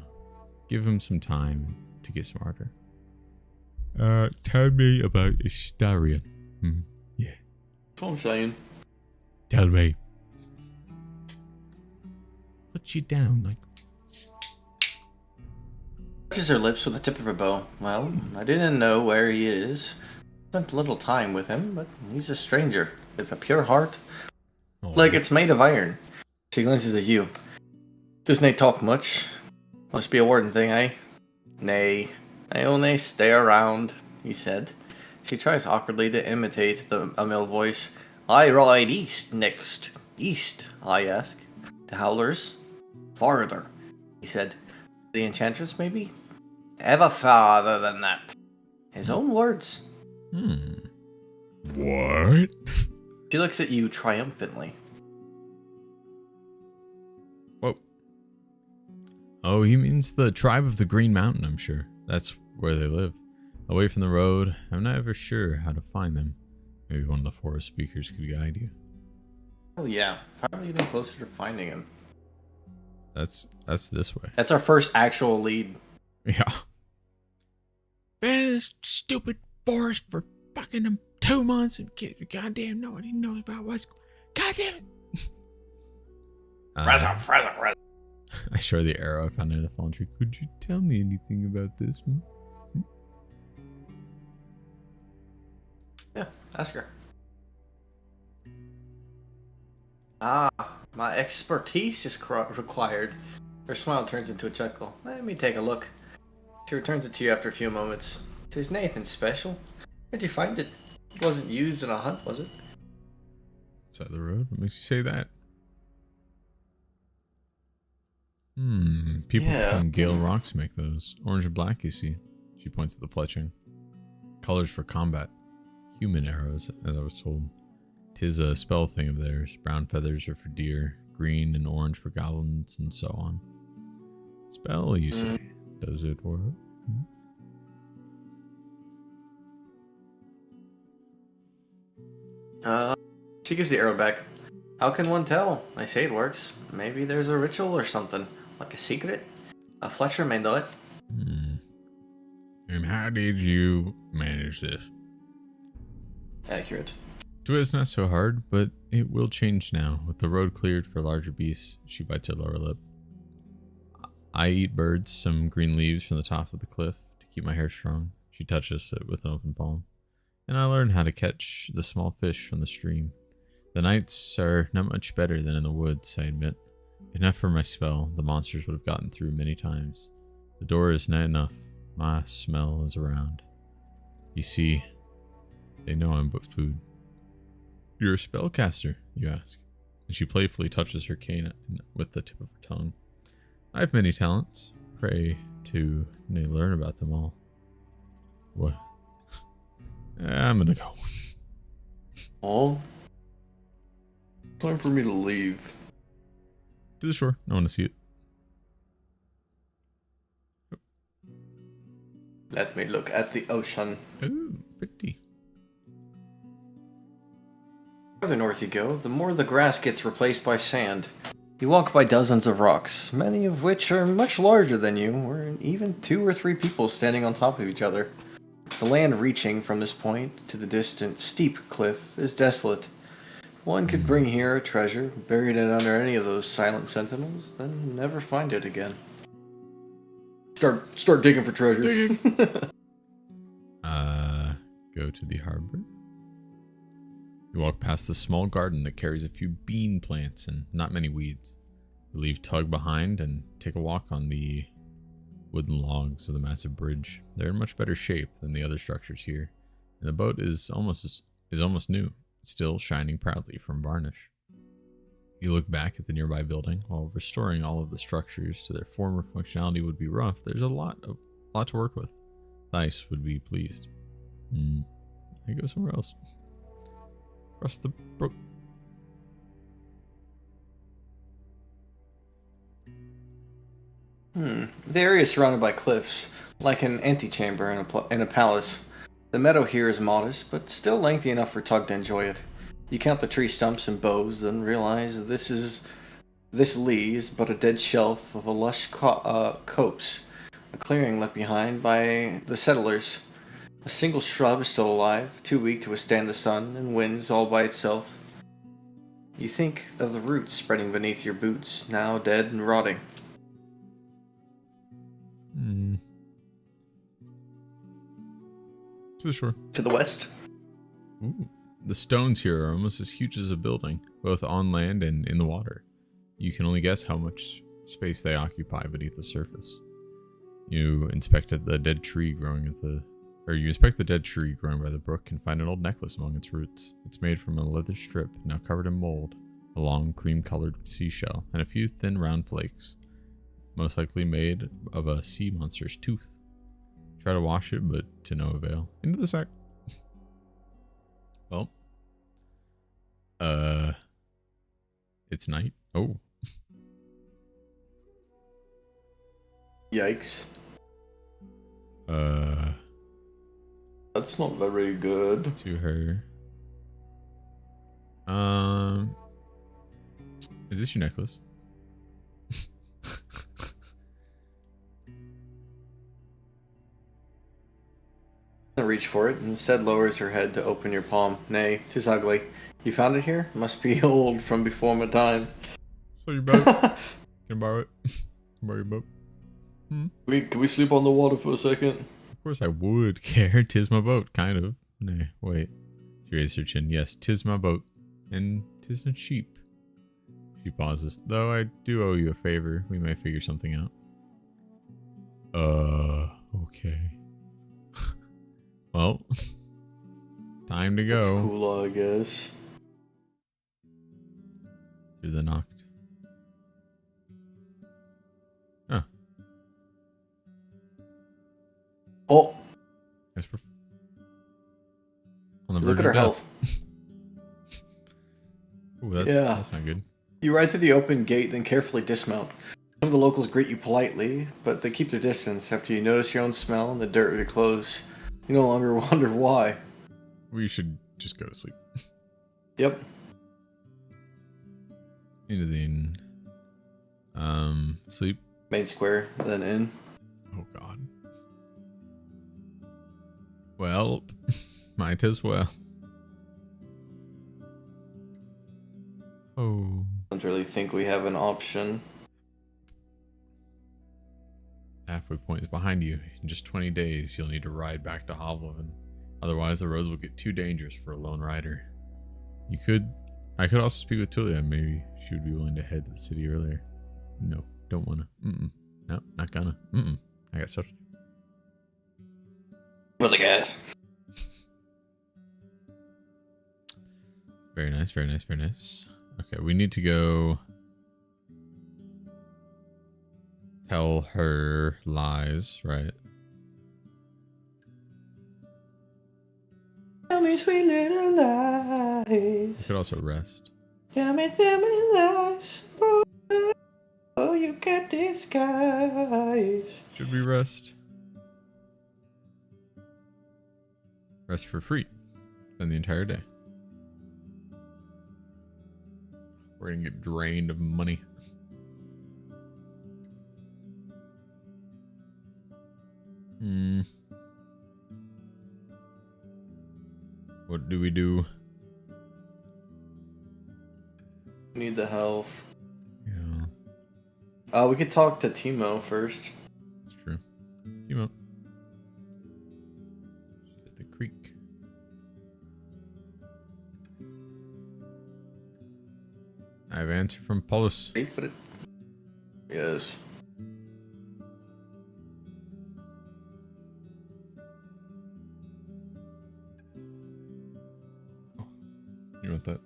Give him some time to get smarter. Tell me about Astarion. Yeah. That's what I'm saying. Tell me. Put you down like. Touches her lips with the tip of her bow. Well, I didn't know where he is. Spent a little time with him, but he's a stranger with a pure heart. Oh. Like it's made of iron. She glances at you. Doesn't he talk much? Must be a warden thing, eh? Nay, I only stay around, he said. She tries awkwardly to imitate a mill voice. I ride east next. East, I ask. To Howlers? Farther, he said. The Enchantress, maybe? Ever farther than that. His own words. What? She looks at you triumphantly. Whoa. Oh, he means the tribe of the Green Mountain, I'm sure. That's where they live. Away from the road, I'm not ever sure how to find them. Maybe one of the forest speakers could guide you. Oh yeah, finally even closer to finding him. That's this way. That's our first actual lead. Yeah. Been in this stupid forest for fucking 2 months and goddamn nobody knows about what's. Goddamn it! Present. I show the arrow I found near the fallen tree. Could you tell me anything about this? Yeah, ask her. Ah, my expertise is required. Her smile turns into a chuckle. Let me take a look. She returns it to you after a few moments. "'Tis Nathan special. Where'd you find it? It wasn't used in a hunt, was it?" Side of the road? What makes you say that? People from Gale Rocks make those. Orange and black, you see. She points at the fletching. Colors for combat. Human arrows, as I was told. 'Tis a spell thing of theirs. Brown feathers are for deer, green and orange for goblins, and so on. Spell, you say? Does it work? She gives the arrow back. How can one tell? I say it works. Maybe there's a ritual or something. Like a secret? A Fletcher may know it. And how did you manage this? Accurate. It's not so hard, but it will change now. With the road cleared for larger beasts, she bites her lower lip. I eat birds, some green leaves from the top of the cliff to keep my hair strong. She touches it with an open palm. And I learn how to catch the small fish from the stream. The nights are not much better than in the woods, I admit. If not for my spell, the monsters would have gotten through many times. The door is not enough. My smell is around. You see, they know I'm but food. You're a spellcaster, you ask. And she playfully touches her cane with the tip of her tongue. I have many talents. Pray to learn about them all. What? I'm gonna go. Oh? Time for me to leave. To the shore. I want to see it. Let me look at the ocean. Ooh, pretty. The farther north you go, the more the grass gets replaced by sand. You walk by dozens of rocks, many of which are much larger than you, or even 2 or 3 people standing on top of each other. The land reaching from this point to the distant steep cliff is desolate. One could bring here a treasure, buried it under any of those silent sentinels, then never find it again. Start digging for treasure. Digging. Go to the harbor. You walk past the small garden that carries a few bean plants and not many weeds. You leave Tug behind and take a walk on the wooden logs of the massive bridge. They're in much better shape than the other structures here, and the boat is almost new, still shining proudly from varnish. You look back at the nearby building. While restoring all of the structures to their former functionality would be rough, there's a lot to work with. Thice would be pleased. I go somewhere else. Across the brook. The area is surrounded by cliffs, like an antechamber in a palace. The meadow here is modest, but still lengthy enough for Tug to enjoy it. You count the tree stumps and boughs, then realize this lee is but a dead shelf of a lush copse, a clearing left behind by the settlers. A single shrub is still alive, too weak to withstand the sun and winds all by itself. You think of the roots spreading beneath your boots, now dead and rotting. To the shore. To the west. Ooh. The stones here are almost as huge as a building, both on land and in the water. You can only guess how much space they occupy beneath the surface. You inspect the dead tree growing by the brook and find an old necklace among its roots. It's made from a leather strip, now covered in mold, a long cream-colored seashell, and a few thin round flakes, most likely made of a sea monster's tooth. Try to wash it, but to no avail. Into the sack. Well. It's night. Oh. Yikes. That's not very good. To her. Is this your necklace? Reach for it, and instead lowers her head to open your palm. Nay, 'tis ugly. You found it here? Must be old from before my time. So your boat? Can I borrow it? Can I borrow your boat? Can we sleep on the water for a second? Of course I would care. 'Tis my boat, kind of. Nay, wait. She raised her chin. Yes, 'tis my boat. And 'tis not cheap. She pauses. Though I do owe you a favor. We may figure something out. Okay. Well, time to go. That's cool, I guess. Through the knocked. Huh. Oh! Yes, on the Look verge at her of death. health. Ooh, that's not good. You ride through the open gate, then carefully dismount. Some of the locals greet you politely, but they keep their distance after you notice your own smell and the dirt of your clothes. You no longer wonder why. We should just go to sleep. Yep. Into the inn. Sleep. Main square, then in. Oh god. Well, might as well. Oh. Don't really think we have an option. Halfway point is behind you. In just 20 days, you'll need to ride back to Hovloven. Otherwise, the roads will get too dangerous for a lone rider. I could also speak with Tulia. Maybe she would be willing to head to the city earlier. No, don't wanna. No, not gonna. I got stuff. With the gas. Very nice, very nice, very nice. Okay, we need to go tell her lies, right? Tell me sweet little lies. We could also rest. Tell me lies. Oh, you got disguise. Should we rest? Rest for free. Spend the entire day. We're gonna get drained of money. Hmm. What do we do? Need the health. Yeah, We could talk to Timo first. that's true. Team up. She's at the creek. I have an answer from Paulus. Great, but it. Yes. You want that?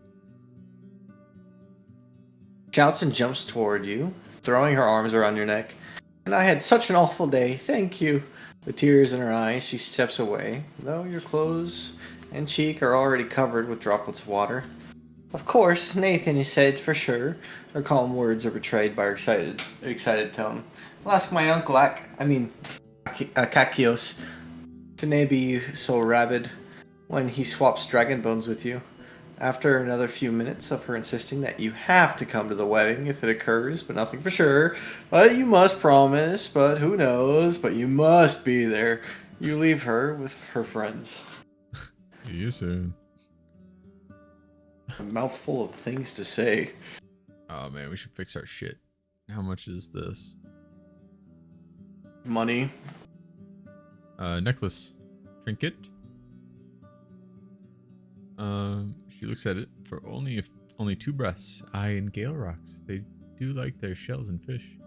Shouts and jumps toward you, throwing her arms around your neck. And I had such an awful day, thank you. With tears in her eyes, she steps away, though your clothes and cheek are already covered with droplets of water. Of course, Nathan, he said, for sure. Her calm words are betrayed by her excited tone. I'll ask my uncle, Kakios, to nay be so rabid when he swaps dragon bones with you. After another few minutes of her insisting that you have to come to the wedding if it occurs, but nothing for sure, but you must promise, but who knows, but you must be there, you leave her with her friends. See you soon. A mouthful of things to say. Oh man, we should fix our shit. How much is this? Money. Necklace. Trinket. She looks at it. For only 2 breasts, eye and gale rocks. They do like their shells and fish.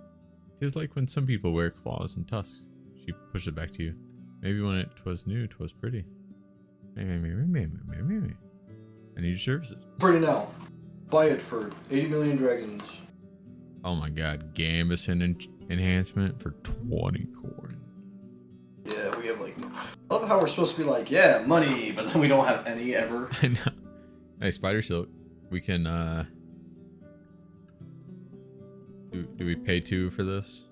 'Tis like when some people wear claws and tusks. She pushed it back to you. Maybe when it was new, 'twas pretty. I need your services. Pretty now. Buy it for 80 million dragons. Oh my god, Gambison enhancement for 20 coin. Yeah, we have like. I love how we're supposed to be like, yeah, money, but then we don't have any ever. I know. Hey, spider silk. We can do we pay 2 for this?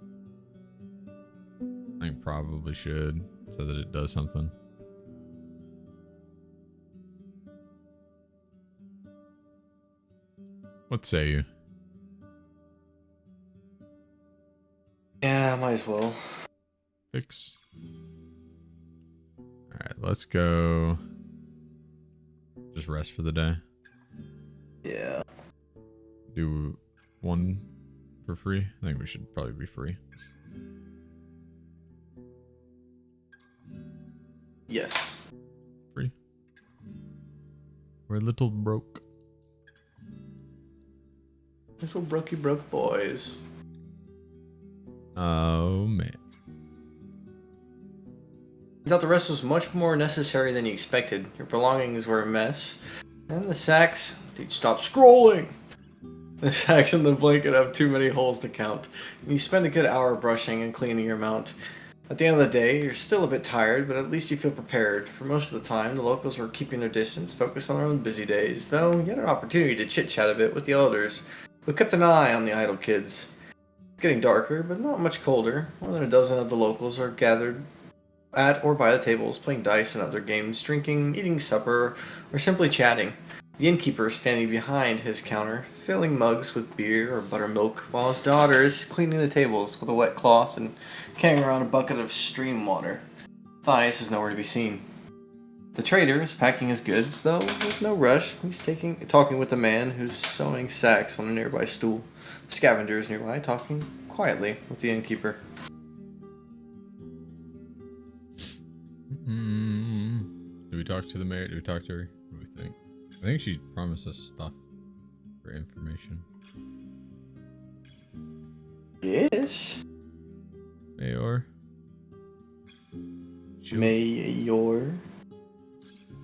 I think probably should, so that it does something. What say you? Yeah, might as well. Fix. Alright, let's go. Just rest for the day. Yeah. Do 1 for free. I think we should probably be free. Yes. Free. We're a little broke. Little brokey broke boys. Oh man. Turns out the rest was much more necessary than you expected. Your belongings were a mess. And the sacks... Dude, stop scrolling! The sacks in the blanket have too many holes to count. And you spend a good hour brushing and cleaning your mount. At the end of the day, you're still a bit tired, but at least you feel prepared. For most of the time, the locals were keeping their distance, focused on their own busy days, though you had an opportunity to chit-chat a bit with the elders, who kept an eye on the idle kids. It's getting darker, but not much colder. More than a dozen of the locals are gathered at or by the tables, playing dice and other games, drinking, eating supper, or simply chatting. The innkeeper is standing behind his counter, filling mugs with beer or buttermilk, while his daughter is cleaning the tables with a wet cloth and carrying around a bucket of stream water. Thias is nowhere to be seen. The trader is packing his goods, though with no rush. He's talking with a man who's sewing sacks on a nearby stool. The scavenger is nearby, talking quietly with the innkeeper. Do we talk to the mayor? Do we talk to her? What do we think? I think she promised us stuff for information. Yes. Mayor. Mayor.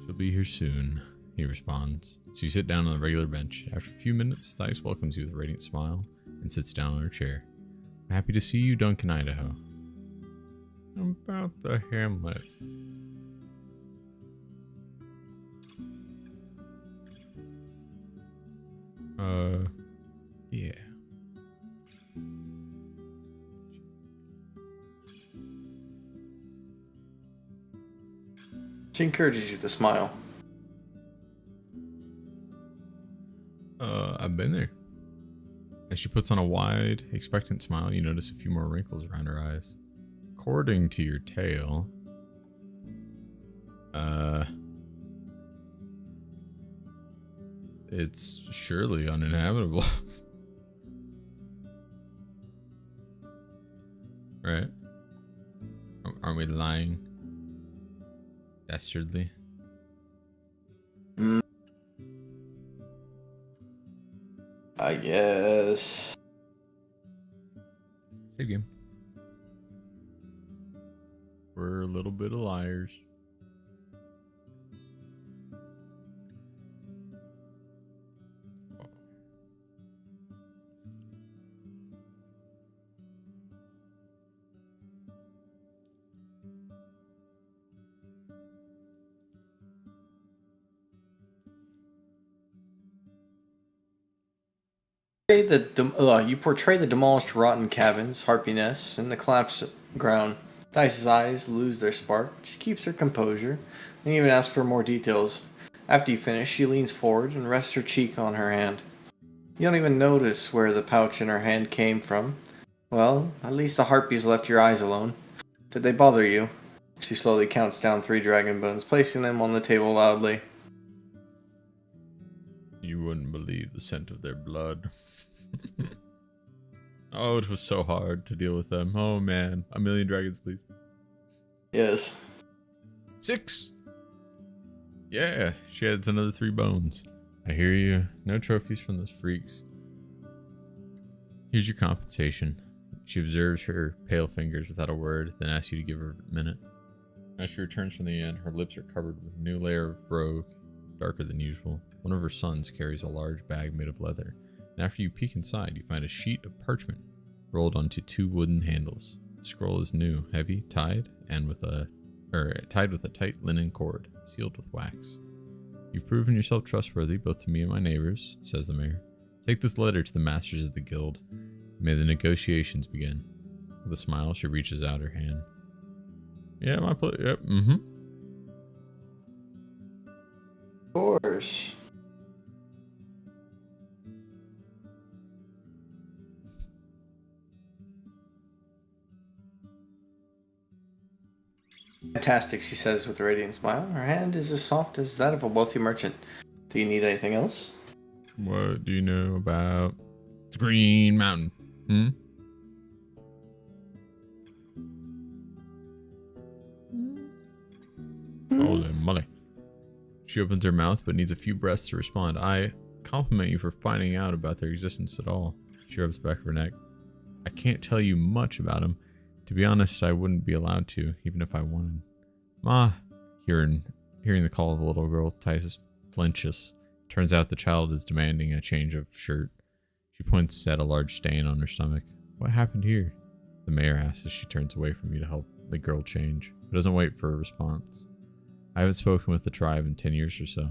She'll be here soon, he responds. So you sit down on the regular bench. After a few minutes, Thias welcomes you with a radiant smile and sits down on her chair. I'm happy to see you, Duncan, Idaho. About the hamlet. Yeah. She encourages you to smile. I've been there. As she puts on a wide, expectant smile, you notice a few more wrinkles around her eyes. according to your tale, it's surely uninhabitable. Right? Aren't we lying? Dastardly. I guess. Save game. We're a little bit of liars. You portray the demolished rotten cabins, harpy nests, and the collapsed ground. Dice's eyes lose their spark. She keeps her composure and even asks for more details. After you finish, she leans forward and rests her cheek on her hand. You don't even notice where the pouch in her hand came from. Well, at least the harpies left your eyes alone. Did they bother you? She slowly counts down 3 dragon bones, placing them on the table loudly. You wouldn't believe the scent of their blood. Oh, it was so hard to deal with them. Oh man. 1,000,000 dragons, please. Yes. 6! Yeah, she adds another 3 bones. I hear you. No trophies from those freaks. Here's your compensation. She observes her pale fingers without a word, then asks you to give her a minute. As she returns from the inn, her lips are covered with a new layer of brogue, darker than usual. One of her sons carries a large bag made of leather, and after you peek inside, you find a sheet of parchment rolled onto 2 wooden handles. The scroll is new, heavy, tied with a tight linen cord, sealed with wax. You've proven yourself trustworthy, both to me and my neighbors, says the mayor. Take this letter to the masters of the guild. May the negotiations begin. With a smile, she reaches out her hand. Yeah, my place. Yep. Mm-hmm. Of course. Fantastic, she says with a radiant smile. Her hand is as soft as that of a wealthy merchant. Do you need anything else? What do you know about the Green Mountain? Hmm? Holy moly. She opens her mouth but needs a few breaths to respond. I compliment you for finding out about their existence at all. She rubs the back of her neck. I can't tell you much about them. To be honest, I wouldn't be allowed to, even if I wanted. Ma, hearing the call of the little girl, Tysus flinches. Turns out the child is demanding a change of shirt. She points at a large stain on her stomach. What happened here? The mayor asks as she turns away from you to help the girl change, but doesn't wait for a response. I haven't spoken with the tribe in 10 years or so.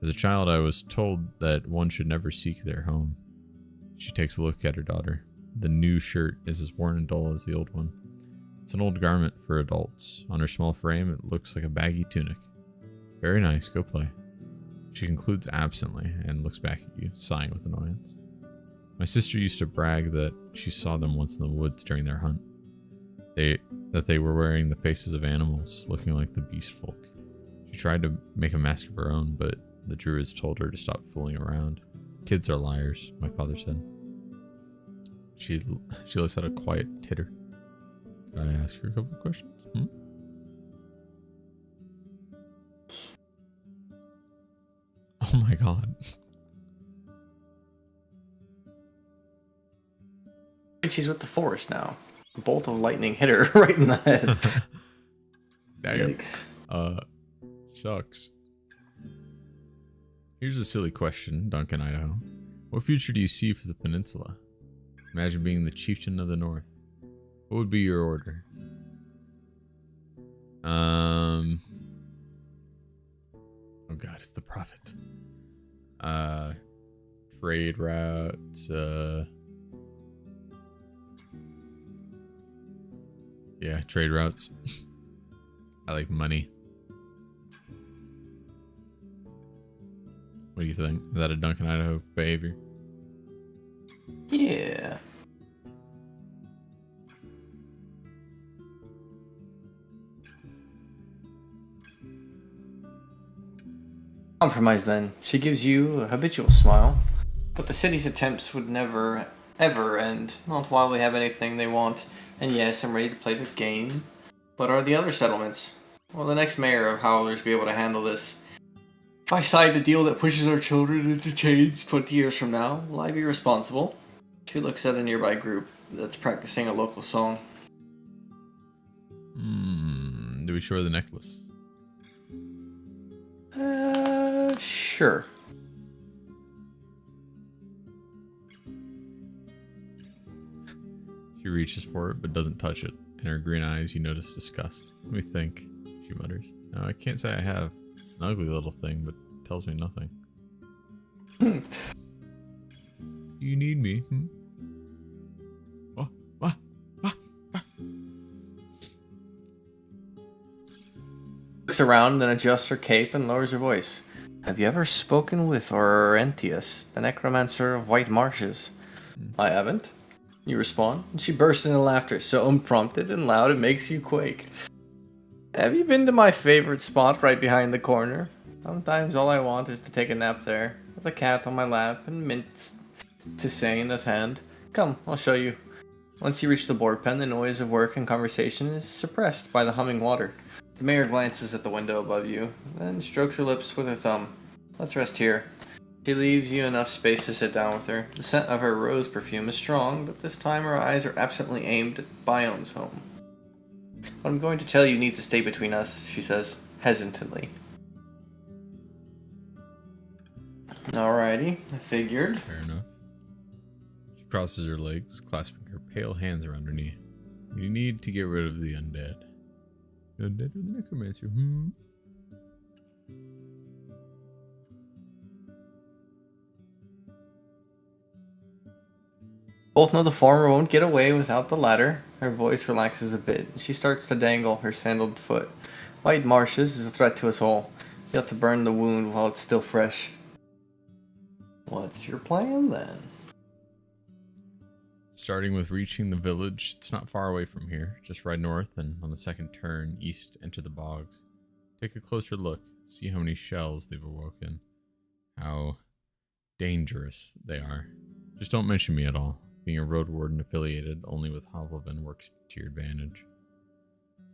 As a child, I was told that one should never seek their home. She takes a look at her daughter. The new shirt is as worn and dull as the old one. It's an old garment for adults. On her small frame, it looks like a baggy tunic. Very nice, go play. She concludes absently and looks back at you, sighing with annoyance. My sister used to brag that she saw them once in the woods during their hunt. That they were wearing the faces of animals, looking like the beast folk. She tried to make a mask of her own, but the druids told her to stop fooling around. Kids are liars, my father said. She lets out a quiet titter. Could I ask her a couple of questions? Oh my god. She's with the forest now. A bolt of lightning hit her right in the head. Damn. Yikes. Sucks. Here's a silly question, Duncan, Idaho. What future do you see for the peninsula? Imagine being the chieftain of the north. What would be your order? Oh god, it's the prophet. Trade routes, yeah, trade routes. I like money. What do you think? Is that a Duncan, Idaho behavior? Yeah. Compromise then. She gives you a habitual smile. But the city's attempts would never, ever end. Not while they have anything they want. And yes, I'm ready to play the game. But are the other settlements? Will the next mayor of Howlers be able to handle this? If I sign a deal that pushes our children into chains 20 years from now, will I be responsible? She looks at a nearby group that's practicing a local song. Do we show her the necklace? Sure. She reaches for it but doesn't touch it. In her green eyes, you notice disgust. Let me think, she mutters. No, I can't say I have. It's an ugly little thing, but it tells me nothing. Do you need me? What? Looks around, then adjusts her cape and lowers her voice. Have you ever spoken with Orentius, the necromancer of White Marshes? I haven't. You respond, and she bursts into laughter, so unprompted and loud it makes you quake. Have you been to my favorite spot right behind the corner? Sometimes all I want is to take a nap there, with a cat on my lap and mint tisane at hand. Come, I'll show you. Once you reach the board pen, the noise of work and conversation is suppressed by the humming water. The mayor glances at the window above you, then strokes her lips with her thumb. Let's rest here. She leaves you enough space to sit down with her. The scent of her rose perfume is strong, but this time her eyes are absently aimed at Bione's home. What I'm going to tell you needs to stay between us, she says, hesitantly. Alrighty, I figured. Fair enough. She crosses her legs, clasping her pale hands around her knee. You need to get rid of the undead. The undead or the necromancer? Both know the former won't get away without the latter. Her voice relaxes a bit, and she starts to dangle her sandaled foot. White Marshes is a threat to us all. You have to burn the wound while it's still fresh. What's your plan then? Starting with reaching the village, it's not far away from here. Just ride north and on the second turn, east, enter the bogs. Take a closer look. See how many shells they've awoken. How dangerous they are. Just don't mention me at all. Being a Roadwarden affiliated only with Hovleven works to your advantage.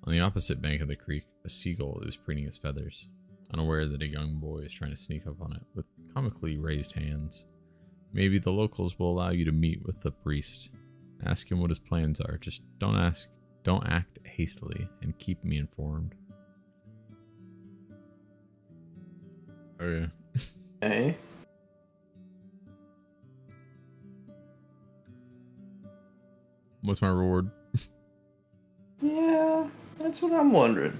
On the opposite bank of the creek, a seagull is preening its feathers, unaware that a young boy is trying to sneak up on it with comically raised hands. Maybe the locals will allow you to meet with the priest. Ask him what his plans are. Just don't act hastily, and keep me informed. Okay. Hey? What's my reward? Yeah, that's what I'm wondering.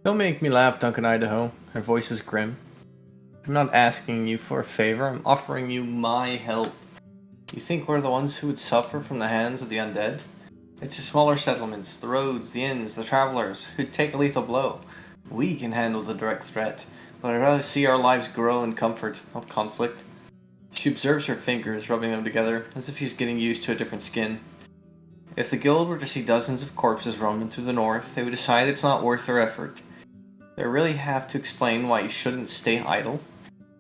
Don't make me laugh, Duncan Idaho. Her voice is grim. I'm not asking you for a favor, I'm offering you my help. You think we're the ones who would suffer from the hands of the undead? It's the smaller settlements, the roads, the inns, the travelers, who'd take a lethal blow. We can handle the direct threat, but I'd rather see our lives grow in comfort, not conflict. She observes her fingers, rubbing them together, as if she's getting used to a different skin. If the guild were to see dozens of corpses roaming through the north, they would decide it's not worth their effort. They really have to explain why you shouldn't stay idle.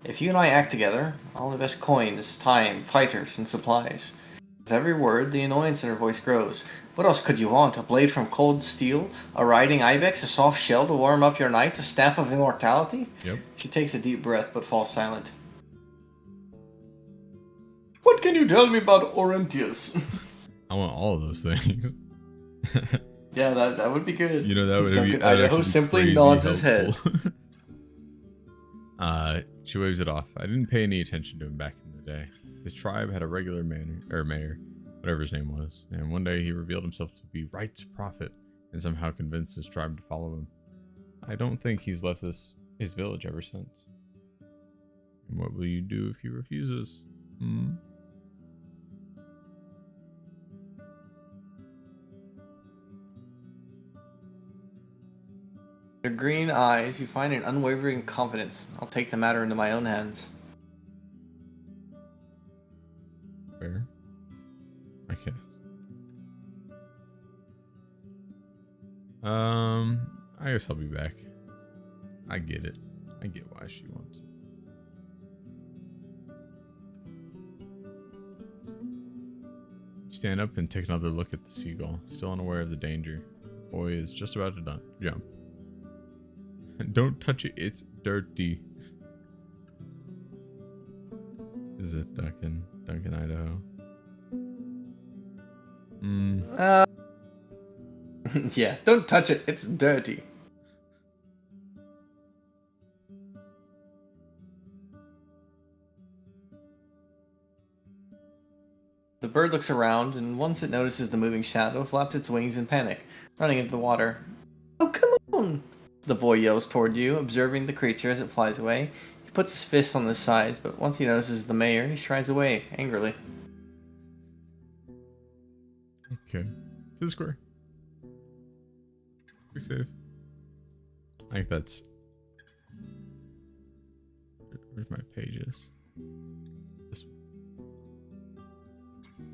If you and I act together, I'll invest coins, time, fighters, and supplies. With every word, the annoyance in her voice grows. What else could you want? A blade from cold steel? A riding ibex? A soft shell to warm up your nights? A staff of immortality? Yep. She takes a deep breath but falls silent. What can you tell me about Orentius? I want all of those things. Yeah, that would be good. You know, that would Duncan be Idaho simply nods his head. She waves it off. I didn't pay any attention to him back in the day. His tribe had a regular mayor, whatever his name was, and one day he revealed himself to be Right's prophet and somehow convinced his tribe to follow him. I don't think he's left his village ever since. And what will you do if he refuses? Their green eyes, you find an unwavering confidence. I'll take the matter into my own hands. Fair. I guess. I guess I'll be back. I get it. I get why she wants it. Stand up and take another look at the seagull, still unaware of the danger. Boy is just about to jump. Don't touch it, it's dirty. Is it Duncan? Duncan, Idaho? Yeah, don't touch it, it's dirty. The bird looks around, and once it notices the moving shadow, flaps its wings in panic, running into the water. Oh, come on! The boy yells toward you, observing the creature as it flies away. He puts his fists on the sides, but once he notices the mayor, he strides away, angrily. Okay. To the square. Quick save. I think that's... Where's my pages?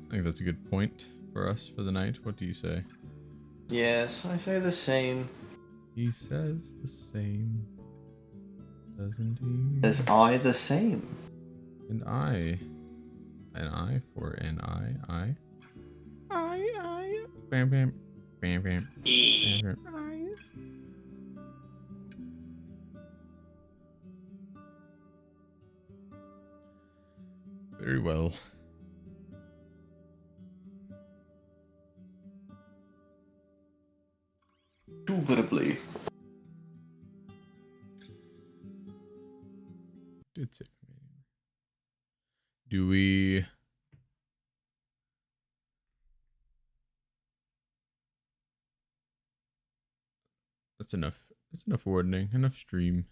I think that's a good point for us for the night. What do you say? Yes, I say the same. He says the same. Doesn't he? Says I the same. And I. An I for an I. I. Bam, bam. Bam, bam. Bam, bam. I. Very well. Indubitably. Did save me. Do we... That's enough. That's enough wardening. Enough stream.